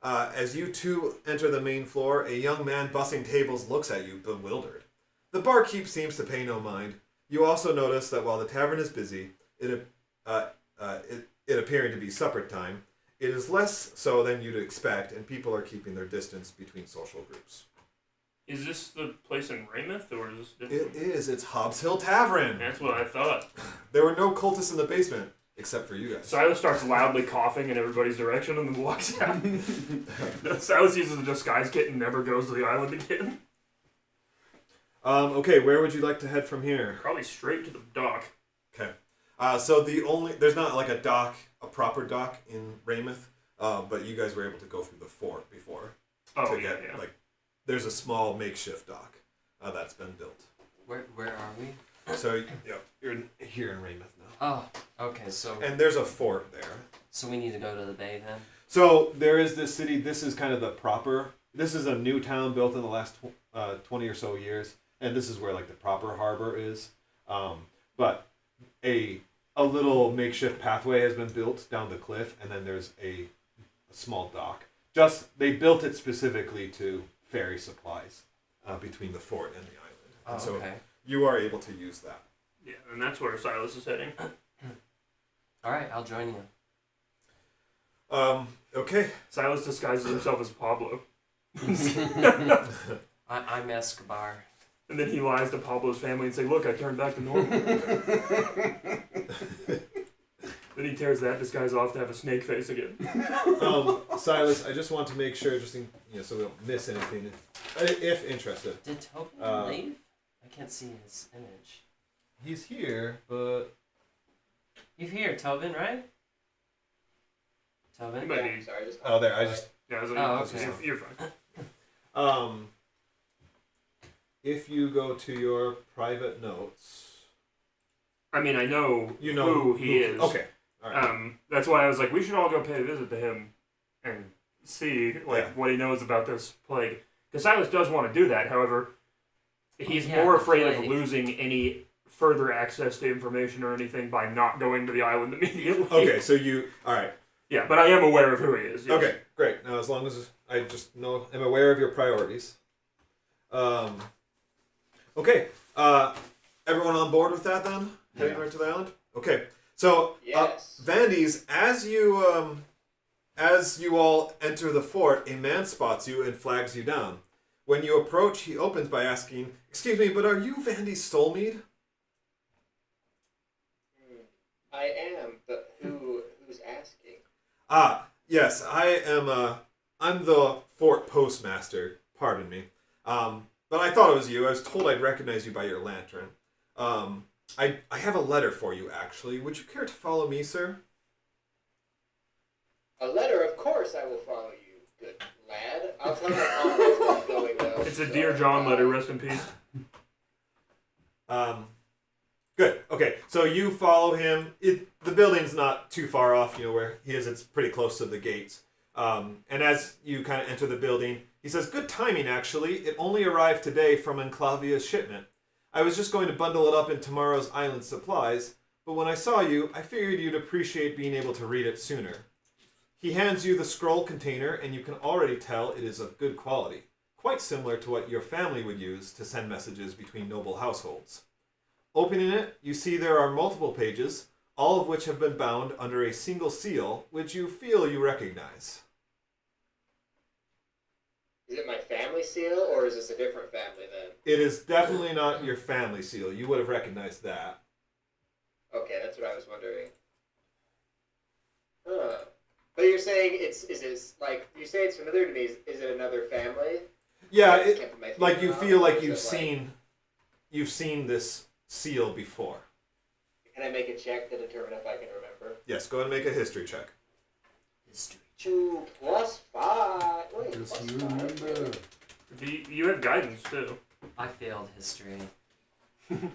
B: As you two enter the main floor, a young man bussing tables looks at you, bewildered. The barkeep seems to pay no mind. You also notice that while the tavern is busy, it appearing to be supper time, it is less so than you'd expect, and people are keeping their distance between social groups.
D: Is this the place in Raymouth, or is this
B: It
D: different?
B: is. It's Hobbs Hill Tavern.
D: That's what I thought.
B: There were no cultists in the basement, except for you guys.
D: Silas starts loudly coughing in everybody's direction and then walks out. Silas uses a disguise kit and never goes to the island again.
B: Okay, where would you like to head from here?
D: Probably straight to the dock.
B: Okay. So there's not like a dock, a proper dock in Raymouth, but you guys were able to go through the fort before.
D: Oh,
B: to
D: yeah,
B: get,
D: yeah.
B: like, there's a small makeshift dock that's been built.
A: Where are we?
B: So, you're here in Raymouth now.
A: Oh, okay. So
B: And there's a fort there.
A: we need to go to the bay then.
B: So there is this city. This is kind of the proper. This is a new town built in the last 20 or so years, and this is where like the proper harbor is. But a little makeshift pathway has been built down the cliff, and then there's a small dock. They built it specifically to ferry supplies between the fort and the island, and so
A: Okay.
B: you are able to use that.
D: Yeah, and that's where Silas is heading.
A: All right, I'll join you.
B: Okay.
D: Silas disguises himself as Pablo.
A: I'm Escobar.
D: And then he lies to Pablo's family and say, look, I turned back to normal. Then he tears that disguise off to have a snake face again.
B: Silas, I just want to make sure, so we don't miss anything, if interested.
A: Did Tobin leave? I can't see his image.
B: He's here, but
A: You're here, Tobin, right?
D: He
A: Tobin?
D: might
C: Yeah,
D: be.
C: sorry, just
B: there. I just
D: Yeah, I was like,
A: Oh, okay.
D: You're fine.
B: if you go to your private notes,
D: I mean, I know,
B: you know
D: who he is.
B: Okay, all right.
D: That's why I was like, we should all go pay a visit to him and see what he knows about this plague. Because Silas does want to do that. However, he's
A: Yeah,
D: more
A: the
D: afraid of
A: plague.
D: losing any further access to information or anything by not going to the island immediately.
B: Okay, so all right.
D: Yeah, but I am aware of who he is. Yes.
B: Okay, great. Now, as long as I just I'm aware of your priorities. Okay, everyone on board with that then? Heading right to the island? Okay, so
C: yes.
B: Vandes, as you As you all enter the fort, a man spots you and flags you down. When you approach, he opens by asking, "Excuse me, but are you Vandy Stolmead?"
C: I am, but who's asking?
B: Ah, yes, I am, I'm the fort postmaster. Pardon me. But I thought it was you. I was told I'd recognize you by your lantern. I have a letter for you, actually. Would you care to follow me, sir?
C: A letter, of course I will follow you, good lad. I'll tell my comrades where I'm going, though.
D: It's a Dear John letter, rest in peace.
B: Good. Okay, so you follow him. The building's not too far off, where he is. It's pretty close to the gates. And as you kind of enter the building, he says, "Good timing, actually. It only arrived today from Enclavia's shipment. I was just going to bundle it up in tomorrow's island supplies, but when I saw you, I figured you'd appreciate being able to read it sooner." He hands you the scroll container, and you can already tell it is of good quality, quite similar to what your family would use to send messages between noble households. Opening it, you see there are multiple pages, all of which have been bound under a single seal, which you feel you recognize.
C: Is it my family seal, or is this a different family then?
B: It is definitely not your family seal. You would have recognized that.
C: Okay, that's what I was wondering. Huh. But you're saying you say it's familiar to me. Is it another family?
B: Yeah,
C: I just can't put my
B: like
C: finger
B: you
C: on
B: feel
C: it,
B: like
C: or is
B: you've seen this seal before.
C: Can I make a check to determine if I can remember?
B: Yes, go ahead and make a history check.
A: History.
C: 2 +5. Wait,
E: Does
C: plus
E: he
C: 5.
E: remember?
D: You have guidance, too.
A: I failed history.
C: Why do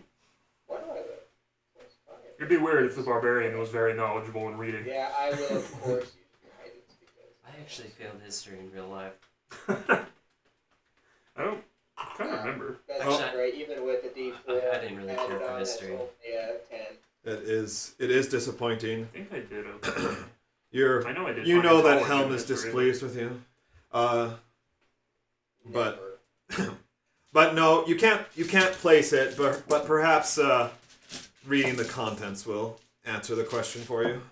C: I have a +5?
D: It'd be weird if the barbarian was very knowledgeable in reading.
C: Yeah, I will of course use guidance because
A: I actually failed history in real life.
D: I can't remember.
C: that's
B: Oh.
C: not great. Even with a D4,
A: I didn't really care for history.
C: Yeah, 10.
B: It is disappointing.
D: I think I did okay.
B: You're
D: I know I did.
B: you
D: fine
B: know
D: in
B: that
D: college
B: Helm
D: in
B: is
D: history.
B: displeased with you. But
C: Never.
B: but no, you can't place it, but perhaps reading the contents will answer the question for you.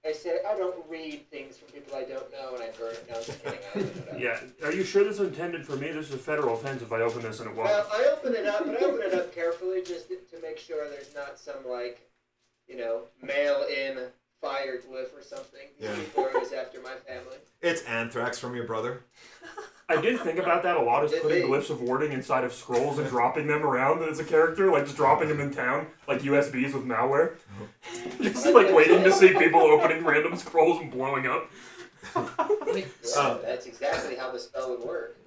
C: I said I don't read things from people I don't know, and I burn it. No, I'm just kidding. I opened it up.
D: Yeah. Are you sure this is intended for me? This is a federal offense if I open this and it
C: Well,
D: wasn't.
C: I open it up, but I open it up carefully just to make sure there's not some mail-in fire glyph or something. These
B: Yeah.
C: people are always after my family.
B: It's anthrax from your brother.
D: I did think about that a lot, is
C: Did
D: putting
C: they?
D: glyphs of warding inside of scrolls and dropping them around as a character, like just dropping them in town, like USBs with malware. Just like waiting to see people opening random scrolls and blowing up.
A: Wait,
C: Yeah, that's exactly how the spell would work.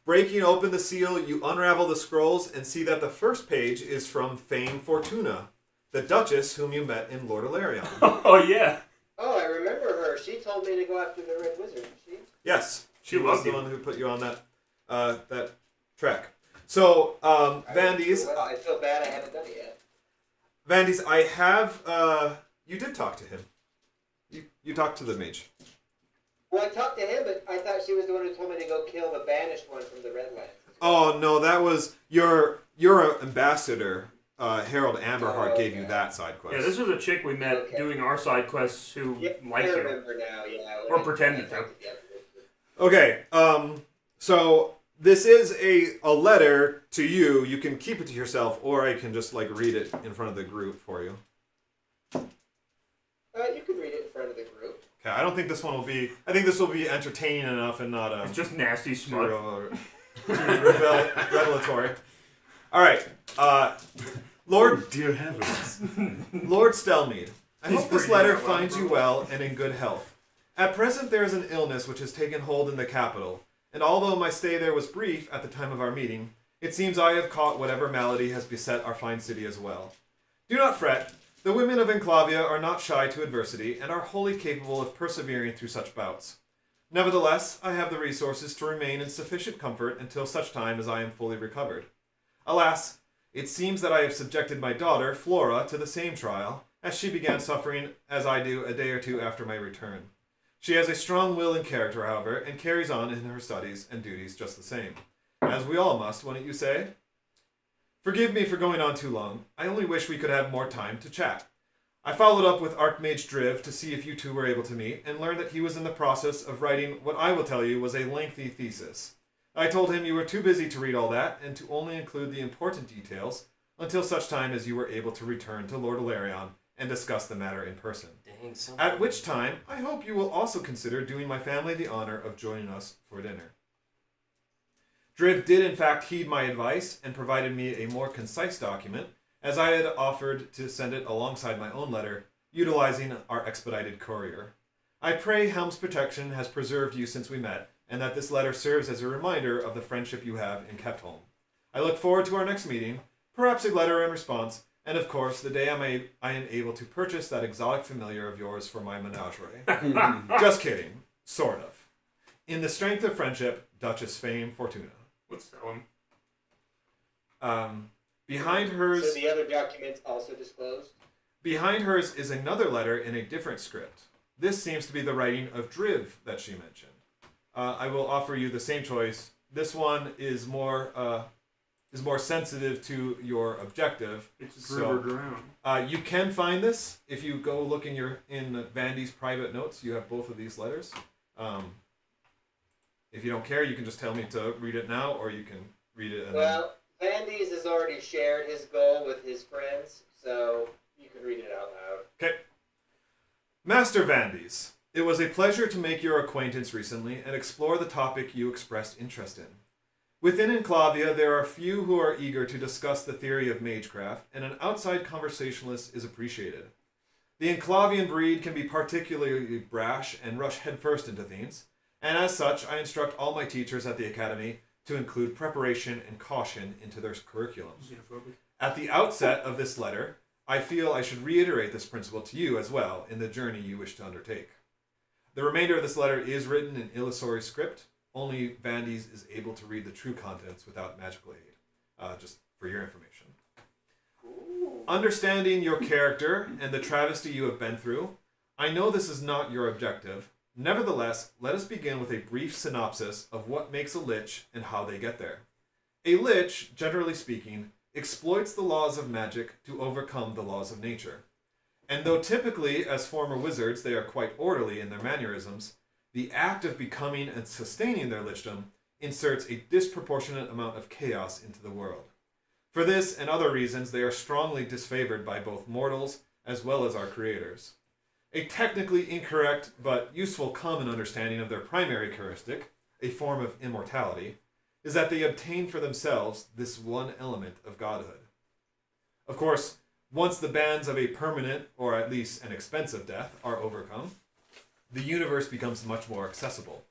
B: Breaking open the seal, you unravel the scrolls and see that the first page is from Fame Fortuna, the Duchess whom you met in Lord Ilarion.
D: Oh yeah.
C: Oh, I remember her. She told me to go after the Red Wizard, didn't she?
B: Yes, she
D: She
B: was
D: loved
B: the
D: you.
B: one who put you on that track. So, Vandy's,
C: Well, I feel bad I haven't done it yet.
B: Vandy's, I have, you did talk to him. You talked to the mage.
C: Well, I talked to him, but I thought she was the one who told me to go kill the banished one from the Redlands.
B: Oh, no, that was your ambassador, Harold Amberheart,
C: Oh,
B: gave you
C: okay.
B: that side quest.
D: Yeah, this was a chick we met
C: Okay.
D: doing our side quests who
C: Yeah,
D: liked
C: I
D: her.
C: remember now, yeah.
D: Or
C: when I
D: pretended
C: talked
D: to.
C: you.
B: Okay, so this is a letter to you. You can keep it to yourself, or I can just read it in front of the group for you.
C: You can read it in front of the group.
B: Okay, I don't think this one will be. I think this will be entertaining enough and not
D: It's just nasty smut.
B: revelatory. All right, Lord
E: Dear heavens.
B: Lord Stelmead, I
D: He's
B: hope this
D: pretty
B: letter
D: well,
B: finds you
D: bro.
B: well and in good health. At present, there is an illness which has taken hold in the capital, and although my stay there was brief at the time of our meeting, it seems I have caught whatever malady has beset our fine city as well. Do not fret. The women of Enclavia are not shy to adversity and are wholly capable of persevering through such bouts. Nevertheless, I have the resources to remain in sufficient comfort until such time as I am fully recovered. Alas, it seems that I have subjected my daughter, Flora, to the same trial, as she began suffering as I do a day or two after my return. She has a strong will and character, however, and carries on in her studies and duties just the same. As we all must, wouldn't you say? Forgive me for going on too long. I only wish we could have more time to chat. I followed up with Archmage Driv to see if you two were able to meet, and learned that he was in the process of writing what I will tell you was a lengthy thesis. I told him you were too busy to read all that, and to only include the important details until such time as you were able to return to Lord Ilarion and discuss the matter in person.
A: Dang, so
B: At which time, I hope you will also consider doing my family the honor of joining us for dinner. Driv did in fact heed my advice and provided me a more concise document, as I had offered to send it alongside my own letter, utilizing our expedited courier. I pray Helm's protection has preserved you since we met, and that this letter serves as a reminder of the friendship you have in Keptholm. I look forward to our next meeting, perhaps a letter in response, and of course, the day I am able to purchase that exotic familiar of yours for my menagerie. Just kidding. Sort of. In the strength of friendship, Duchess Fame Fortuna.
D: Let's tell him.
B: Behind hers...
C: So the other documents also disclosed?
B: Behind hers is another letter in a different script. This seems to be the writing of Driv that she mentioned. I will offer you the same choice. This one is more sensitive to your objective.
D: It's Rivonorran.
B: You can find this if you go look in Vandy's private notes. You have both of these letters. If you don't care, you can just tell me to read it now, or you can read it. And
C: Well, Vandy's has already shared his goal with his friends, so you can read it out loud.
B: Okay. Master Vandy's, it was a pleasure to make your acquaintance recently and explore the topic you expressed interest in. Within Enclavia, there are few who are eager to discuss the theory of magecraft, and an outside conversationalist is appreciated. The Enclavian breed can be particularly brash and rush headfirst into things, and as such, I instruct all my teachers at the Academy to include preparation and caution into their curriculums.
D: Xenophobic.
B: At the outset of this letter, I feel I should reiterate this principle to you as well in the journey you wish to undertake. The remainder of this letter is written in illusory script. Only Vandy's is able to read the true contents without magical aid, just for your information. Understanding your character and the travesty you have been through, I know this is not your objective. Nevertheless, let us begin with a brief synopsis of what makes a lich and how they get there. A lich, generally speaking, exploits the laws of magic to overcome the laws of nature. And though typically, as former wizards, they are quite orderly in their mannerisms, the act of becoming and sustaining their lichdom inserts a disproportionate amount of chaos into the world. For this and other reasons, they are strongly disfavored by both mortals as well as our creators. A technically incorrect but useful common understanding of their primary characteristic, a form of immortality, is that they obtain for themselves this one element of godhood. Of course, once the bands of a permanent, or at least an expensive death, are overcome, the universe becomes much more accessible.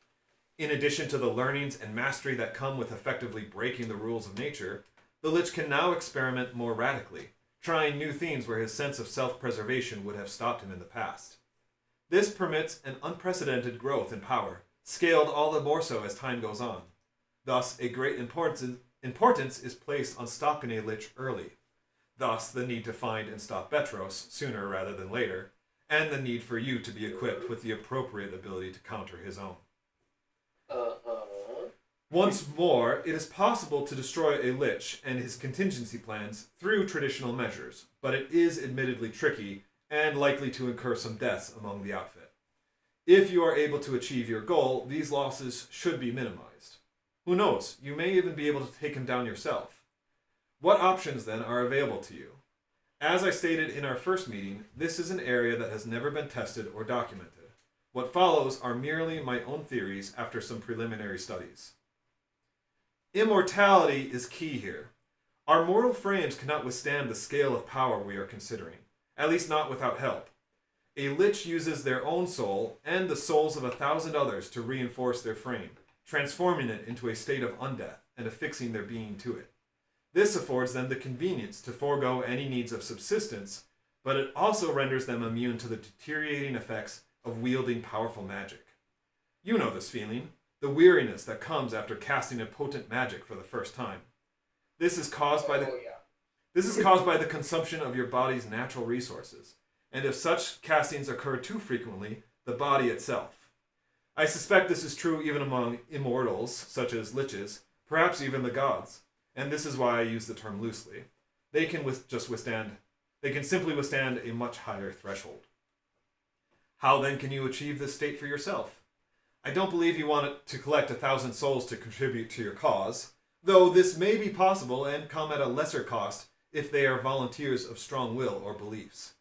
B: In addition to the learnings and mastery that come with effectively breaking the rules of nature, the Lich can now experiment more radically, trying new things where his sense of self-preservation would have stopped him in the past. This permits an unprecedented growth in power, scaled all the more so as time goes on. Thus, a great importance is placed on stopping a Lich early. Thus, the need to find and stop Betros sooner rather than later, and the need for you to be equipped with the appropriate ability to counter his own. Once more, it is possible to destroy a Lich and his contingency plans through traditional measures, but it is admittedly tricky and likely to incur some deaths among the outfit. If you are able to achieve your goal, these losses should be minimized. Who knows, you may even be able to take him down yourself. What options then are available to you? As I stated in our first meeting, this is an area that has never been tested or documented. What follows are merely my own theories after some preliminary studies. Immortality is key here. Our mortal frames cannot withstand the scale of power we are considering, at least not without help. A Lich uses their own soul and the souls of 1,000 others to reinforce their frame, transforming it into a state of undeath and affixing their being to it. This affords them the convenience to forego any needs of subsistence, but it also renders them immune to the deteriorating effects of wielding powerful magic. You know this feeling, the weariness that comes after casting a potent magic for the first time. This is caused by the consumption of your body's natural resources, and if such castings occur too frequently, the body itself. I suspect this is true even among immortals, such as liches, perhaps even the gods, and this is why I use the term loosely. They can just withstand They can simply withstand a much higher threshold. How then can you achieve this state for yourself? I don't believe you want to collect 1,000 souls to contribute to your cause, though this may be possible and come at a lesser cost if they are volunteers of strong will or beliefs.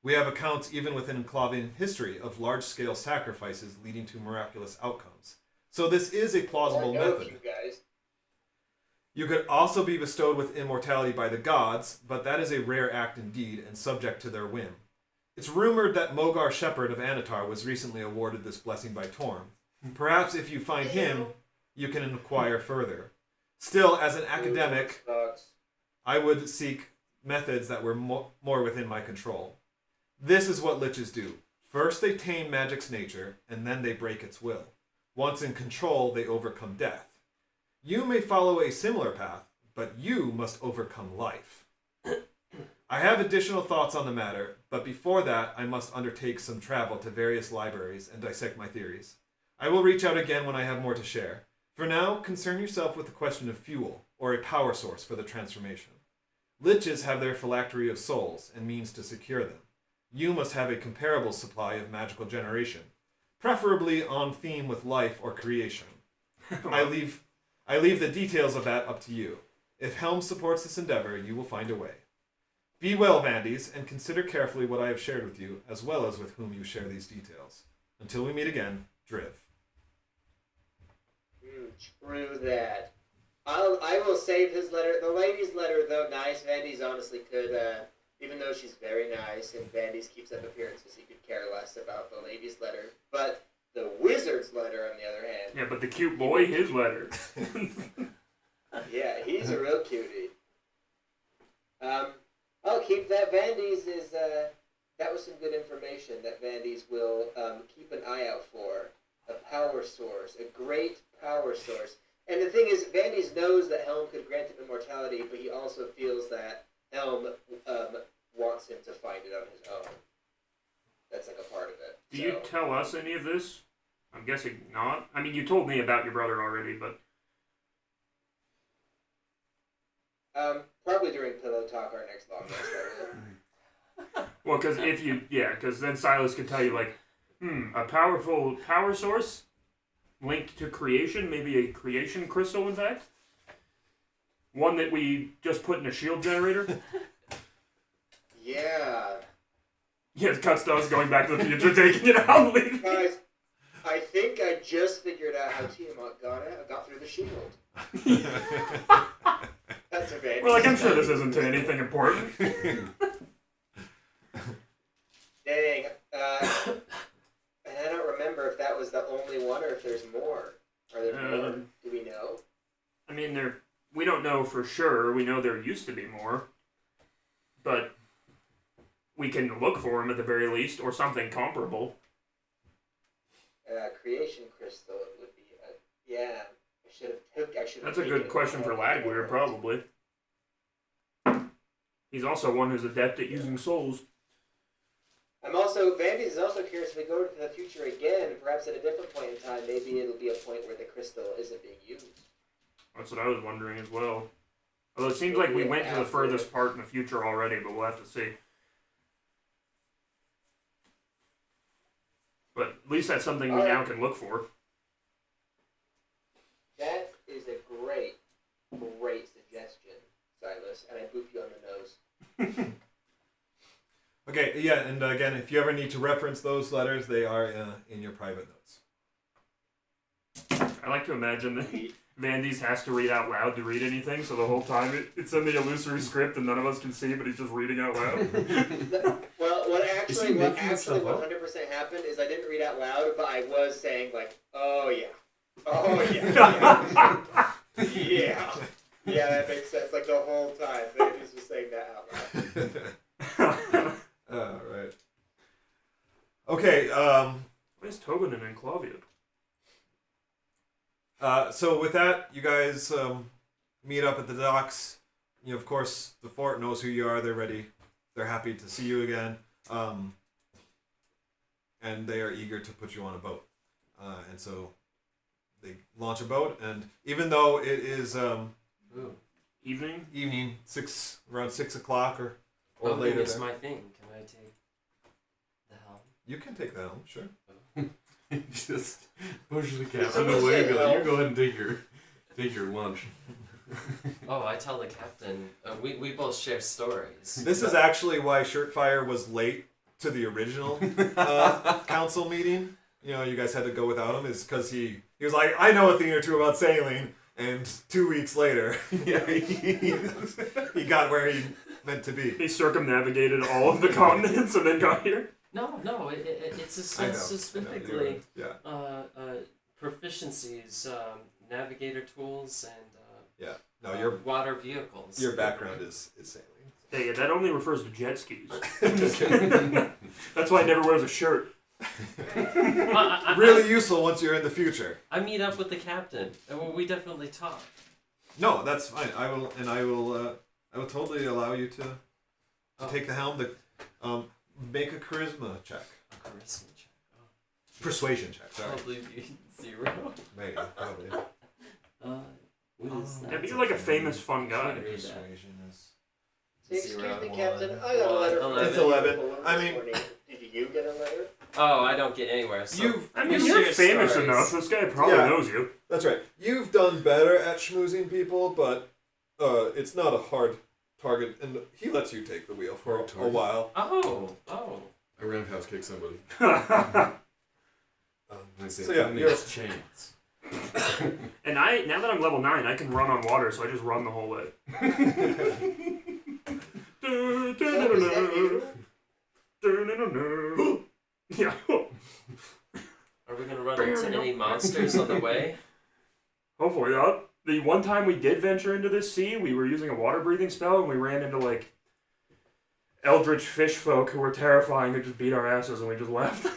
B: We have accounts even within Clavian history of large-scale sacrifices leading to miraculous outcomes. So this is a plausible method.
C: You guys.
B: You could also be bestowed with immortality by the gods, but that is a rare act indeed and subject to their whim. It's rumored that Mogar Shepherd of Anatar was recently awarded this blessing by Torm. Perhaps if you find him, you can inquire further. Still, as an academic, I would seek methods that were more within my control. This is what liches do. First they tame magic's nature, and then they break its will. Once in control, they overcome death. You may follow a similar path, but you must overcome life. I have additional thoughts on the matter, but before that, I must undertake some travel to various libraries and dissect my theories. I will reach out again when I have more to share. For now, concern yourself with the question of fuel, or a power source for the transformation. Liches have their phylactery of souls and means to secure them. You must have a comparable supply of magical generation, preferably on theme with life or creation. I leave the details of that up to you. If Helm supports this endeavor, you will find a way. Be well, Vandes, and consider carefully what I have shared with you, as well as with whom you share these details. Until we meet again, Driv.
C: True that. I will save his letter. The lady's letter, though nice, Vandes honestly could, even though she's very nice, and Vandes keeps up appearances, he could care less about the lady's letter. But the wizard's letter, on the other hand...
D: Yeah, but the cute boy, his letter.
C: Yeah, he's a real cutie. I'll keep that. Vandes is, that was some good information that Vandes will keep an eye out for. A power source, a great power source. And the thing is, Vandes knows that Helm could grant him immortality, but he also feels that Helm wants him to find it on his own. That's like a part of it.
D: Do you tell us any of this? I'm guessing not. I mean, you told me about your brother already, but...
C: Probably during Pillow Talk, our next long rest.
D: Well, because then Silas could tell you, like, a powerful power source linked to creation, maybe a creation crystal, in fact. One that we just put in a shield generator.
C: Yeah.
D: Yes, cuts to us going back to the future, taking it out and leaving.
C: Guys, I think I just figured out how Tiamat got through the shield. That's a bit.
D: Well, like, I'm sure this isn't anything important.
C: Dang. And I don't remember if that was the only one or if there's more. Are there more? Do we know?
D: I mean, we don't know for sure. We know there used to be more. But we can look for them at the very least, or something comparable.
C: Creation crystal would be yeah. I should have.
D: That's a good question for Ladguir, probably. He's also one who's adept at using souls.
C: Vandes is also curious if we go to the future again, perhaps at a different point in time, maybe it'll be a point where the crystal isn't being used.
D: That's what I was wondering as well. Although it seems like we went to the furthest part in the future already, but we'll have to see. But at least that's something we now can look for.
C: That is a great suggestion, Silas, and I boop you on the nose.
B: Okay, yeah, and again, if you ever need to reference those letters, they are in your private notes.
D: I like to imagine that Vandes has to read out loud to read anything, so the whole time it's in the illusory script and none of us can see, but he's just reading out loud.
C: Well, what actually 100% happened is I didn't read out loud, but I was saying, like, oh yeah. Oh yeah. Yeah. Yeah, that makes sense. Like the whole time, Vandes was saying that out loud.
B: Right. Okay,
D: Where's Tobin and Claudia?
B: so with that, you guys meet up at the docks. You know, of course, the fort knows who you are. They're ready. They're happy to see you again. And they are eager to put you on a boat. And so they launch a boat, and even though it is
D: Evening?
B: evening, around 6 o'clock or Or
A: Oh,
B: later.
A: it's
B: Then.
A: my thing. Can I take the helm?
B: You can take the helm, sure.
E: Just push the captain
C: Someone
E: away.
C: say
E: Be like,
C: help.
E: you go ahead and take your lunch.
A: Oh, I tell the captain. We both share stories.
B: This is actually why Shirtfire was late to the original council meeting. You know, you guys had to go without him, is because he was like, I know a thing or two about sailing, and 2 weeks later, yeah, he got where he meant to be.
D: He circumnavigated all of the continents and then got here.
A: No, it's
B: I know,
A: specifically
B: yeah.
A: proficiencies, navigator tools, and
B: No, your
A: water vehicles.
B: background is sailing.
D: Hey, that only refers to jet skis.
B: I'm just kidding.
D: That's why he never wears a shirt.
B: Really useful once you're in the future.
A: I meet up with the captain, and we definitely talk.
B: No, that's fine. I will totally allow you to take the helm. Make a charisma check.
A: A charisma check.
B: Persuasion check.
A: Oh, I'll
B: Sorry.
A: leave you 0.
B: Maybe. Probably.
A: What is that?
D: Yeah, but you're like a famous, fun guy.
B: Persuasion is.
C: Excuse me,
A: 0,
C: Captain.
A: 1,
C: I got a letter from
A: 11.
B: It's 11.
C: Fuller
B: I
C: this
B: mean-
C: morning. Did you get a letter?
A: Oh, I don't get anywhere. So
D: I
A: we
D: mean,
A: share
D: you're famous
A: stories.
D: enough. This guy probably
B: Yeah.
D: knows you.
B: That's right. You've done better at schmoozing people, but it's not a hard target, and he lets you take the wheel for
E: Hard
B: a
E: target.
B: while.
A: Oh.
E: I roundhouse kick somebody. I say,
B: So yeah,
E: "Find
B: you're-
E: this chance."
D: And now that I'm level 9, I can run on water, so I just run the whole way. Yeah.
A: Are we gonna run into any monsters on the way?
D: Hopefully not. The one time we did venture into this sea, we were using a water breathing spell, and we ran into like eldritch fish folk who were terrifying, who just beat our asses, and we just left.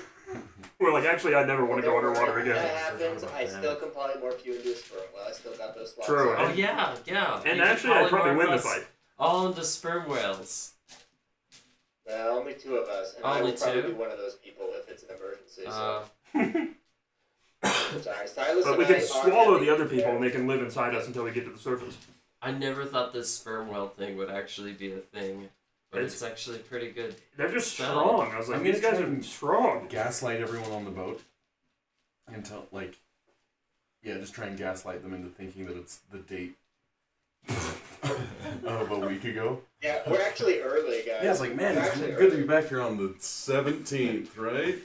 D: We're like, actually, I never want to go underwater
C: When that
D: again.
C: happens, I still can polymorph you into a sperm whale. I still got those slots.
D: True.
A: Oh yeah.
D: And
A: You can
D: actually, I'd probably
A: polymorph
D: win the
A: us
D: fight.
A: All into sperm whales.
C: Well, only 2 of us, and I
A: Only
C: will probably
A: 2?
C: be one of those people if it's an emergency.
A: Uh,
C: Sorry, Silas
D: But
C: and
D: we
C: I
D: can
C: are
D: swallow
C: having
D: the other people,
C: there.
D: and they can live inside us until we get to the surface.
A: I never thought this sperm whale thing would actually be a thing, but it's actually pretty good.
D: They're just
A: Spell.
D: strong. I was like,
E: I'm
D: these
E: gonna
D: guys
E: try
D: are
E: and-
D: strong.
E: Gaslight everyone on the boat until just try and gaslight them into thinking that it's the date of a week ago.
C: Yeah, we're actually early, guys.
E: Yeah, it's like, man,
C: We're
E: it's
C: actually
E: good to
C: early.
E: be back here on the 17th, right?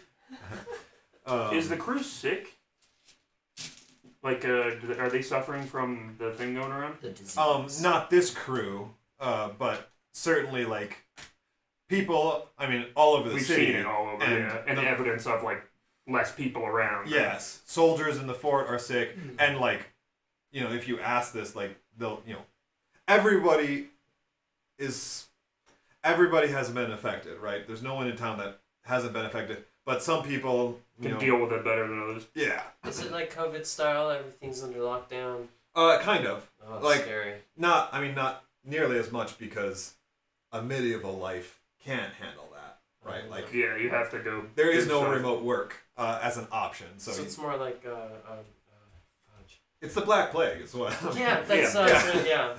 D: Is the crew sick? Like, are they suffering from the thing going around?
A: The disease.
B: Not this crew, but certainly like people. I mean, all over the
D: We've
B: city.
D: seen it all over,
B: and
D: yeah. And the evidence of, like, less people around.
B: Yes, soldiers in the fort are sick, and like, if you ask this, like, they'll, everybody hasn't been affected, right? There's no one in town that hasn't been affected, but some people,
D: Can deal with it better than others.
B: yeah,
A: Is it like COVID style? Everything's under lockdown.
B: kind of.
A: Oh, it's
B: Like-
A: scary.
B: Not nearly as much because a medieval life can't handle that, right? Like,
D: Yeah, you have to go.
B: there is no
D: inside.
B: remote work as an option, so
A: So it's more like fudge.
B: it's the Black Plague, is what.
A: Yeah, that's
B: Yeah.
A: yeah.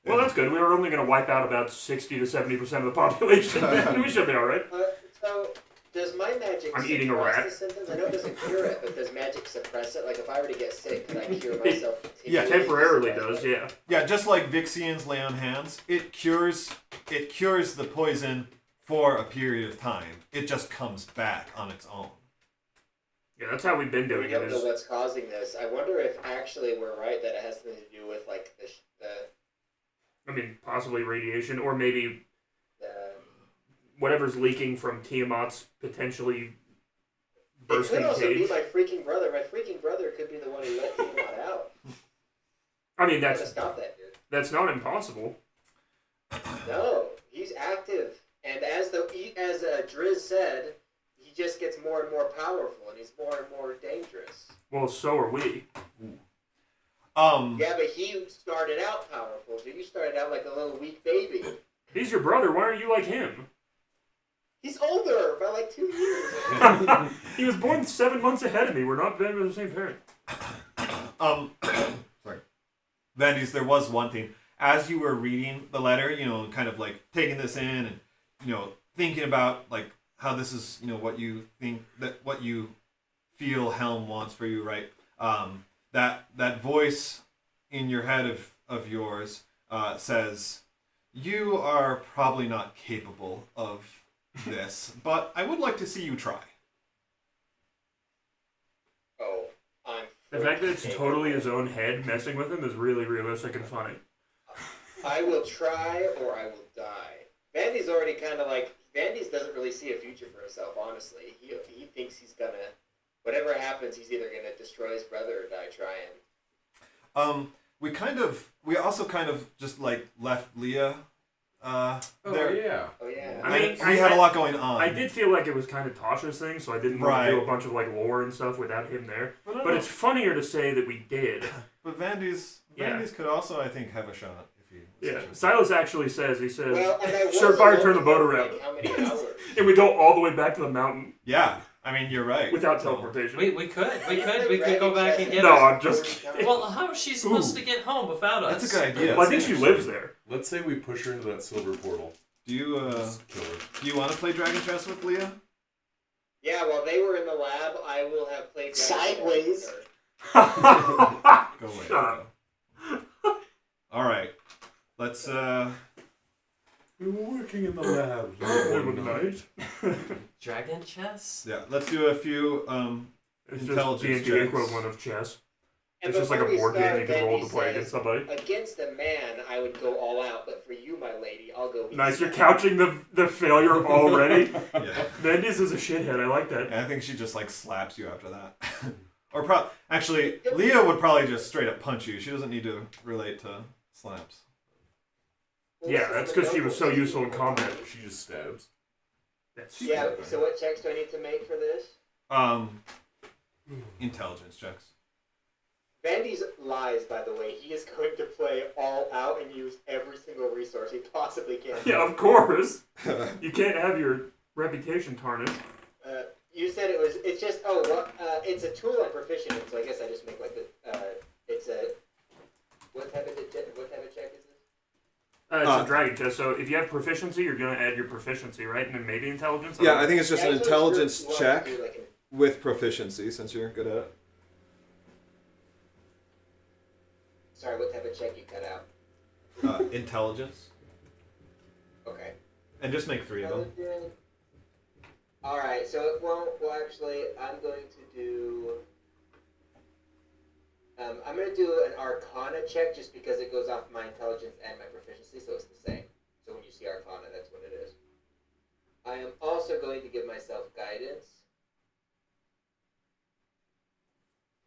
D: Well, that's good. We were only going to wipe out about 60 to 70% of the population. We should be all right.
C: So, does my magic
D: I'm eating a
C: suppress
D: rat.
C: the symptoms? I know it doesn't cure it, but does magic suppress it? Like, if I were to get sick, could I cure myself?
B: Yeah,
C: continually?
D: Temporarily does, yeah.
B: Yeah, just like Vixians lay on hands, it cures the poison for a period of time. It just comes back on its own.
D: Yeah, that's how we've been
C: We
D: doing it.
C: don't know
D: Is,
C: what's causing this. I wonder if actually we're right that it has something to do with, like, the
D: I mean, possibly radiation, or maybe
C: the
D: whatever's leaking from Tiamat's potentially
C: it
D: bursting
C: could also
D: cage.
C: be my freaking brother. My freaking brother could be the one who let Tiamat out.
D: I mean,
C: Gotta
D: that's
C: stop that dude.
D: not impossible.
C: No, he's active, and as Driz said, he just gets more and more powerful, and he's more and more dangerous.
D: Well, so are we.
C: Yeah, but he started out powerful. Dude, you started out like a little weak baby.
D: He's your brother. Why aren't you like him?
C: He's older by like 2 years.
D: He was born 7 months ahead of me. We're not the same parent.
B: Sorry. Vandys, there was one thing. as you were reading the letter, kind of like taking this in and, thinking about like how this is, what you think what you feel Helm wants for you, right? That voice in your head of yours says, you are probably not capable of this, but I would like to see you try.
C: Oh, I'm.
D: The fact that it's totally his own head messing with him is really realistic and funny.
C: I will try or I will die. Vandy's already kind of like. Vandy's doesn't really see a future for himself, honestly. He thinks he's gonna. Whatever happens, he's either gonna destroy his brother or die trying.
B: We also kind of just like left Leah there.
E: Yeah.
C: Oh yeah.
D: I mean,
B: we had a lot going on.
D: I did feel like it was kind of Tasha's thing, so I didn't want to do a bunch of like lore and stuff without him there. But it's funnier to say that we did.
B: But Vandy's could also, I think, have a shot if he.
D: Yeah, Silas actually says,
C: Well, and I was
D: Surefire,
C: alone
D: turn the boat
C: for,
D: around.
C: like, how many hours?
D: And we go all the way back to the mountain
B: Yeah, I mean, you're right.
D: without teleportation.
A: We could go back and get
D: No,
A: her.
D: I'm just kidding.
A: Well, how is she supposed to get home without us?
B: That's a good idea.
D: Well, I think she lives there.
E: Let's say we push her into that silver portal.
B: Do you
E: Just kill her.
B: do you want to play Dragon Chess with Leah?
C: Yeah, while they were in the lab, I will have played
G: Sideways.
B: Go away.
D: Shut up.
B: All right, let's.
E: We were working in the lab.
D: Good night.
A: Dragon chess?
B: Yeah, let's do a few
D: It's just
B: intelligence
D: D&D
B: checks.
D: equivalent of chess.
C: And
D: It's just like a
C: before
D: board
C: we
D: game
C: start,
D: you can roll
C: Vandy
D: to play
C: says,
D: against somebody.
C: Against a man, I would go all out, but for you, my lady, I'll go.
D: Nice,
C: easy.
D: you're couching the failure already.
B: Yeah.
D: Mendes is a shithead, I like that.
B: And I think she just like slaps you after that. Or actually, Leah would probably just straight up punch you. She doesn't need to relate to slaps.
C: Well,
D: Yeah,
C: this is
D: that's
C: the
D: because she was so
C: noble
D: useful in
C: thing.
D: combat.
E: She just stabs.
C: Yeah, so what checks do I need to make for this?
B: Intelligence checks.
C: Vandy's lies, by the way. He is going to play all out and use every single resource he possibly can.
D: Yeah, of course. You can't have your reputation tarnished.
C: You said it's just, it's a tool I'm proficient in, so I guess I just make like it's a, what type of check is this?
D: It's a dragon test, so if you have proficiency, you're going to add your proficiency, right? And then maybe intelligence?
B: Yeah, I think it's just
C: Yeah,
B: an
C: I thought
B: intelligence
C: you wanted
B: check
C: to do like
B: with proficiency, since you're good at it.
C: sorry, what type of check you cut out?
B: Intelligence.
C: Okay.
B: And just make 3 of them.
C: Alright, so actually, I'm going to do... I'm going to do an Arcana check just because it goes off my intelligence and my proficiency, so it's the same. So when you see Arcana, that's what it is. I am also going to give myself guidance.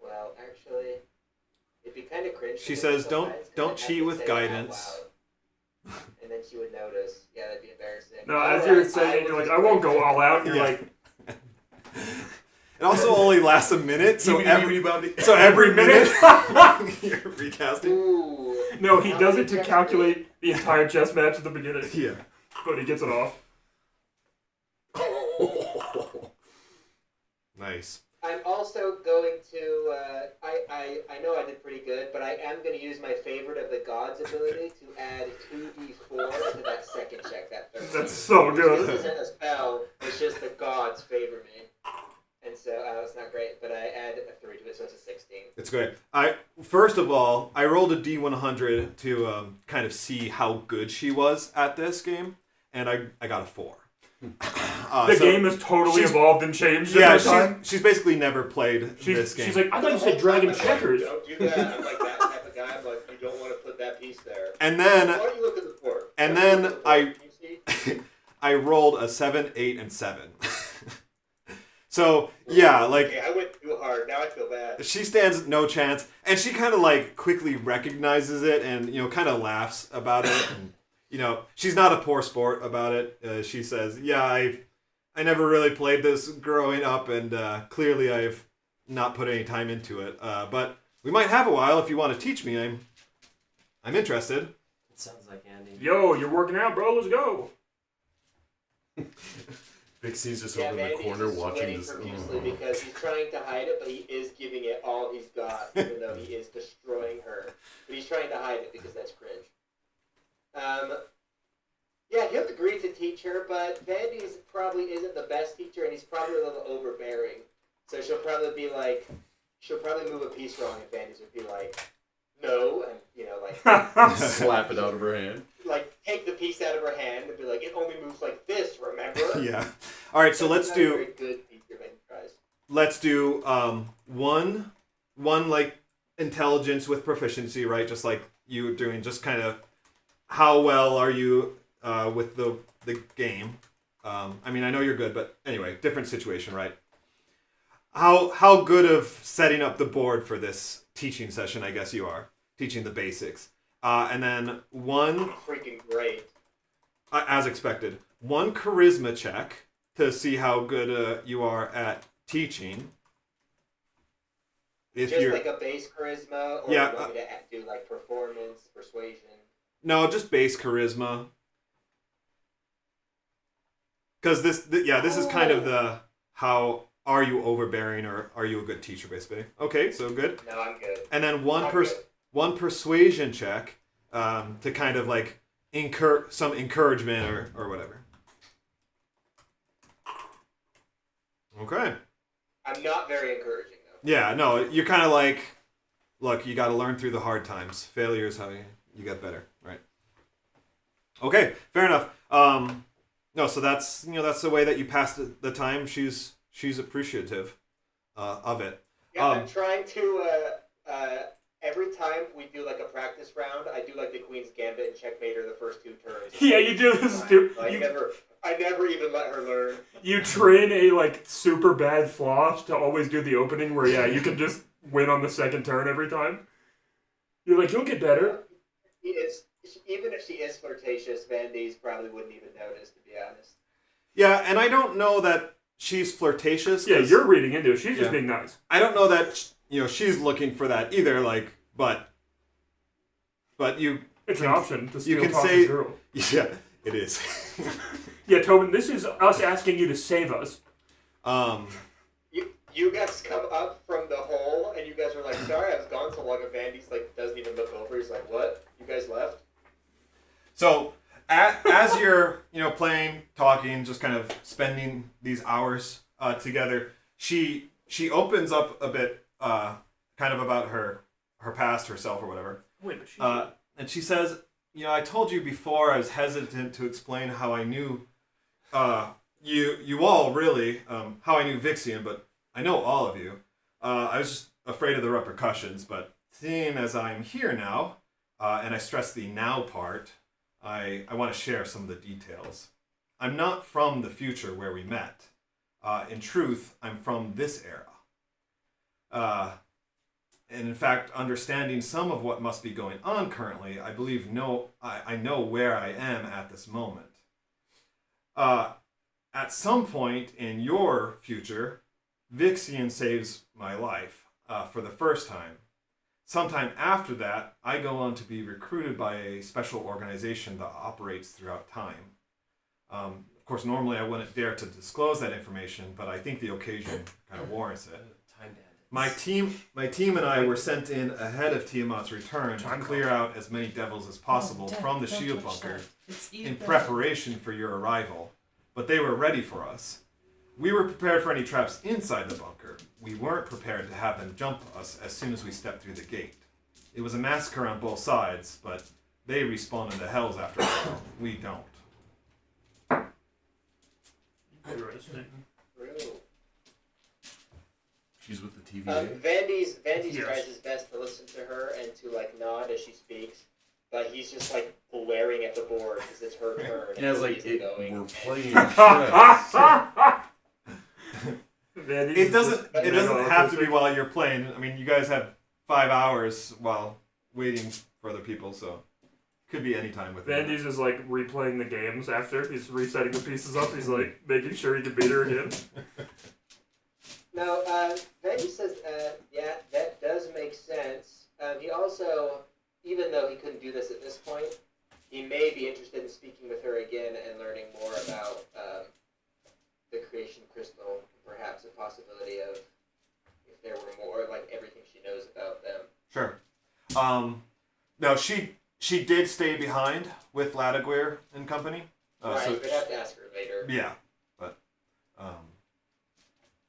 C: Well, actually, it'd be kind of cringe. to
B: She
C: give
B: says,
C: myself
B: "Don't-
C: guidance 'cause
B: don't
C: I'd have
B: cheat
C: to
B: with
C: say it out
B: guidance."
C: loud. And then she would notice. Yeah, that'd be embarrassing.
D: No, as you're
C: Alright,
D: saying,
C: will
D: you're like,
C: just
D: I won't
C: break
D: go
C: it.
D: all out, and you're
B: Yeah.
D: like,
B: It also only lasts a minute, so every
D: every minute.
B: you're recasting.
C: Ooh.
D: No, he
C: How
D: does
C: many
D: it to
C: checks
D: calculate the entire chess match at the beginning,
B: Yeah.
D: but he gets it off.
B: Nice.
C: I'm also going to, I know I did pretty good, but I am going to use my favorite of the gods ability to add 2d4 to that second check, that third.
D: That's so
C: This
D: good.
C: isn't a spell, it's just the gods favor me. And so, it's not great, but I add a 3 to it, so it's a 16.
B: It's great. First of all, I rolled a D100 to kind of see how good she was at this game, and I got a 4.
D: The game has totally
B: she's-
D: evolved and changed
B: Yeah,
D: every time.
B: she's basically never played this game.
D: She's like, I thought you
C: The
D: said
C: whole
D: dragon
C: time I'm like,
D: checkers.
C: Don't do that. I'm like that type of guy. I'm like, you don't want to put that piece there.
B: And then
C: Why don't you look at the board?
B: And
C: Why don't you
B: then
C: look at the board? You see?
B: I rolled a 7, 8, and 7. So yeah, like
C: Okay, I went too hard. Now I feel bad.
B: she stands no chance, and she kind of like quickly recognizes it, and kind of laughs about it. And, she's not a poor sport about it. She says, "Yeah, I never really played this growing up, and clearly I've not put any time into it. But we might have a while if you want to teach me. I'm interested."
A: It sounds like Andy.
D: Yo, you're working out, bro. Let's go.
E: Big C's just
C: Yeah,
E: over in
C: man,
E: the corner
C: he's
E: watching
C: sweating
E: this.
C: profusely because he's trying to hide it, but he is giving it all he's got, even though he is destroying her. But he's trying to hide it because that's cringe. Yeah, he'll agree to teach her, but Vandy's probably isn't the best teacher, and he's probably a little overbearing. So she'll probably move a piece wrong, and Vandy's would be like, no, and,
E: Slap it out of her hand.
C: like, take the piece out of her hand and be like, it only moves like this, remember?
B: Yeah. All right, so let's
C: Not a
B: do
C: very good teacher, but he tries.
B: one like intelligence with proficiency, right? Just like you were doing, just kind of how well are you with the game. I mean, I know you're good, but anyway, different situation, right? How good of setting up the board for this teaching session, I guess you are. Teaching the basics. And then one,
C: Freaking great.
B: as expected, one charisma check to see how good you are at teaching. If
C: Just
B: you're
C: like a base charisma, or
B: Yeah,
C: you want me to do like performance, persuasion?
B: no, just base charisma. Because this is kind of the how are you overbearing or are you a good teacher, basically. Okay, so good.
C: No, I'm good.
B: And then
C: I'm good.
B: one persuasion check to kind of like some encouragement or whatever. Okay.
C: I'm not very encouraging, though.
B: Yeah, no, you're kind of like, look, you got to learn through the hard times. Failure is how you get better, right? Okay, fair enough. No, so that's the way that you pass the time. She's appreciative of it.
C: Yeah, I'm trying to, every time we do like a practice round, I do like the Queen's Gambit and checkmate her the first 2 turns.
D: Yeah, you do this, dude.
C: I never even let her learn.
D: You train a like super bad flaw to always do the opening where you can just win on the second turn every time. You're like, you'll get better.
C: Even if she is flirtatious, Vandy's probably wouldn't even notice, to be honest.
B: Yeah, and I don't know that she's flirtatious.
D: Yeah, you're reading into it. She's just being nice.
B: I don't know that she's looking for that either. Like, but you.
D: It's an option to steal
B: You can
D: top
B: say,
D: of zero.
B: yeah, it is.
D: Yeah, Tobin, this is us asking you to save us.
C: You guys come up from the hole, and you guys are like, sorry, I was gone so long, and Vandy's like, doesn't even look over. He's like, what? You guys left?
B: So as you're playing, talking, just kind of spending these hours together, she opens up a bit, kind of about her past, herself, or whatever.
D: Wait, but she's
B: And she says, I told you before I was hesitant to explain how I knew you all really, how I knew Vixian, but I know all of you. I was just afraid of the repercussions, but seeing as I'm here now, and I stress the now part, I want to share some of the details. I'm not from the future where we met. In truth, I'm from this era. And in fact, understanding some of what must be going on currently, I believe I know where I am at this moment. At some point in your future, Vixian saves my life for the first time. Sometime after that, I go on to be recruited by a special organization that operates throughout time. Of course, normally I wouldn't dare to disclose that information, but I think the occasion kind of warrants it.
A: Time bandits.
B: My team and I were sent in ahead of Tiamat's return to clear out as many devils as possible from the shield bunker in preparation for your arrival, but they were ready for us. We were prepared for any traps inside the bunker. We weren't prepared to have them jump us as soon as we stepped through the gate. It was a massacre on both sides, but they respawn into hells after a while. We don't.
D: interesting.
C: True.
E: She's with the TVA.
C: Vandy's
D: Yes.
C: tries his best to listen to her and to like nod as she speaks, but he's just like glaring at the board because it's her turn.
E: Yeah, it's
C: and
E: like
C: he's going.
E: we're playing chess.
B: It doesn't have to be while you're playing. I mean, you guys have 5 hours while waiting for other people, so could be any time with
D: Vandy's just like replaying the games after. He's resetting the pieces up. He's like making sure he can beat her again.
C: No, Vandy says, yeah, that does make sense. He also, even though he couldn't do this at this point, he may be interested in speaking with her again and learning more about the creation crystal, perhaps a possibility of if there were more, like everything she knows about them.
B: Sure. No, she She did stay behind with Ladiguer and company.
C: Right, we'd have to ask her later.
B: Yeah, but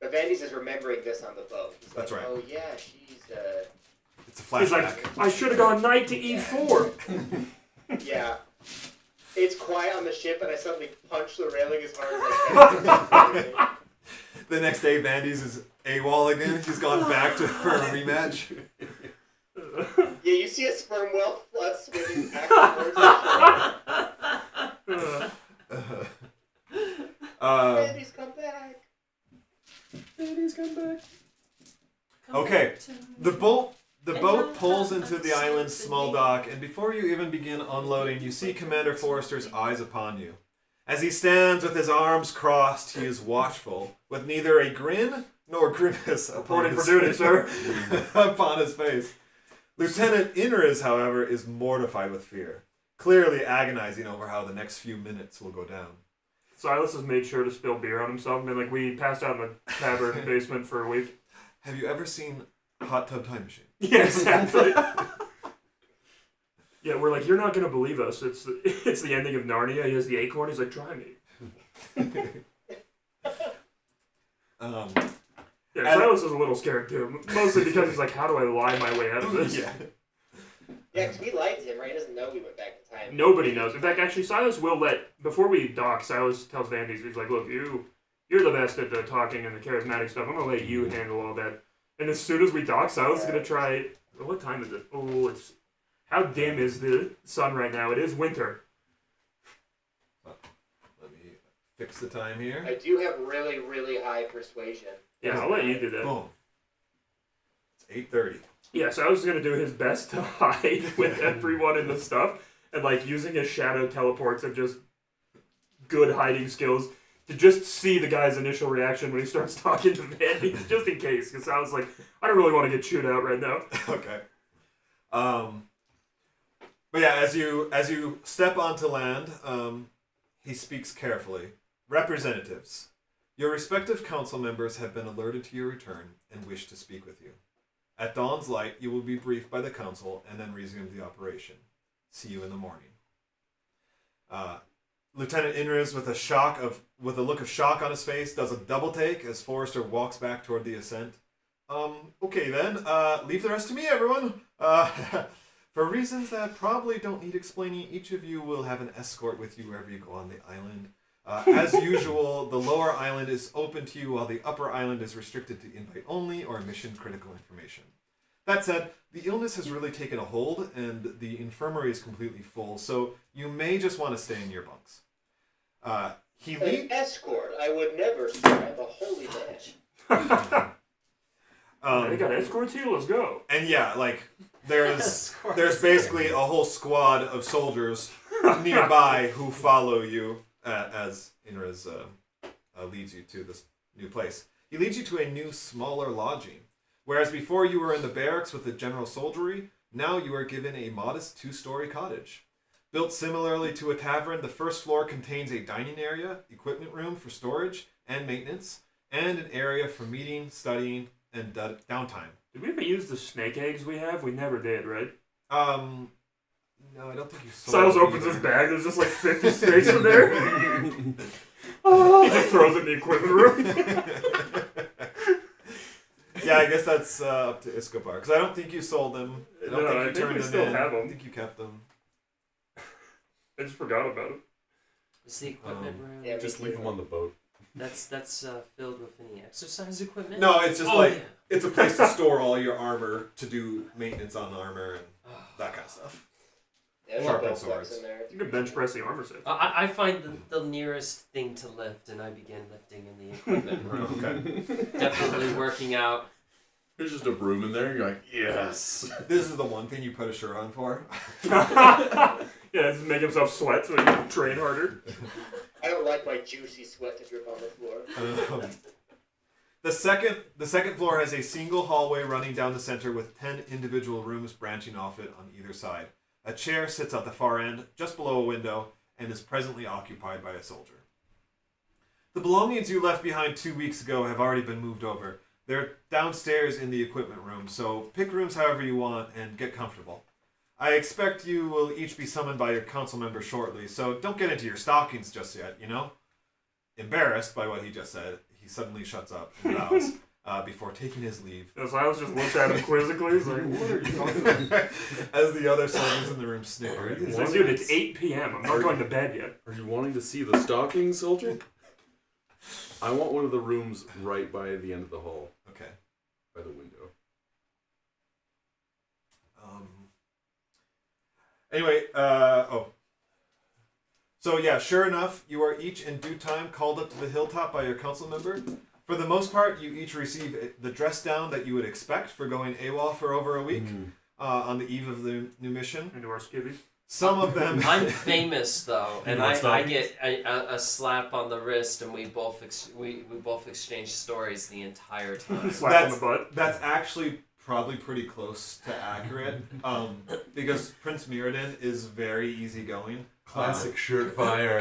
C: Vandy's is remembering this on the boat. He's
B: That's
C: like,
B: right.
C: oh yeah, she's
B: it's a flashback.
D: He's like, I should have gone knight to e4.
C: yeah. It's quiet on the ship, and I suddenly punch the railing as hard as I can.
B: The next day, Vandy's is AWOL again. He's gone back for a rematch.
C: Yeah, you see a sperm whale flood swimming back towards the shore. Vandy's come back.
B: Vandy's come back. Okay, the boat pulls into the island's small dock, and before you even begin unloading, you see Commander Forrester's eyes upon you. As he stands with his arms crossed, he is watchful, with neither a grin nor grimace upon
D: Reporting for duty, sir.
B: upon his face. Lieutenant Inriz, however, is mortified with fear, clearly agonizing over how the next few minutes will go down.
D: Silas has made sure to spill beer on himself. I mean, like, we passed out in the tavern basement for a week.
B: Have you ever seen Hot Tub Time Machine?
D: Yeah, exactly. Yeah, we're like, you're not gonna believe us. It's the ending of Narnia. He has the acorn. He's like, try me. Yeah, Silas is a little scared too, mostly because he's like, how do I lie my way out of this?
B: Yeah.
C: Yeah, because we lied to him, right? He doesn't know we went back in time.
D: Nobody knows. In fact, actually, Silas will before we dock, Silas tells Vandy, he's like, look, you're the best at the talking and the charismatic stuff. I'm gonna let you handle all that. And as soon as we dock, Silas is gonna try. What time is it? Oh, it's. How dim is the sun right now? It is winter.
B: Let me fix the time here.
C: I do have really, really high persuasion.
D: Yeah, I'll let you do that.
B: Boom. It's 8:30.
D: Yeah, so I was gonna do his best to hide with everyone in the stuff, and like using his shadow teleports and just good hiding skills to just see the guy's initial reaction when he starts talking to Vandy, just in case. Because I was like, I don't really want to get chewed out right now.
B: Okay. But yeah, as you step onto land, he speaks carefully. Representatives, your respective council members have been alerted to your return and wish to speak with you. At dawn's light, you will be briefed by the council and then resume the operation. See you in the morning. Lieutenant Inriz, with a look of shock on his face, does a double take as Forrester walks back toward the ascent. Okay then, leave the rest to me, everyone. For reasons that probably don't need explaining, each of you will have an escort with you wherever you go on the island. As usual, the lower island is open to you while the upper island is restricted to invite-only or mission-critical information. That said, the illness has really taken a hold and the infirmary is completely full, so you may just want to stay in your bunks.
C: An escort? I would never, sir. I'm a holy man.
D: They got escorts here. Let's go.
B: And yeah, like there's basically a whole squad of soldiers nearby who follow you as Inriz leads you to this new place. He leads you to a new, smaller lodging. Whereas before you were in the barracks with the general soldiery, now you are given a modest 2-story cottage. Built similarly to a tavern, the first floor contains a dining area, equipment room for storage and maintenance, and an area for meeting, studying, and downtime.
D: Did we ever use the snake eggs we have? We never did, right?
B: No, I don't think you saw
D: Silas
B: it
D: opens
B: either.
D: his bag. There's just like 50 snakes in there. He just throws it in the equipment room.
B: Yeah, I guess that's up to Escobar, because I don't think you sold them. I don't think you turned
D: we
B: them
D: still
B: in.
D: have
B: I
D: them.
B: think you kept them.
D: I just forgot about it.
A: Is the equipment room?
C: yeah,
E: Just leave them on the boat.
A: That's filled with any exercise equipment?
B: No, it's just
A: yeah.
B: it's a place to store all your armor, to do maintenance on armor and that kind of stuff.
C: Yeah, there's
B: Sharpened
C: no flex
B: swords.
C: in there.
D: You can bench press the armor set.
A: I find the nearest thing to lift, and I begin lifting in the equipment room.
B: Okay.
A: Definitely working out.
E: There's just a broom in there, and you're like, yes.
B: This is the one thing you put a shirt on for.
D: Yeah, just make himself sweat so he can train harder.
C: I don't like my juicy sweat to drip on the floor.
B: The second floor has a single hallway running down the center with 10 individual rooms branching off it on either side. A chair sits at the far end, just below a window, and is presently occupied by a soldier. The belongings you left behind 2 weeks ago have already been moved over. They're downstairs in the equipment room, so pick rooms however you want and get comfortable. I expect you will each be summoned by your council member shortly, so don't get into your stockings just yet, you know? Embarrassed by what he just said, he suddenly shuts up and bows before taking his leave.
D: Silas just looks at him quizzically. He's like, what are you talking about?
B: As the other soldiers in the room snicker.
D: He's like, dude, it's 8 p.m. I'm not going to bed yet.
E: Are you wanting to see the stockings, soldier? I want one of the rooms right by the end of the hall.
B: Okay.
E: By the window.
B: Anyway, So yeah, sure enough, you are each in due time called up to the hilltop by your council member. For the most part, you each receive the dress down that you would expect for going AWOL for over a week on the eve of the new mission.
D: Into our skivvies.
B: Some of them...
A: I'm famous though, and
E: want
A: I
E: stockings?
A: get a slap on the wrist, and we both exchange stories the entire time.
D: Slap on the butt.
B: That's actually probably pretty close to accurate, because Prince Mirrodin is very easygoing.
E: Classic shirt fire.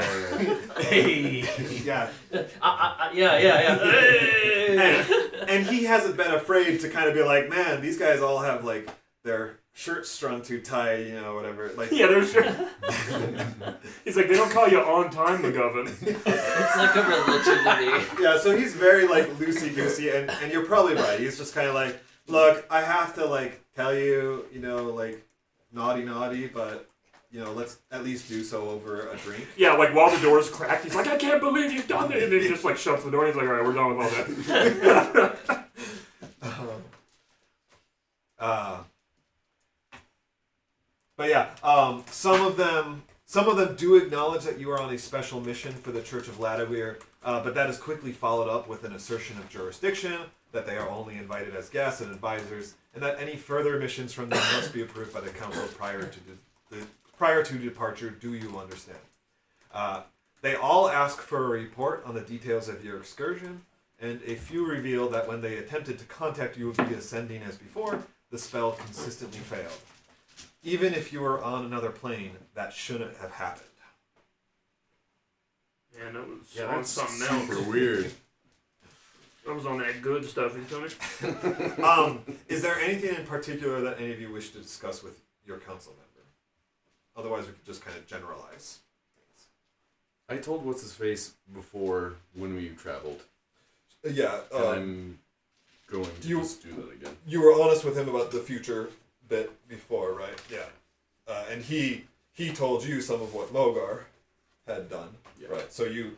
A: Hey.
B: Yeah.
A: Yeah. Hey.
B: And he hasn't been afraid to kind of be like, man, these guys all have like their shirts strung too tight, you know, whatever. Like,
D: Yeah, they're sure. He's like, they don't call you on time, McGovern.
A: It's like a religion to me.
B: yeah, so he's very like loosey-goosey, and you're probably right. He's just kind of like, look, I have to like tell you, you know, like naughty, but you know, let's at least do so over a drink.
D: Yeah, like while the door's cracked, he's like, I can't believe you've done it. And then he just like shuts the door and he's like, all right, we're done with all that.
B: But yeah, some of them do acknowledge that you are on a special mission for the Church of Ladawir, but that is quickly followed up with an assertion of jurisdiction, that they are only invited as guests and advisors, and that any further missions from them must be approved by the council prior to departure. Do you understand? They all ask for a report on the details of your excursion, and a few reveal that when they attempted to contact you via sending as before, the spell consistently failed. Even if you were on another plane, that shouldn't have happened.
D: Man, that was
E: Yeah,
D: on
E: that's
D: something
E: super
D: else.
E: weird.
D: That was on that good stuff, you tell me?
B: Is there anything in particular that any of you wish to discuss with your council member? Otherwise, we could just kind of generalize things.
E: I told what's his face before when we traveled.
B: Yeah,
E: And I'm going to
B: you-
E: just do that again.
B: you were honest with him about the future bit before, right? Yeah. And he told you some of what Mogar had done,
E: Yeah.
B: right? So you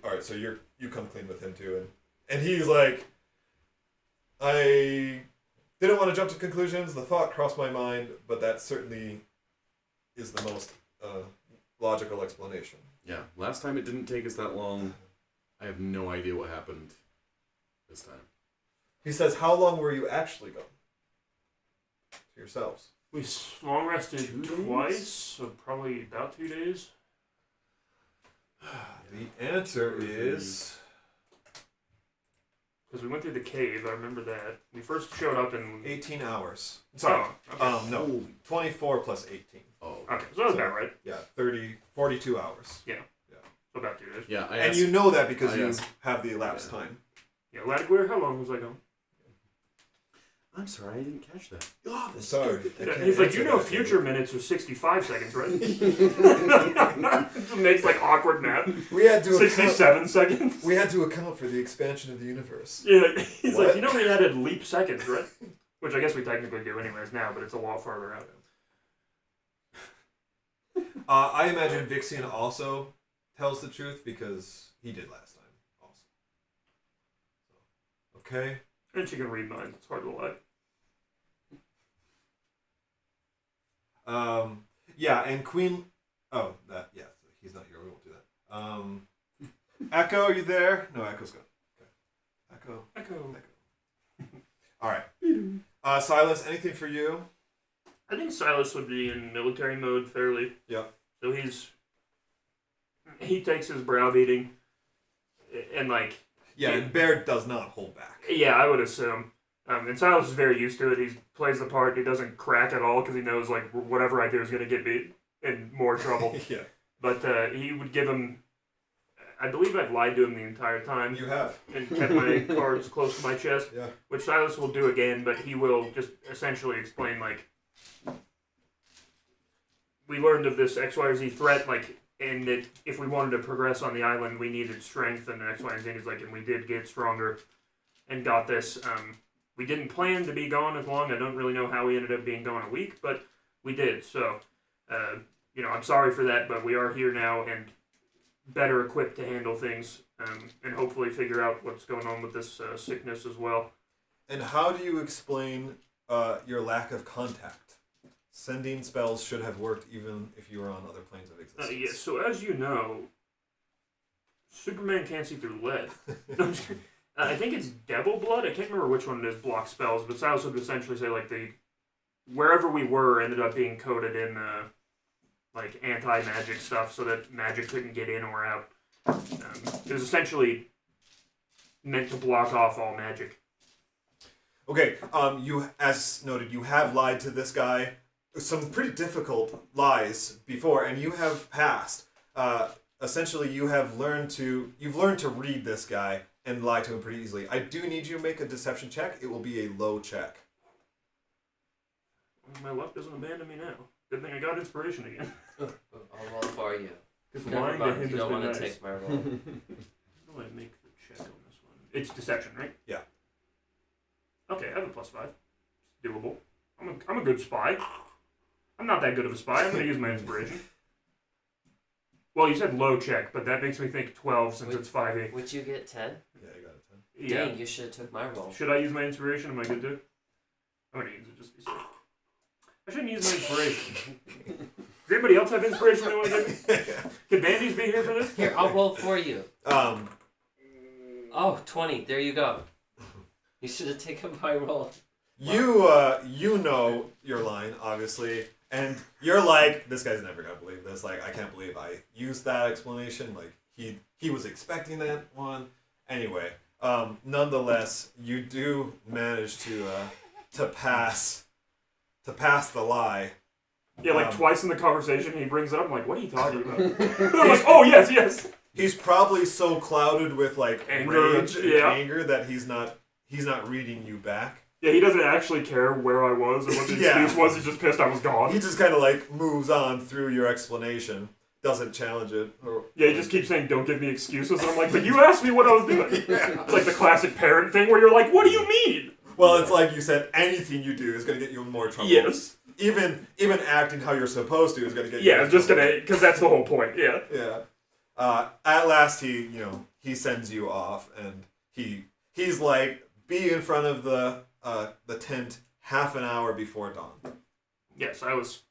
B: come clean with him too, and he's like, I didn't want to jump to conclusions. The thought crossed my mind, but that certainly is the most logical explanation.
E: Yeah, last time it didn't take us that long. I have no idea what happened this time.
B: He says, how long were you actually gone? To yourselves.
D: We long rested
E: 2 days?
D: twice, so probably about 2 days.
B: The answer is...
D: Because we went through the cave, I remember that. We first showed up in...
B: 18 hours. Sorry.
D: Oh, okay.
B: No. 24 plus 18.
E: Oh.
D: Okay, so that was about right.
B: Yeah, 42 hours.
D: So about 2 days.
E: Yeah, I
B: And
E: asked,
B: you know that because
E: I
B: you
E: asked-
B: have the elapsed
E: Yeah.
B: time.
D: Yeah, Ladiguir, how long was I gone?
E: I'm sorry, I didn't catch that.
B: Oh, sorry.
D: Yeah, he's like, you know future minutes are 65 seconds, right? Just makes like awkward math.
B: We had to
D: 67 seconds.
B: We had to account for the expansion of the universe.
D: Yeah, he's
B: What?
D: like, you know we added leap seconds, right? Which I guess we technically do anyways now, but it's a lot farther out.
B: I imagine Vixian also tells the truth because he did last time also. So, okay.
D: And she can read minds, it's hard to lie.
B: Yeah, and Queen... Oh, that, yeah, he's not here. We won't do that. Echo, you there? No, Echo's gone. Okay. Echo. All right. Silas, anything for you?
D: I think Silas would be in military mode fairly.
B: Yeah.
D: So he takes his browbeating and like...
B: Yeah, and Bear does not hold back.
D: Yeah, I would assume. And Silas is very used to it. He plays the part. He doesn't crack at all because he knows like whatever I do is going to get me in more trouble.
B: Yeah.
D: But he would give him... I believe I've lied to him the entire time.
B: You have.
D: And kept my cards close to my chest.
B: Yeah.
D: Which Silas will do again, but he will just essentially explain like... we learned of this X, Y, or Z threat, like, and that if we wanted to progress on the island, we needed strength, and X, Y, and Z is like, and we did get stronger and got this. We didn't plan to be gone as long. I don't really know how we ended up being gone a week, but we did. So, I'm sorry for that, but we are here now and better equipped to handle things, and hopefully figure out what's going on with this sickness as well.
B: And how do you explain your lack of contact? Sending spells should have worked even if you were on other planes of existence.
D: Yes, so as you know, Superman can't see through lead. I think it's Devil Blood. I can't remember which one it is, block spells, but Silas would essentially say, like, wherever we were ended up being coated in, like, anti-magic stuff so that magic couldn't get in or out. It was essentially meant to block off all magic.
B: Okay, you, as noted, you have lied to this guy. Some pretty difficult lies before, and you have passed. Essentially, you've learned to read this guy and lie to him pretty easily. I do need you to make a deception check. It will be a low check.
D: My luck doesn't abandon me now. Good thing I got inspiration again.
A: I'll roll for you.
D: Because
A: Never
D: lying to
A: mind,
D: him
A: you
D: has
A: don't
D: been
A: want to
D: nice.
A: take my roll.
D: How do I make the check on this one? It's deception, right?
B: Yeah.
D: Okay, I have a +5. It's doable. I'm a good spy. I'm not that good of a spy. I'm going to use my inspiration. Well, you said low check, but that makes me think 12 since it's 5e.
A: Would you get 10?
B: Yeah, you got a 10.
D: Yeah.
A: Dang, you should have took my roll.
D: Should I use my inspiration? Am I good to? I'm going to use it just to be safe. I shouldn't use my inspiration. Does anybody else have inspiration they want to give me? Could Bandies be here for this?
A: Here, I'll roll for you.
B: Um,
A: Oh, 20. There you go. You should have taken my roll.
B: you know your line, obviously, and you're like, this guy's never gonna believe this. Like, I can't believe I used that explanation. Like, he was expecting that one. Anyway, nonetheless, you do manage to pass the lie.
D: Yeah, like twice in the conversation he brings it up. I'm like, what are you talking about? I'm like, oh, yes.
B: He's probably so clouded with like
D: Anger,
B: rage and
D: yeah.
B: anger that he's not reading you back.
D: Yeah, he doesn't actually care where I was and what the
B: Yeah.
D: excuse was. He's just pissed I was gone.
B: He just kind of like moves on through your explanation, doesn't challenge it.
D: Yeah, he just keeps saying, don't give me excuses. And I'm like, but you asked me what I was doing.
B: Yeah.
D: It's like the classic parent thing where you're like, what do you mean?
B: Well, it's like you said, anything you do is going to get you in more trouble.
D: Yes.
B: Even acting how you're supposed to is going to get you
D: Yeah,
B: in
D: just
B: trouble.
D: gonna, because that's the whole point, yeah.
B: Yeah. At last, he sends you off, and he's like, be in front of the tent half an hour before dawn.
D: Yeah, Silas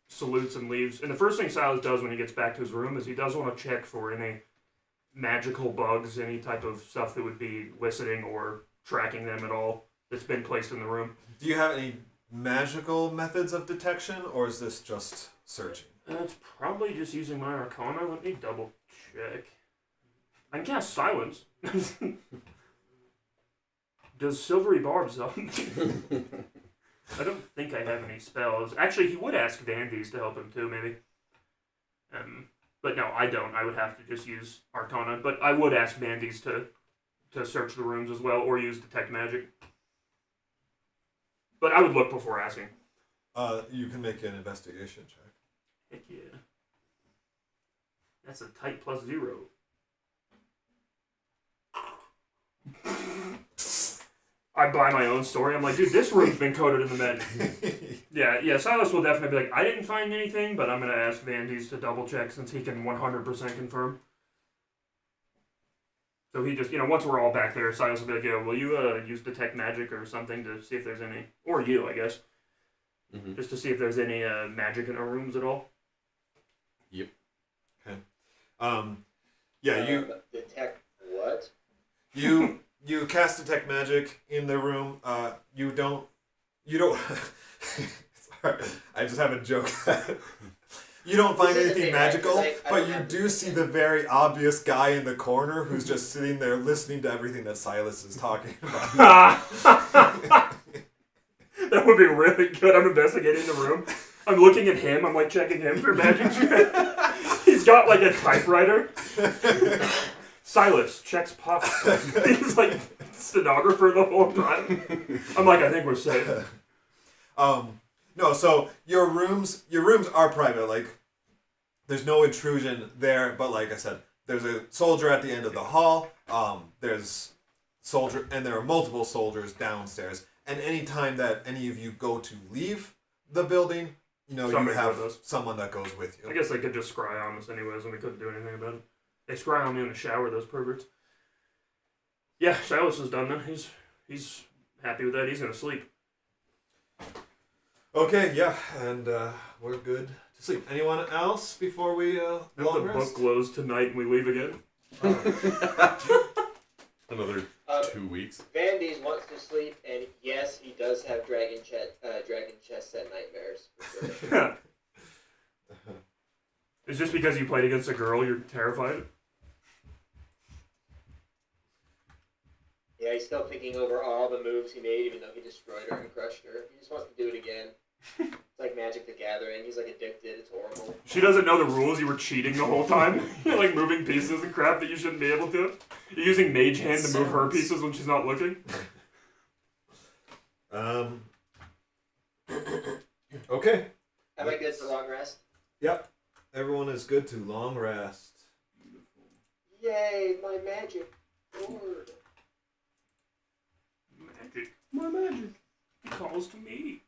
D: salutes and leaves. And the first thing Silas does when he gets back to his room is he does want to check for any magical bugs, any type of stuff that would be eliciting or tracking them at all that's been placed in the room.
B: Do you have any magical methods of detection, or is this just searching?
D: It's probably just using my Arcana. Let me double check. I can cast Silence. Does Silvery Barb something? I don't think I have any spells. Actually, he would ask Dandies to help him too, maybe. But no, I don't. I would have to just use Arcana. But I would ask Dandies to search the rooms as well, or use Detect Magic. But I would look before asking.
B: You can make an investigation check.
D: Heck yeah. That's a tight +0. I buy my own story. I'm like, dude, this room's been coated in the med. Yeah, Silas will definitely be like, I didn't find anything, but I'm going to ask Vandy's to double check since he can 100% confirm. So he just, once we're all back there, Silas will be like, yeah, will you use Detect Magic or something to see if there's any, or you, I guess, just to see if there's any magic in our rooms at all?
E: Yep.
B: Okay. Yeah, you
C: detect what?
B: you cast Detect Magic in the room. You don't. Sorry, I just have a joke. You don't find
C: This is the
B: anything
C: thing, right?
B: magical,
C: 'Cause I
B: but
C: don't
B: you
C: have
B: do
C: to-
B: see the very obvious guy in the corner who's just sitting there listening to everything that Silas is talking about.
D: That would be really good. I'm investigating the room. I'm looking at him. I'm like checking him for magic shit. He's got like a typewriter. Silas checks pop. He's like stenographer the whole time. I'm like, I think we're safe.
B: No, so your rooms are private. Like, there's no intrusion there. But like I said, there's a soldier at the end of the hall. There's and there are multiple soldiers downstairs. And anytime that any of you go to leave the building, you
D: Somebody
B: have
D: with us.
B: someone that goes with you.
D: I guess they could just scry on us anyways, and we couldn't do anything about it. They scry on me in the shower, those perverts. Yeah, Silas is done then. He's happy with that. He's gonna sleep.
B: Okay, yeah, and we're good to sleep. Anyone else before we
D: If the
B: long
D: book
B: rest?
D: glows tonight and we leave again.
E: Another 2 weeks.
C: Vandy's wants to sleep, and yes, he does have dragon chest set nightmares. For sure.
D: It's just because you played against a girl, you're terrified.
C: Yeah, he's still thinking over all the moves he made, even though he destroyed her and crushed her. He just wants to do it again. It's like Magic the Gathering. He's like addicted. It's horrible.
D: She doesn't know the rules. You were cheating the whole time. You're like moving pieces and crap that you shouldn't be able to. You're using Mage Hand to move her pieces when she's not looking.
B: Okay.
C: Am I good for long rest?
B: Yep. Everyone is good to long rest.
C: Yay, my magic sword.
D: Magic. My magic. It calls to me.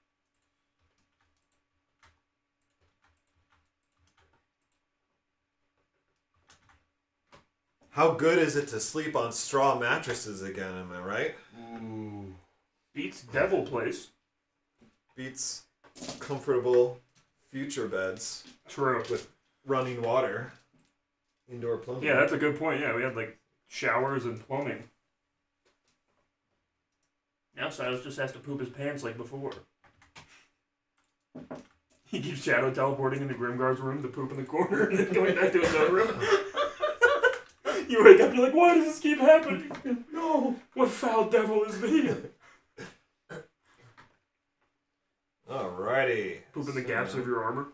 B: How good is it to sleep on straw mattresses again, am I right?
E: Ooh.
D: Beats Devil Place.
B: Beats comfortable future beds
D: True.
B: with running water. Indoor plumbing.
D: Yeah, that's a good point. Yeah, we had like showers and plumbing. Now Silas just has to poop his pants like before. He keeps shadow teleporting into Grimgar's room to poop in the corner and then going back to his own room. You wake up, you're like, why does this keep happening? No, what foul devil is me?
B: Alrighty.
D: Poop in the gaps of your armor.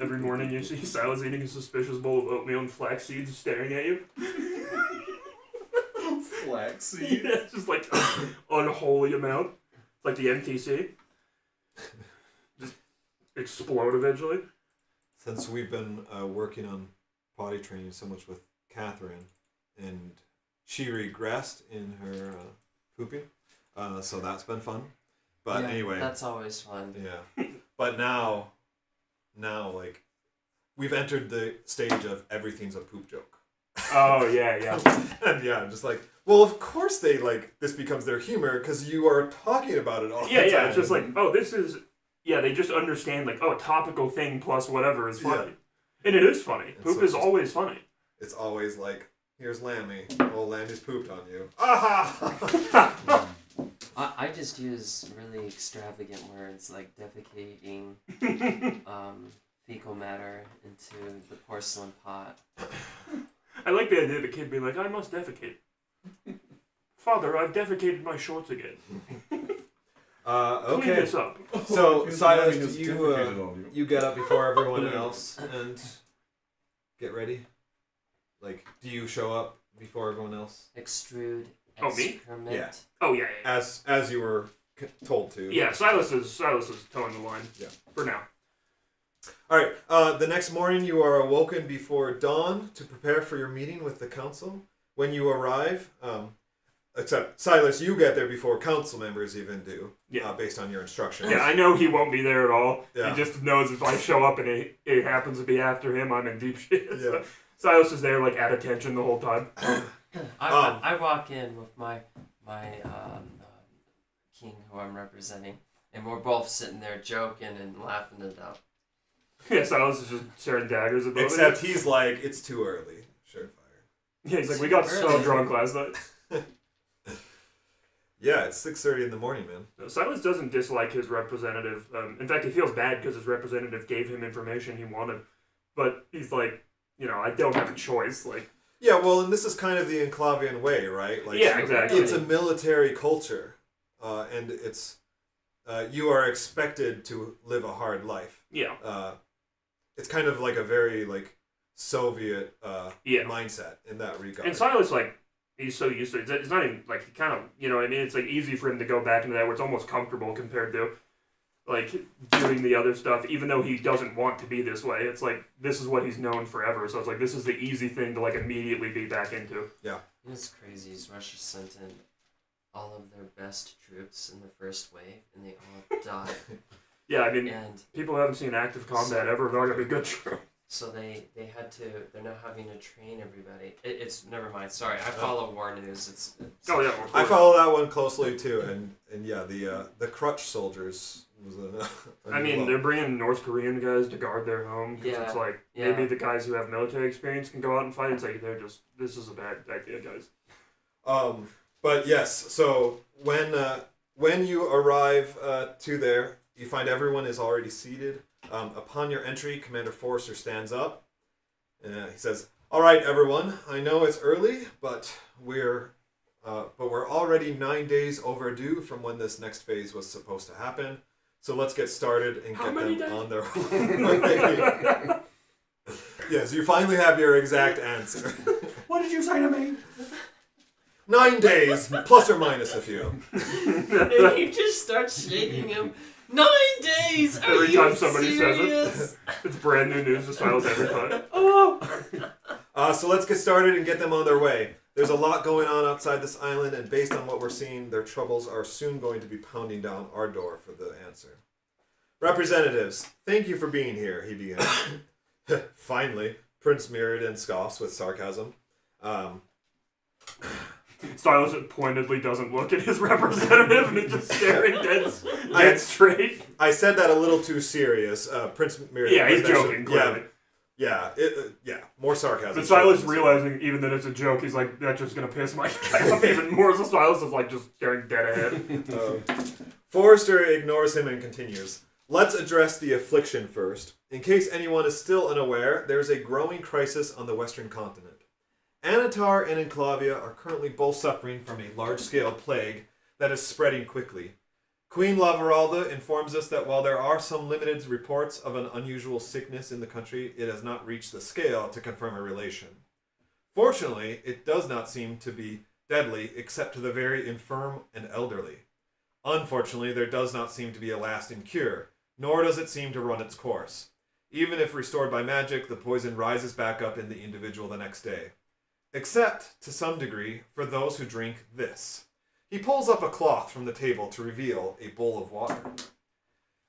D: Every morning you see Silas eating a suspicious bowl of oatmeal and flax seeds staring at you.
E: Flaxseed.
D: Yeah, it's just like an unholy amount. It's like the MTC. Just explode eventually.
B: Since we've been working on potty training so much with Catherine, and she regressed in her pooping, so that's been fun. But
A: Yeah,
B: anyway,
A: that's always fun.
B: yeah. But now, like, we've entered the stage of everything's a poop joke.
D: Oh, yeah.
B: And yeah, I'm just like, well, of course this becomes their humor because you are talking about it all the time.
D: Yeah, it's just like, oh, this is... Yeah, they just understand, like, oh, a topical thing plus whatever is funny.
B: Yeah.
D: And it is funny.
B: And
D: Poop
B: so
D: is
B: it's just-
D: always funny.
B: It's always like, here's Lammy. Oh, Lammy's pooped on you. Aha!
A: I just use really extravagant words like defecating, fecal matter into the porcelain pot.
D: I like the idea of a kid being like, I must defecate. Father, I've defecated my shorts again. Clean
B: Okay.
D: this up.
B: So,
E: His
B: Silas,
E: mind has
B: do
E: defecated on
B: you get up before everyone else and get ready? Like, do you show up before everyone else?
A: Extrude
D: Oh, me?
A: excrement.
B: Yeah.
D: Oh, yeah.
B: As you were told to.
D: Yeah, Silas is towing the line.
B: Yeah.
D: For now.
B: All right. The next morning, you are awoken before dawn to prepare for your meeting with the council. When you arrive, except Silas, you get there before council members even do.
D: Yeah.
B: Based on your instructions.
D: Yeah, I know he won't be there at all.
B: Yeah.
D: He just knows if I show up and it happens to be after him, I'm in deep shit.
B: Yeah.
D: Silas is there, like, at attention the whole time.
A: I walk in with my king who I'm representing, and we're both sitting there joking and laughing it up.
D: Yeah, Silas is just staring daggers above
B: Except
D: it.
B: he's like, it's too early. Surefire.
D: Yeah, he's like, we got so
A: Early.
D: drunk last night.
B: Yeah, it's 6:30 in the morning, man.
D: No, Silas doesn't dislike his representative. In fact, he feels bad because his representative gave him information he wanted. But he's like, I don't have a choice. Like,
B: Yeah, well, and this is kind of the Enclavian way, right? Like,
D: yeah, exactly.
B: It's a military culture, and it's you are expected to live a hard life.
D: Yeah.
B: It's kind of like a very like Soviet
D: Yeah.
B: mindset in that regard.
D: And Silas, like, He's so used to it. It's not even like he kind of, you know what I mean? It's like easy for him to go back into that where it's almost comfortable compared to like doing the other stuff, even though he doesn't want to be this way. It's like this is what he's known forever. So it's like this is the easy thing to like immediately be back into.
B: Yeah.
A: It's crazy. Russia sent in all of their best troops in the first wave, and they all died.
D: Yeah, I mean,
A: And
D: people who haven't seen active combat ever are gonna be good true.
A: so they had to. They're now having to train everybody. It's never mind. Sorry, I follow war news. It's
D: Oh yeah, of
B: I
D: course.
B: follow that one closely too, and yeah, the crutch soldiers was a
D: I mean, they're bringing North Korean guys to guard their home because it's
A: Yeah,
D: like
A: yeah.
D: maybe the guys who have military experience can go out and fight. It's like this is a bad idea, guys.
B: But yes, so when you arrive to there, you find everyone is already seated. Upon your entry, Commander Forrester stands up. He says, "All right, everyone. I know it's early, but we're already 9 days overdue from when this next phase was supposed to happen. So let's get started and
D: How
B: get
D: many
B: them
D: days?
B: on their way." Yes, you finally have your exact answer.
E: What did you say to me?
B: 9 days, plus or minus a few.
A: and you just start shaking him. 9 days. Are
D: Every
A: you
D: time somebody says it.
A: serious?
D: It's brand new news to Silas every time.
B: So let's get started and get them on their way. There's a lot going on outside this island, and based on what we're seeing, their troubles are soon going to be pounding down our door for the answer. Representatives, thank you for being here, he began. Finally, Prince Mirrodin scoffs with sarcasm.
D: Silas pointedly doesn't look at his representative and is just staring dead straight.
B: I said that a little too serious. Prince Mirrodin.
D: Yeah, he's
B: was actually-
D: joking, clearly.
B: Yeah, more sarcasm.
D: But Silas realizing even that it's a joke, he's like, that's just gonna piss my guy off even more. So Silas is like just staring dead ahead.
B: Forrester ignores him and continues. Let's address the affliction first. In case anyone is still unaware, there is a growing crisis on the western continent. Anatar and Enclavia are currently both suffering from a large-scale plague that is spreading quickly. Queen Lavaralda informs us that while there are some limited reports of an unusual sickness in the country, it has not reached the scale to confirm a relation. Fortunately, it does not seem to be deadly except to the very infirm and elderly. Unfortunately, there does not seem to be a lasting cure, nor does it seem to run its course. Even if restored by magic, the poison rises back up in the individual the next day. Except, to some degree, for those who drink this. He pulls up a cloth from the table to reveal a bowl of water.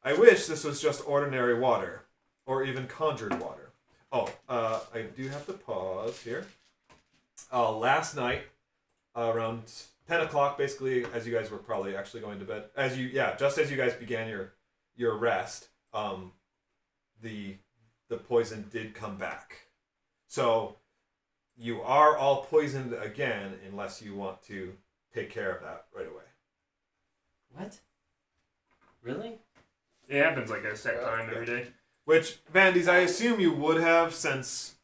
B: I wish this was just ordinary water, or even conjured water. I do have to pause here. Last night, around 10 o'clock, basically, as you guys were probably actually going to bed, just as you guys began your rest, the poison did come back. So you are all poisoned again unless you want to take care of that right away.
A: What? Really?
D: It happens like a set time every day.
B: Which, Vandes, I assume you would have since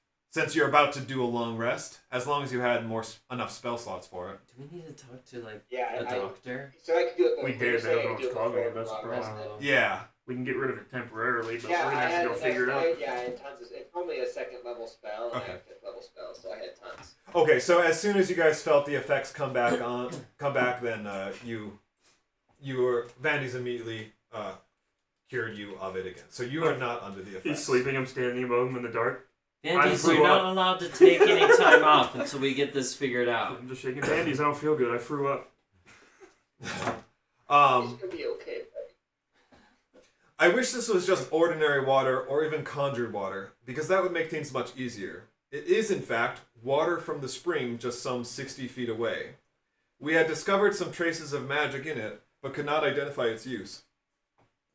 B: you're about to do a long rest, as long as you had enough spell slots for it.
A: Do we need to talk to like
C: Yeah,
A: a doctor?
C: So I could do it.
D: We
C: before,
D: did,
C: so I
D: they
C: could
D: don't
C: do it
D: struggle,
C: before
D: that's the
C: long rest
D: problem.
C: then.
B: Yeah.
D: We can get rid of it temporarily, but
C: Yeah,
D: we're
C: I
D: gonna have
C: had
D: to go figure it out.
C: Yeah, I had tons of. It's only a second level spell, and I
B: Okay.
C: have fifth level spells, so I had tons.
B: Okay, so as soon as you guys felt the effects come back, then Vandes immediately cured you of it again. So you are not under the effects.
D: He's sleeping, I'm standing above him in the dark.
A: Andy, so
D: threw
A: you're
D: up.
A: not allowed to take any time off until we get this figured out.
D: I'm just shaking bandies, I don't feel good, I threw up.
C: It's gonna be okay, buddy.
B: I wish this was just ordinary water or even conjured water, because that would make things much easier. It is, in fact, water from the spring just some 60 feet away. We had discovered some traces of magic in it, but could not identify its use.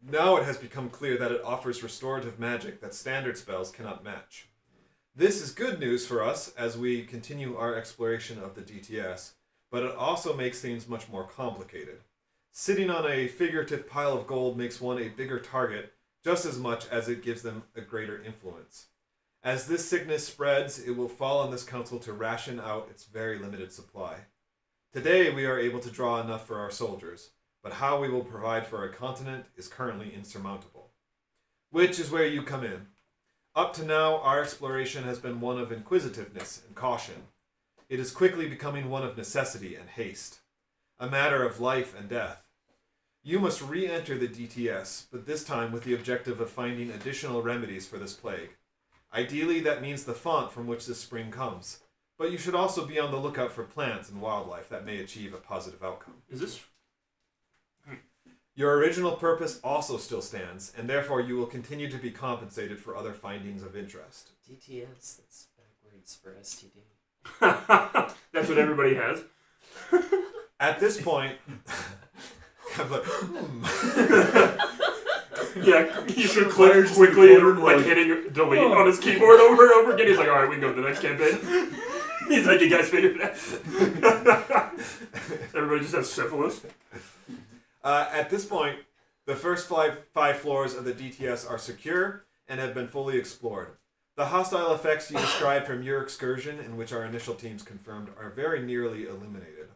B: Now it has become clear that it offers restorative magic that standard spells cannot match. This is good news for us as we continue our exploration of the DTS, but it also makes things much more complicated. Sitting on a figurative pile of gold makes one a bigger target just as much as it gives them a greater influence. As this sickness spreads, it will fall on this council to ration out its very limited supply. Today we are able to draw enough for our soldiers, but how we will provide for a continent is currently insurmountable. Which is where you come in. Up to now, our exploration has been one of inquisitiveness and caution. It is quickly becoming one of necessity and haste, a matter of life and death. You must re-enter the DTS, but this time with the objective of finding additional remedies for this plague. Ideally, that means the font from which this spring comes, but you should also be on the lookout for plants and wildlife that may achieve a positive outcome.
D: Is this?
B: Your original purpose also still stands, and therefore you will continue to be compensated for other findings of interest.
A: DTS, that's backwards for STD.
D: That's what everybody has.
B: At this point, I'm like,
D: Yeah, you should click quickly and like hitting delete on his keyboard over and over again. He's like, all right, we can go to the next campaign. He's like, you guys figured it out. Everybody just has syphilis.
B: At this point, the first five floors of the DTS are secure and have been fully explored. The hostile effects you described from your excursion, in which our initial teams confirmed, are very nearly eliminated.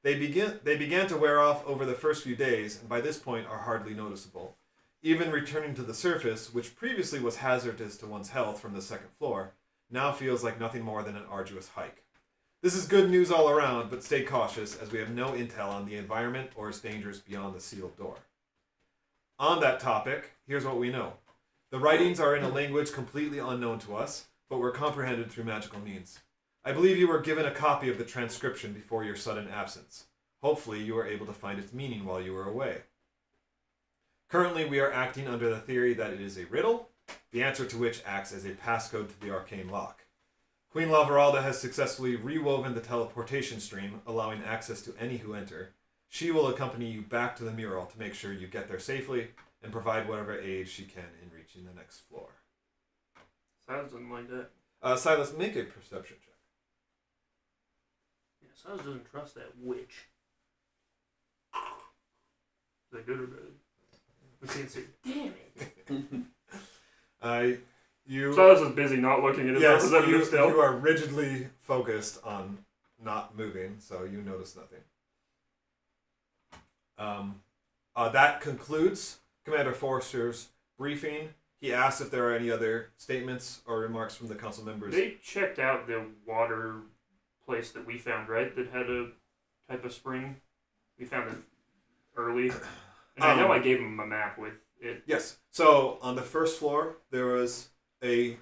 B: They began to wear off over the first few days, and by this point are hardly noticeable. Even returning to the surface, which previously was hazardous to one's health from the second floor, now feels like nothing more than an arduous hike. This is good news all around, but stay cautious, as we have no intel on the environment or its dangers beyond the sealed door. On that topic, here's what we know. The writings are in a language completely unknown to us, but were comprehended through magical means. I believe you were given a copy of the transcription before your sudden absence. Hopefully you were able to find its meaning while you were away. Currently we are acting under the theory that it is a riddle, the answer to which acts as a passcode to the arcane lock. Queen Lavaralda has successfully rewoven the teleportation stream, allowing access to any who enter. She will accompany you back to the mural to make sure you get there safely and provide whatever aid she can in reaching the next floor.
D: Silas doesn't like that.
B: Silas, make a perception check.
D: Yeah, Silas doesn't trust that witch. Is that good or bad? We can't see. Damn it. Silas is busy not looking at his representative still.
B: You are rigidly focused on not moving, so you notice nothing. That concludes Commander Forrester's briefing. He asked if there are any other statements or remarks from the council members.
D: They checked out the water place that we found, right? That had a type of spring. We found it early. And I know I gave them a map with it.
B: Yes. So on the first floor, there was a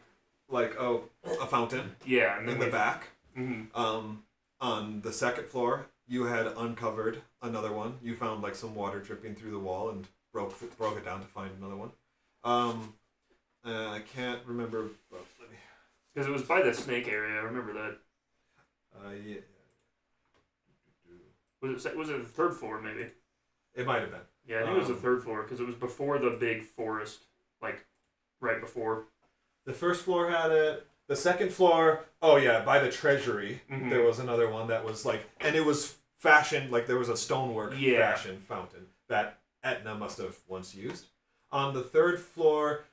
B: fountain.
D: Yeah. And
B: in the back.
D: Mm-hmm.
B: On the second floor, you had uncovered another one. You found like some water dripping through the wall and broke it down to find another one. I can't remember.
D: Because it was by the snake area. I remember that.
B: Yeah.
D: Was it the third floor maybe?
B: It might have been.
D: Yeah, I think it was the third floor because it was before the big forest, like right before.
B: The first floor had it. The second floor, by the treasury,
D: mm-hmm.
B: there was another one that was like, and it was fashioned like there was a stonework fashion fountain that Etna must have once used. On the third floor,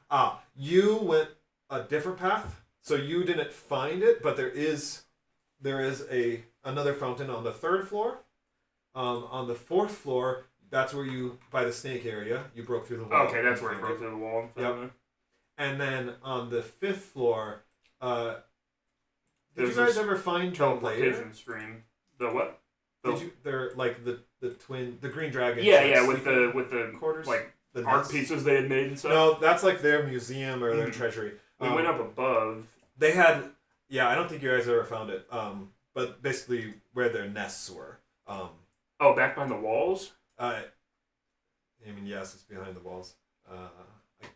B: you went a different path, so you didn't find it, but there is another fountain on the third floor. On the fourth floor, that's where you, by the snake area, you broke through the wall.
D: Okay, that's where I broke through the wall.
B: Yep. And then on the fifth floor, did you guys ever find
D: teleportation stream? The what?
B: They're like the twin, the green dragon.
D: Yeah, with the
B: quarters,
D: like
B: the
D: art pieces they had made and stuff.
B: No, that's like their museum or their treasury.
D: We went up above.
B: They had, I don't think you guys ever found it. But basically where their nests were.
D: Back behind the walls.
B: Yes, it's behind the walls.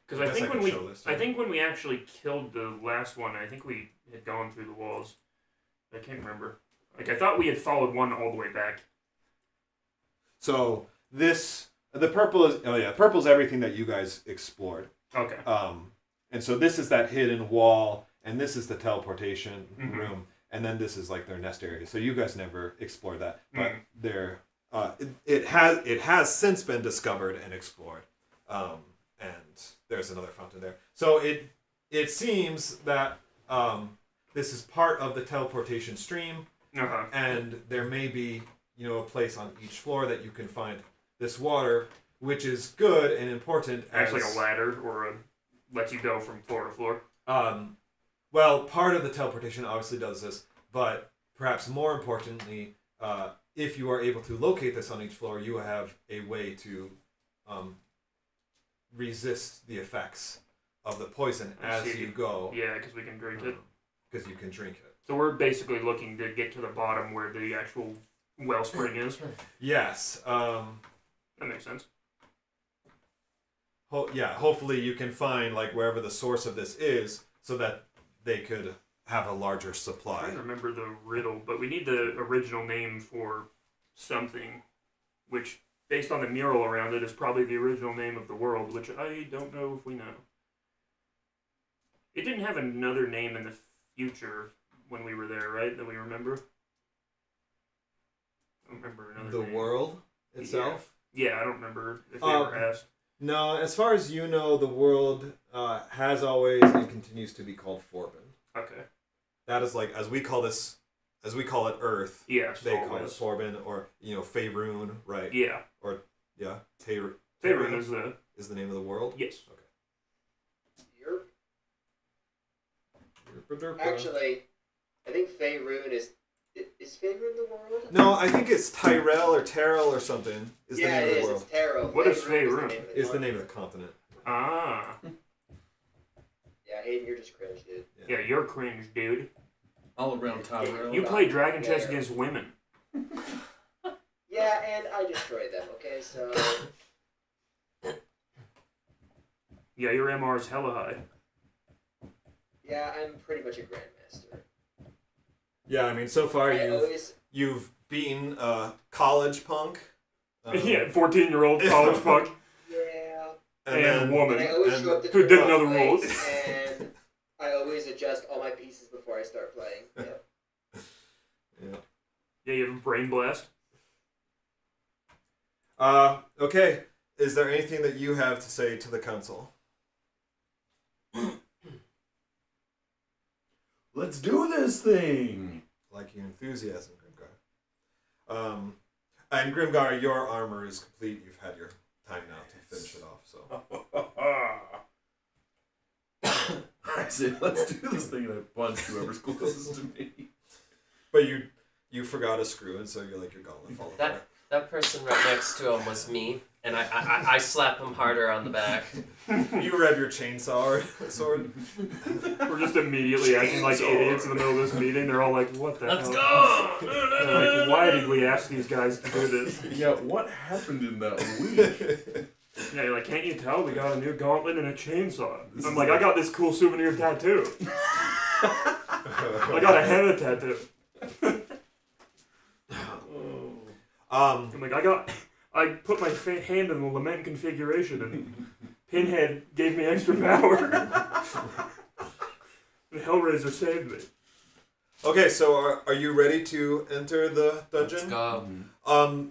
D: Because I think when we actually killed the last one, I think we had gone through the walls. I can't remember. Like I thought we had followed one all the way back.
B: So the purple is purple is everything that you guys explored.
D: Okay.
B: And so this is that hidden wall, and this is the teleportation
D: mm-hmm.
B: room, and then this is like their nest area. So you guys never explored that, but they're it has since been discovered and explored. And there's another fountain there. So it seems that this is part of the teleportation stream, and there may be a place on each floor that you can find this water, which is good and important.
D: Acts like a ladder or lets you go from floor to floor.
B: Well, part of the teleportation obviously does this, but perhaps more importantly, if you are able to locate this on each floor, you have a way to resist the effects of the poison as you go.
D: Yeah, because we can drink it.
B: Because you can drink it.
D: So we're basically looking to get to the bottom where the actual wellspring is.
B: Yes.
D: That makes sense.
B: Hopefully you can find like wherever the source of this is, so that they could have a larger
D: I
B: supply.
D: don't remember the riddle, but we need the original name for something, which, based on the mural around it, is probably the original name of the world, which I don't know if we know. It didn't have another name in the future when we were there, right? That we remember? I don't remember another
B: The
D: name.
B: world itself?
D: Yeah, I don't remember if they ever asked.
B: No, as far as you know, the world has always and continues to be called Forbin.
D: Okay.
B: That is like, as we call it Earth,
D: Yeah,
B: they call it Forbin, or, Faerun, right?
D: Yeah.
B: Or,
D: Faerun
B: is the name of the world?
D: Yes.
B: Okay.
C: Actually, I think Faerun is Faerun the world?
B: No, I think it's Tyrell or Terrell or something is the
C: Yeah,
B: name
C: it
B: of the
C: is.
B: world.
C: It's Terrell.
D: What is
C: Faerun
D: Faerun?
B: Is the name of the continent.
D: Ah.
C: Yeah, Hayden, you're just cringe, dude.
D: Yeah, you're cringe, dude.
E: All around Tyrell.
D: You play Dragon Chess
C: There.
D: against women.
C: Yeah, and I destroyed them, okay? So,
D: Yeah, your MR is hella high.
C: yeah, I'm pretty much a grandmaster.
B: Yeah, I mean, so far
C: I always...
B: you've beaten college punk.
D: Yeah, 14-year-old college fuck
C: Yeah.
D: and woman.
C: And I always show up to
D: who didn't know the
C: turn off
D: rules.
C: lights, and I always adjust all my pieces before I start playing. Yep.
D: Yeah, you have a brain blast.
B: Okay. Is there anything that you have to say to the council?
E: Let's do this thing.
B: Like your enthusiasm, Grimgar. And Grimgar, your armor is complete. You've had your time now to finish it off. So,
E: I say, let's do this thing, and I punch whoever's closest to me.
B: but you forgot a screw, and so your gauntlet fall apart.
A: That person right next to him was me, and I slap him harder on the back.
B: You rev your chainsaw sword.
D: We're just immediately acting like idiots in the middle of this meeting. They're all like, what the
A: Let's
D: hell?
A: go!
D: They're like, why did we ask these guys to do this?
E: Yeah, what happened in that week?
D: Yeah, you're like, can't you tell? We got a new gauntlet and a chainsaw.
E: This
D: I'm
E: is
D: like, I got this cool souvenir tattoo. I got a henna tattoo. I'm like, I put my hand in the lament configuration and Pinhead gave me extra power. The Hellraiser saved me.
B: Okay, so are you ready to enter the dungeon?
A: Let's go.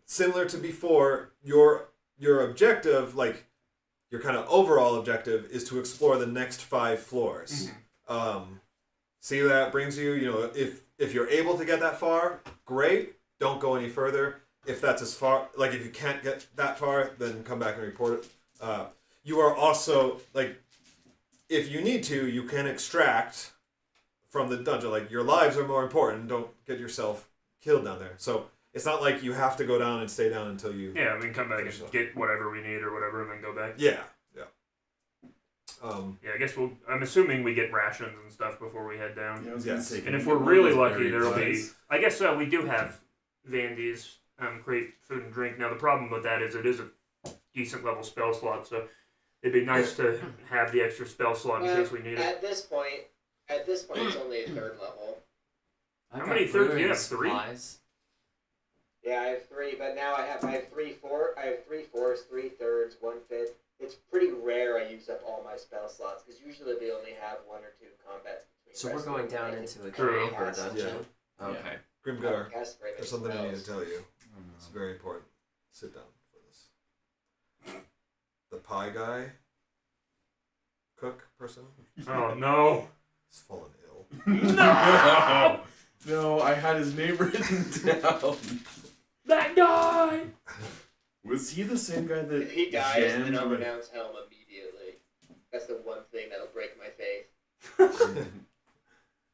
B: Similar to before, your objective, like your kind of overall objective, is to explore the next 5 floors. See where that brings you. If you're able to get that far, great. Don't go any further. If that's as far, like if you can't get that far, then come back and report it. You are also, like, if you need to, you can extract from the dungeon. Like, your lives are more important. Don't get yourself killed down there. So it's not like you have to go down and stay down until you...
D: Yeah, we can come back and get whatever we need or whatever and then go back.
B: Yeah.
D: Yeah, I guess I'm assuming we get rations and stuff before we head down.
E: Yeah, I was gonna say,
D: And if we're really lucky, there'll be... I guess we do have Vandy's create food and drink. Now, the problem with that is it is a decent level spell slot, so it'd be nice to have the extra spell slot in case we need it.
C: At this point, it's only a 3rd level.
A: I
D: How
A: got
D: many third-
A: brewing
D: yeah, 3?
A: supplies.
C: Yeah, I have 3, but now I have 3 4. I have 3 4s, 3 3rds, 1 5th. It's pretty rare I use up all my spell slots because usually they only have 1 or 2 combats between.
A: So we're going down into a
D: True.
A: cave or a dungeon. Okay.
B: Grimgar, there's something I need to tell you. It's very important. Sit down for this. The pie guy, cook person,
D: Oh, no.
B: is fallen ill.
E: No! No, I had his name written down.
D: That guy!
E: Was he the same guy that
C: If he dies, then
E: jammed
C: I'll
E: with...
C: renounce Helm immediately. That's the one thing that'll break my faith.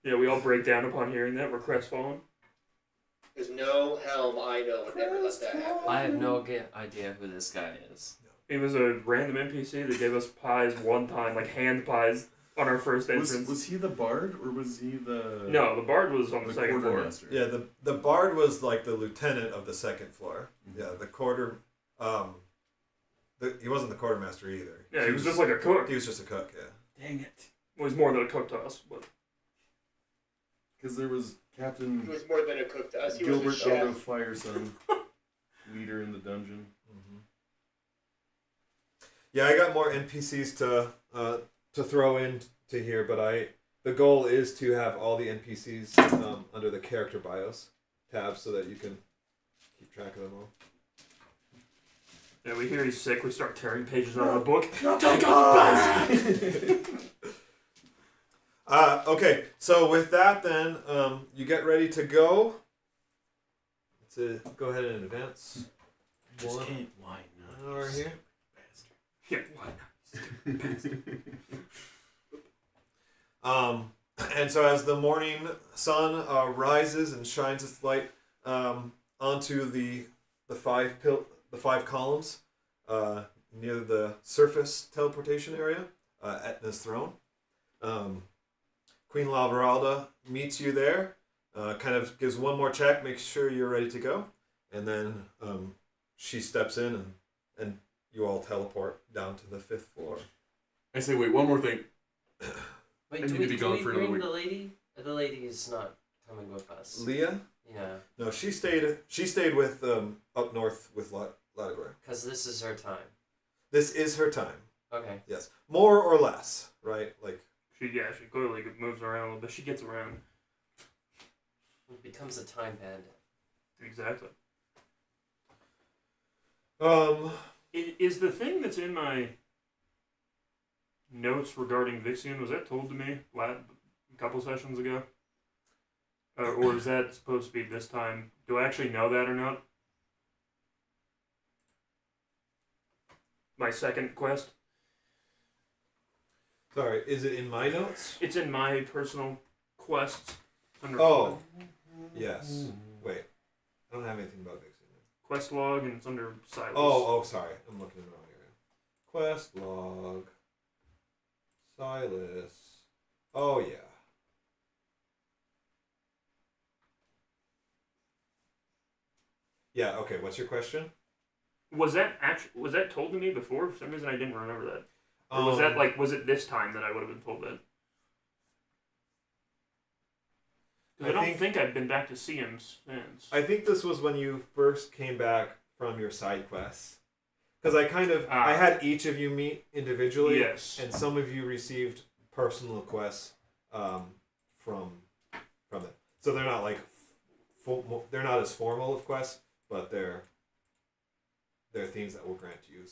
D: Yeah, we all break down upon hearing that. We're crestfallen.
C: There's no helm I know would never let that happen.
A: I have no idea who this guy is.
D: He was a random NPC that gave us pies one time, like hand pies, on our first entrance.
E: Was he the bard or was he the?
D: No, the bard was on the second floor.
E: quartermaster?
B: Yeah, the bard was like the lieutenant of the second floor.
E: Mhm.
B: Yeah, the quarter. He wasn't the quartermaster either.
D: Yeah, he was just like a cook.
B: He was just a cook. Yeah.
E: Dang it!
D: Well, he's more than a cook to us, but
E: Because there was
C: He
E: Captain
C: was more than a cook to us. He
E: Gilbert
C: was a chef.
E: Eldo Fireson, leader in the dungeon.
B: Yeah, I got more NPCs to throw in to here, but the goal is to have all the NPCs under the character bios tab so that you can keep track of them all.
D: yeah, we hear he's sick. We start tearing pages out of the book.
B: Okay, so with that then, you get ready to go. Let's go ahead and advance.
E: Just
B: One
E: can't. Why not?
B: over here.
D: Yeah, why not?
B: And so as the morning sun rises and shines its light onto the five columns near the surface teleportation area, Etna's throne, Queen Laveralda meets you there, kind of gives one more check, makes sure you're ready to go, and then she steps in and you all teleport down to the 5th floor.
E: I say, wait, one more thing.
A: Wait,
E: I
A: do
E: need
A: we,
E: to be
A: do
E: gone
A: we
E: for another
A: bring
E: week.
A: the lady? The lady is not coming with us.
B: Leah?
A: Yeah,
B: No, she stayed with up north with Ladagor.
A: because this is her time.
B: This is her time.
A: Okay.
B: Yes. More or less, right? Like
D: She clearly moves around a little bit. She gets around.
A: Becomes a time bandit.
D: Exactly.
B: um
D: Is the thing that's in my notes regarding Vixian, was that told to me a couple sessions ago? Or is that supposed to be this time? Do I actually know that or not? My second quest?
B: sorry, is it in my notes?
D: It's in my personal quests. Under
B: Oh. Yes. Wait. I don't have anything about Vixen.
D: quest log, and it's under Silas.
B: Oh, sorry. I'm looking in the wrong area. Quest log. Silas. Oh yeah. Yeah, okay, what's your question?
D: Was that told to me before? For some reason I didn't remember that. Or was that was it this time that I would have been told that? 'Cause I don't think I've been back to see him since.
B: I think this was when you first came back from your side quests. Because I had each of you meet individually.
D: Yes.
B: And some of you received personal quests from them. So they're not like they're not as formal of quests, but they're themes that will grant you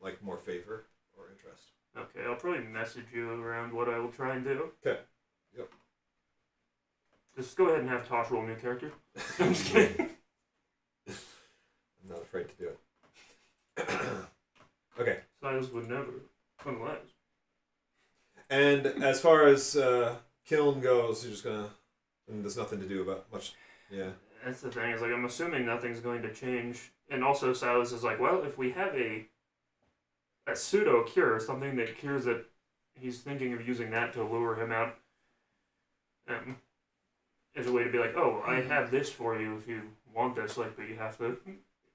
B: like more favor or interest.
D: Okay, I'll probably message you around what I will try and do.
B: Okay. Yep.
D: Just go ahead and have Tosh roll me a character. I'm just kidding.
B: I'm not afraid to do it. Okay.
D: Silas would never, unless.
B: And as far as Kiln goes, you're just gonna. And there's nothing to do about much. Yeah.
D: That's the thing, is like I'm assuming nothing's going to change. And also Silas is like, well, if we have a pseudo cure, something that cures it, he's thinking of using that to lure him out. As a way to be like, oh, I have this for you if you want this, like, but you have to,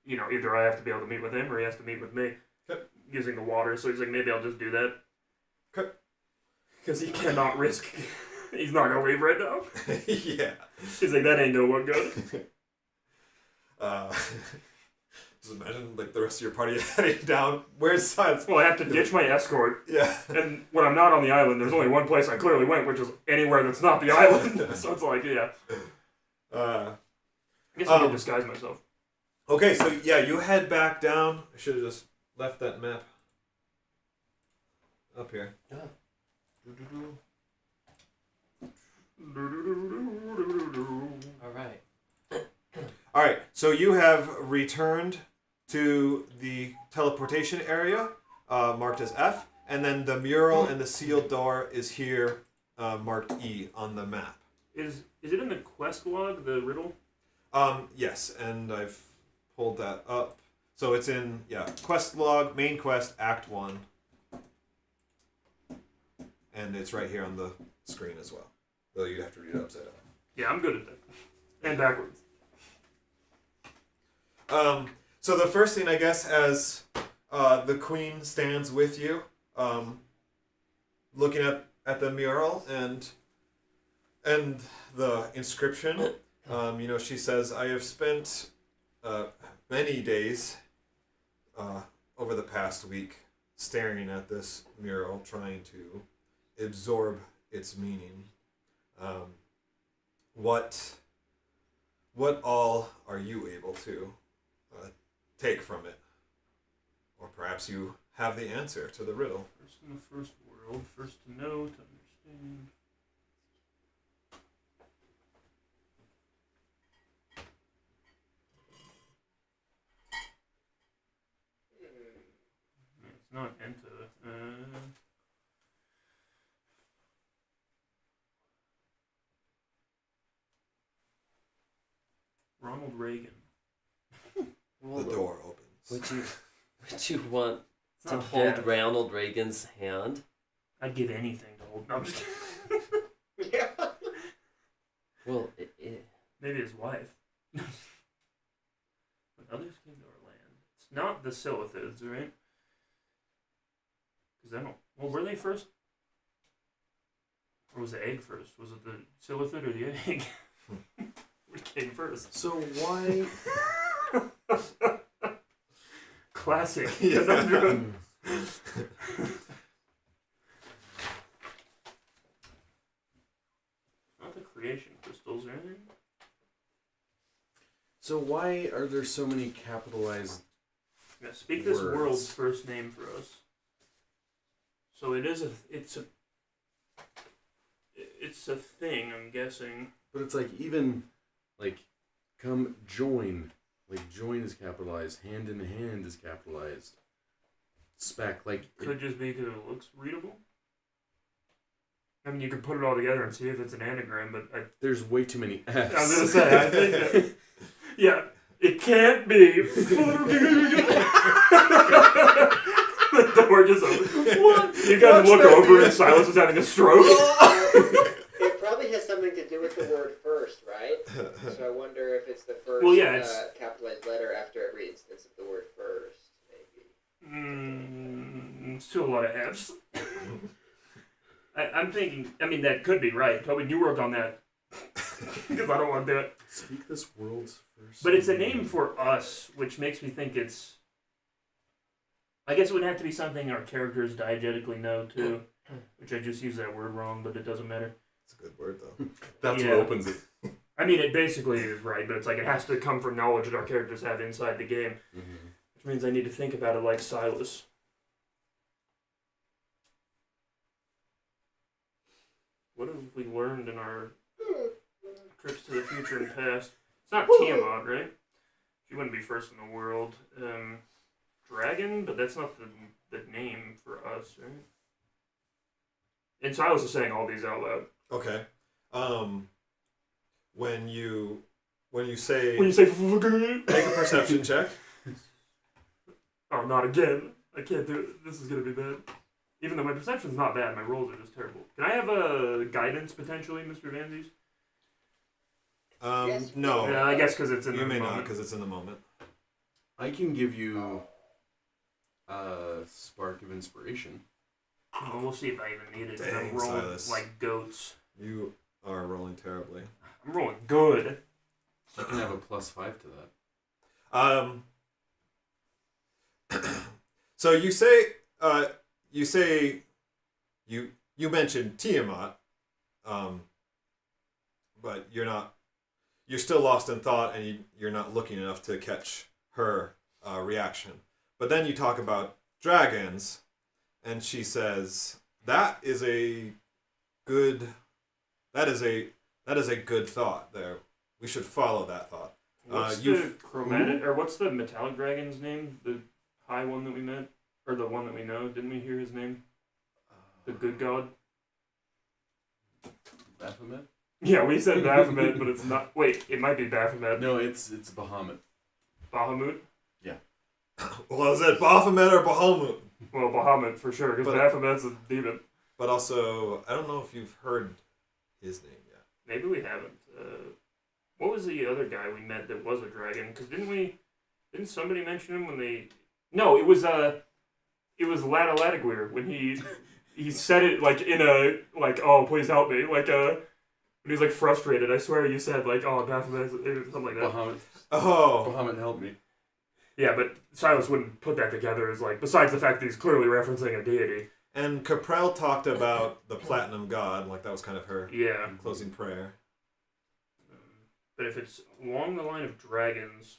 D: either I have to be able to meet with him or he has to meet with me.
B: Okay.
D: Using the water. So he's like, maybe I'll just do that.
B: Okay.
D: Because he cannot risk. He's not gonna leave right now.
B: Yeah.
D: He's like, that ain't gonna look good.
B: Just imagine like the rest of your party heading down. Where's Silas?
D: Well, I have to ditch my escort.
B: Yeah.
D: And when I'm not on the island, there's only one place I clearly went, which is anywhere that's not the island. So it's like, yeah. I guess I can disguise myself.
B: Okay, so yeah, you head back down. I should have just left that map up here.
A: Yeah. All right.
B: All right, so you have returned to the teleportation area, marked as F, and then the mural and the sealed door is here, marked E on the map.
D: Is it in the quest log, the riddle?
B: Yes, and I've pulled that up. So it's in, quest log, main quest, Act 1. And it's right here on the screen as well. Though you'd have to read it upside down.
D: Yeah, I'm good at that. And backwards.
B: So the first thing, I guess, as the queen stands with you, looking at the mural and the inscription, she says, I have spent many days over the past week staring at this mural, trying to absorb its meaning. What all are you able to take from it? Or perhaps you have the answer to the riddle.
D: First in the first world, first to know, to understand. It's not enter. Ronald Reagan.
A: Well,
B: The door opens.
A: Would you want
D: It's
A: to
D: not
A: hold
D: bad.
A: Ronald Reagan's hand?
D: I'd give anything to hold. No, I'm just kidding.
C: Yeah.
A: Well,
D: Maybe his wife. When others came to our land. It's not the Silithids, right? Because I don't. Well, were they first? Or was the egg first? Was it the Silithid or the egg? Which came first?
E: So why?
D: Classic
B: Yeah.
D: conundrum. Not the creation crystals or anything.
E: So why are there so many capitalized?
D: Yeah, speak this
E: Words.
D: world's first name for us. So it's a thing, I'm guessing.
E: But it's like even like come join. Like join is capitalized. Hand in hand is capitalized. Spec
D: Could just be because it looks readable. I mean, you could put it all together and see if it's an anagram, but
E: there's way too many F's.
D: I was gonna say, I think that, yeah, it can't be. The door just opened. What? You guys look over and Silas is having a stroke.
C: It probably has something to do with the word first, right? So I wonder if it's the first
D: Well, yeah, it's-
C: capitalized letter after every instance of the word first, maybe.
D: Still a lot of F's. I'm thinking, I mean, that could be right. Toby, you worked on that. Because I don't want to do it.
E: Speak this world's first.
D: But it's a name for us, which makes me think it's... I guess it would have to be something our characters diegetically know, too. Which I just used that word wrong, but it doesn't matter.
B: It's a good word, though.
E: That's
D: Yeah.
E: what opens it.
D: I mean, it basically is right, but it's like it has to come from knowledge that our characters have inside the game.
E: Mm-hmm.
D: Which means I need to think about it like Silas. What have we learned in our trips to the future and past? It's not Tiamat, right? She wouldn't be first in the world. Dragon, but that's not the name for us, right? And Silas is saying all these out loud.
B: Okay. When you say
D: When you say,
B: make a perception check.
D: oh, not again. I can't do it. This is going to be bad. Even though my perception's not bad, my rolls are just terrible. Can I have a guidance, potentially, Mr. Vanzies?
C: Yes.
B: No.
D: Yeah, I guess because it's in
B: You
D: the
B: may not,
D: moment.
B: because it's in the moment.
E: I can give you a spark of inspiration.
D: Well, we'll see if I even need it. 'Cause
B: Dang,
D: I'm rolling
B: Silas.
D: like goats.
B: You are rolling terribly.
D: I'm rolling good.
E: You can have a +5 to that.
B: So you mentioned Tiamat, but you're still lost in thought, and you're not looking enough to catch her reaction. But then you talk about dragons, and she says that is a good thought. There, we should follow that thought.
D: What's the chromatic, or what's the metallic dragon's name? The high one that we met? Or the one that we know? Didn't we hear his name? The good god?
E: Baphomet?
D: Yeah, we said Baphomet, but it's not. Wait, it might be Baphomet.
E: No, it's Bahamut.
D: Bahamut?
B: Well, is it Baphomet or Bahamut?
D: Well, Bahamut for sure, because
B: But-
D: Baphomet's a demon.
B: But also, I don't know if you've heard his name yet.
D: Maybe we haven't. What was the other guy we met that was a dragon? Because didn't somebody mention him when they? No, it was Ladiguir when he said it like in a like, oh, please help me, like when he's like frustrated. I swear you said like, oh, Baphomet, something like that.
E: Bahamut.
B: Oh,
E: Bahamut, help me.
D: Yeah, but Silas wouldn't put that together as like, besides the fact that he's clearly referencing a deity.
B: and Caprell talked about the Platinum God, like that was kind of her
D: Yeah.
B: closing prayer.
D: But if it's along the line of dragons,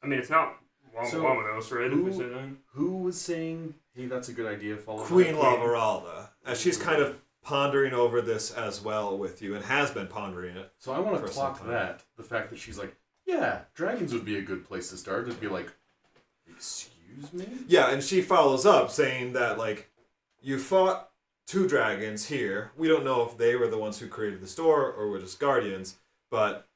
D: I mean, it's not Lamolamonos, right? If we say that.
E: Who was saying, hey, that's a good idea, follow
B: Queen
E: my
B: Lavaralda, as she's kind of pondering over this as well with you, and has been pondering it.
E: So I want
B: For
E: to
B: some
E: clock
B: time.
E: that, the fact that she's like, yeah, dragons would be a good place to start. It'd be like, excuse me?
B: Yeah, and she follows up saying that, like, you fought 2 dragons here. We don't know if they were the ones who created the store or were just guardians, but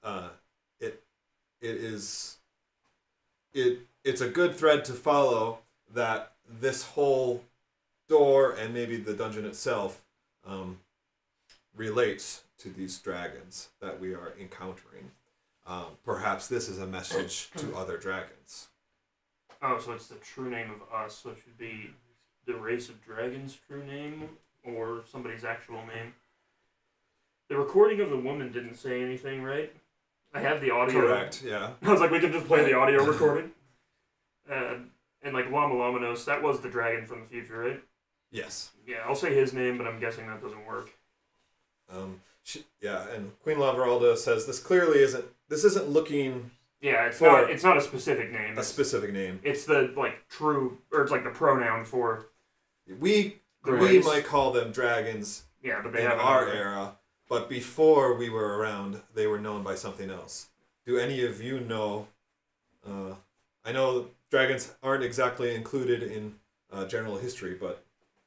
B: it's a good thread to follow that this whole door and maybe the dungeon itself relates to these dragons that we are encountering. Perhaps this is a message to other dragons.
D: Oh, so it's the true name of us, so it should be the race of dragons' true name, or somebody's actual name. The recording of the woman didn't say anything, right? I have the audio.
B: Correct, yeah.
D: I was like, we can just play the audio recording. And like Lamolamonos, that was the dragon from the future, right?
B: Yes.
D: Yeah, I'll say his name, but I'm guessing that doesn't work.
B: And Queen Lavaralda says this clearly isn't looking
D: Yeah, it's
B: For-
D: not a specific name.
B: a
D: It's-
B: specific name.
D: It's the like true, or it's like the pronoun for
B: We
D: Grace.
B: might call them dragons
D: yeah, but they
B: in
D: have
B: our
D: another-
B: era, but before we were around, they were known by something else. Do any of you know? I know dragons aren't exactly included in general history, but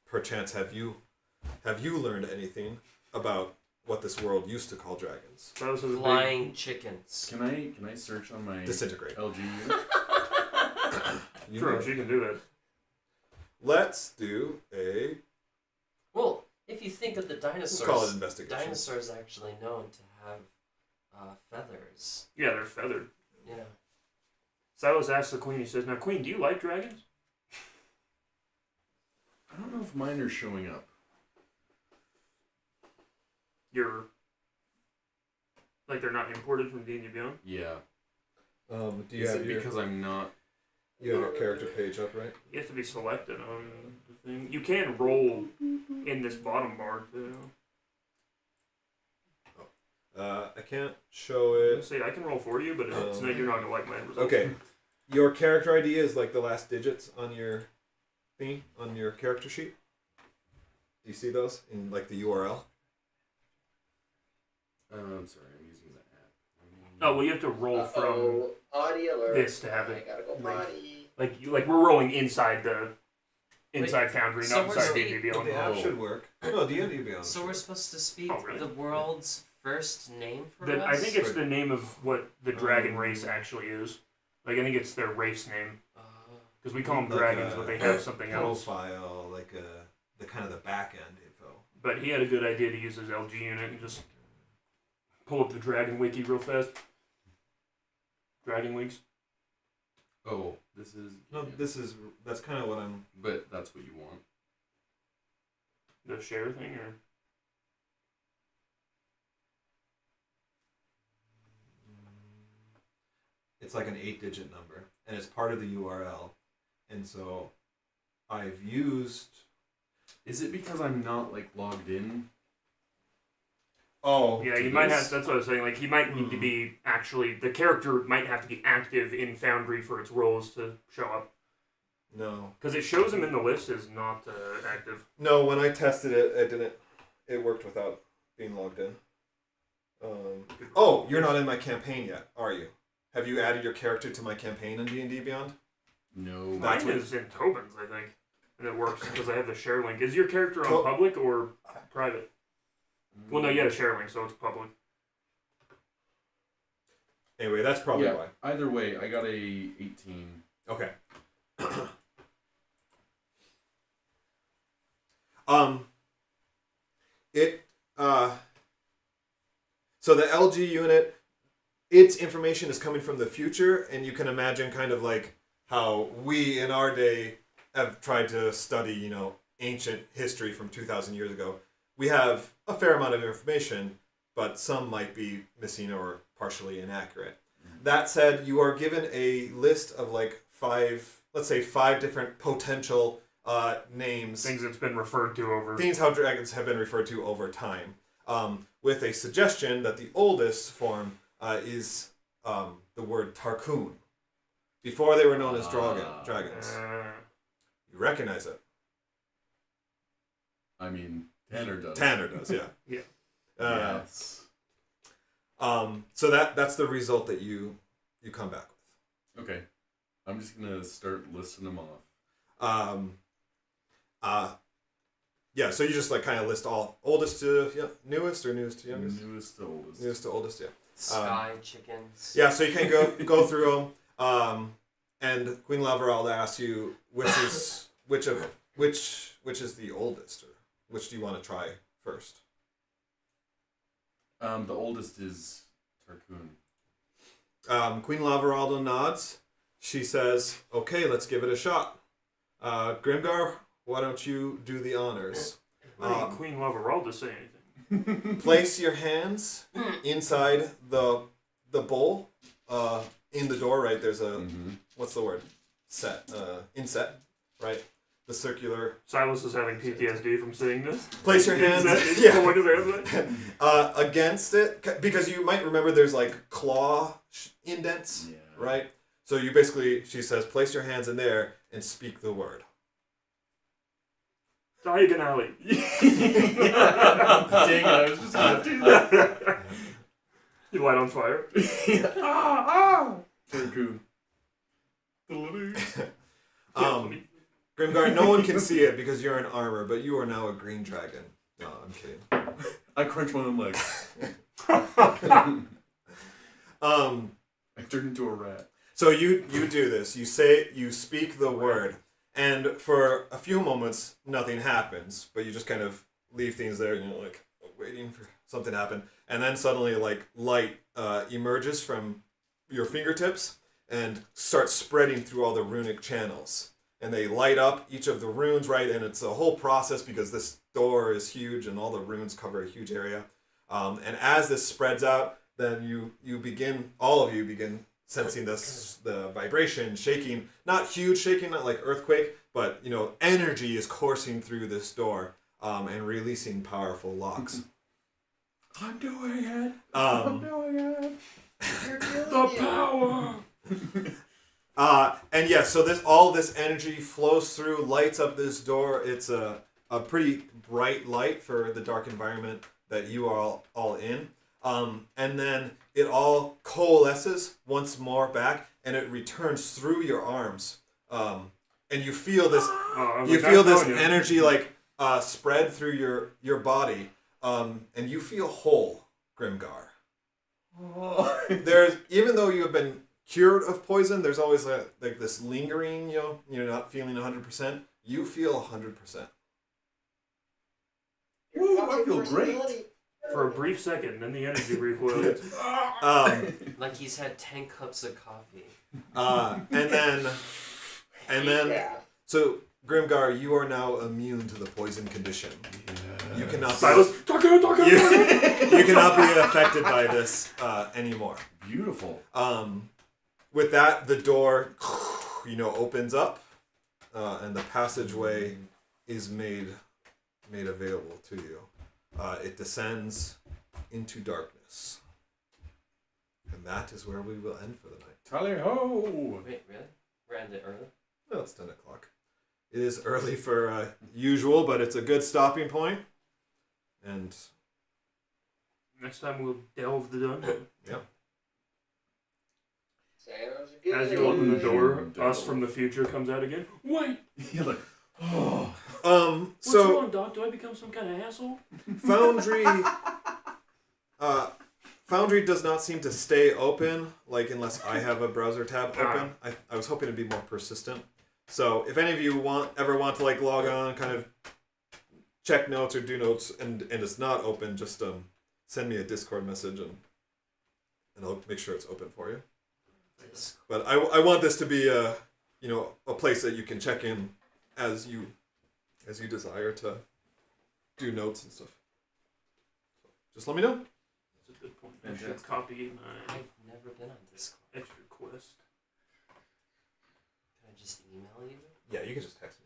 B: perchance have you learned anything about what this world used to call dragons?
D: That was a big-
A: Flying chickens.
E: Can I search on my
B: Disintegrate.
E: LG unit?
B: You
D: True,
B: know.
D: she can do that.
B: Let's do a
A: Well, if you think of the
B: let's call it
A: dinosaurs,
B: investigation.
A: dinosaurs actually known to have feathers.
D: Yeah, they're feathered.
A: Yeah.
D: Silas asks the queen, he says, now queen, do you like dragons?
E: I don't know if mine are showing up.
D: You're like they're not imported from D&D Beyond?
E: Yeah.
B: Do you
E: Is
B: have
E: it
B: your
E: because I'm not?
B: character page up, right?
D: You have to be selected on the thing. You can roll in this bottom bar too.
B: I can't show
D: Let's
B: it.
D: see, I can roll for you, but it's you're not gonna like my results.
B: Okay, your character ID is like the last digits on your thing on your character sheet. Do you see those in like the URL?
E: I'm sorry, I'm using the app.
D: Oh well, you have to roll from
C: Uh-oh, audio alert.
D: this to have
C: I
D: it.
C: gotta go potty.
D: like we're rolling inside the Foundry,
A: so
D: not
A: we're
D: inside
A: speaking-
D: D&D Beyond.
B: The app
E: Oh.
B: should work. No, D&D Beyond.
A: So
B: should
A: we're
B: work.
A: supposed to speak
D: Oh, really?
A: the world's first name for
D: The,
A: us?
D: I think it's the name of what the dragon race actually is. Like I think it's their race name because we call them
B: Like
D: dragons,
B: a
D: but they have something else.
B: profile, like the kind of the back end info.
D: But he had a good idea to use his LG unit and just pull up the Dragon Wiki real fast. Dragon Weeks.
E: Oh, this is.
B: No,
E: yeah.
B: that's kind of what I'm.
E: But that's what you want.
D: The share thing, or
B: It's like an 8-digit number, and it's part of the URL, and so I've used.
E: Is it because I'm not like logged in?
B: Oh,
D: yeah,
B: to
D: you might
B: this?
D: have. That's what I was saying. Like he might need to be actually the character might have to be active in Foundry for its roles to show up
B: No.
D: because it shows him in the list as not active.
B: No, when I tested it, it didn't. It worked without being logged in. Oh, you're not in my campaign yet, are you? Have you added your character to my campaign in D&D Beyond?
E: No.
B: That's
D: Mine
B: what-
D: is in Tobin's, I think, and it works because I have the share link. Is your character on
B: To-
D: public or private? Well, no, you had a share link, so it's public.
B: Anyway, that's probably
E: yeah.
B: why.
E: Either way, I got a 18.
B: Okay. It so the LG unit, its information is coming from the future, and you can imagine kind of like how we in our day have tried to study, you know, ancient history from 2,000 years ago. We have a fair amount of information, but some might be missing or partially inaccurate. That said, you are given a list of like five different potential names.
D: Things that's been referred to over.
B: Things how dragons have been referred to over time. With a suggestion that the oldest form is the word Tarkun. Before they were known as dragons. You recognize it.
E: I mean, Tanner does.
B: Tanner does, yeah.
D: Yeah.
E: Yes.
B: So that's the result that you come back with.
E: Okay. I'm just gonna start listing them off.
B: Yeah, so you just like kind of list all oldest to newest or newest to youngest?
E: Newest to oldest.
B: Newest to oldest, yeah.
A: Sky chickens.
B: Yeah, so you can go through them. And Queen Lavaralda asks you which is the oldest, or which do you want to try first?
E: The oldest is Tarkun.
B: Queen Lavaralda nods. She says, "Okay, let's give it a shot." Grimgar, why don't you do the honors?
D: Why didn't Queen Lavaralda say anything?
B: Place your hands inside the bowl. In the door, right? There's a what's the word? Inset, right? The circular.
D: Silas is having PTSD from seeing this.
B: Place your hands against it, because you might remember there's like claw indents, right? So you basically, she says, place your hands in there and speak the word.
D: Diagonally.
E: Dang it, I was just gonna do that.
D: You light on fire.
E: Tarkun.
B: Grimgar, no one can see it because you're in armor, but you are now a green dragon. No, I'm kidding.
E: I crunch my own legs. I turned into a rat.
B: So you do this. You speak the word, and for a few moments nothing happens, but you just kind of leave things there, you know, like waiting for something to happen, and then suddenly like light emerges from your fingertips and starts spreading through all the runic channels, and they light up each of the runes, right? And it's a whole process because this door is huge and all the runes cover a huge area. And as this spreads out, then all of you begin sensing the vibration, shaking, not huge shaking, not like earthquake, but you know, energy is coursing through this door and releasing powerful locks.
E: I'm doing it.
B: I'm
E: doing it.
D: The power.
B: And yeah, so all this energy flows through, lights up this door. It's a pretty bright light for the dark environment that you are all in. And then it all coalesces once more back, and it returns through your arms. And you feel this energy like spread through your body, and you feel whole, Grimgar.
E: Oh.
B: There's, even though you have been cured of poison, there's always like this lingering, you're not feeling 100%. You feel 100%.
E: Woo, I feel great.
D: For a brief second, then the energy recoils.
A: Like he's had 10 cups of coffee.
B: And then, so Grimgar, you are now immune to the poison condition.
E: Yes.
B: You cannot.
D: Silas,
B: You cannot be affected by this anymore.
E: Beautiful.
B: With that, the door, opens up, and the passageway is made available to you. It descends into darkness, and that is where we will end for the night.
E: Tally ho!
A: Wait, really? We're ending early?
B: No, it's 10 o'clock. It is early for usual, but it's a good stopping point. And
D: next time we'll delve the dungeon.
B: Yep.
C: Sounds good.
D: As you open the door, us from the future comes out again. Wait!
E: You're like, oh.
D: What's wrong, Doc? Do I become some kind of asshole?
B: Foundry does not seem to stay open, like unless I have a browser tab open. I was hoping to be more persistent. So if any of you ever want to like log on, kind of check notes or do notes, and it's not open, just send me a Discord message and I'll make sure it's open for you. But I want this to be a place that you can check in as you desire to do notes and stuff. So just let me know.
D: That's a good point. I should
A: Fantastic.
D: copy my
A: I've never been on Discord.
D: extra quest.
A: Can I just email you?
B: Yeah, you can just text me.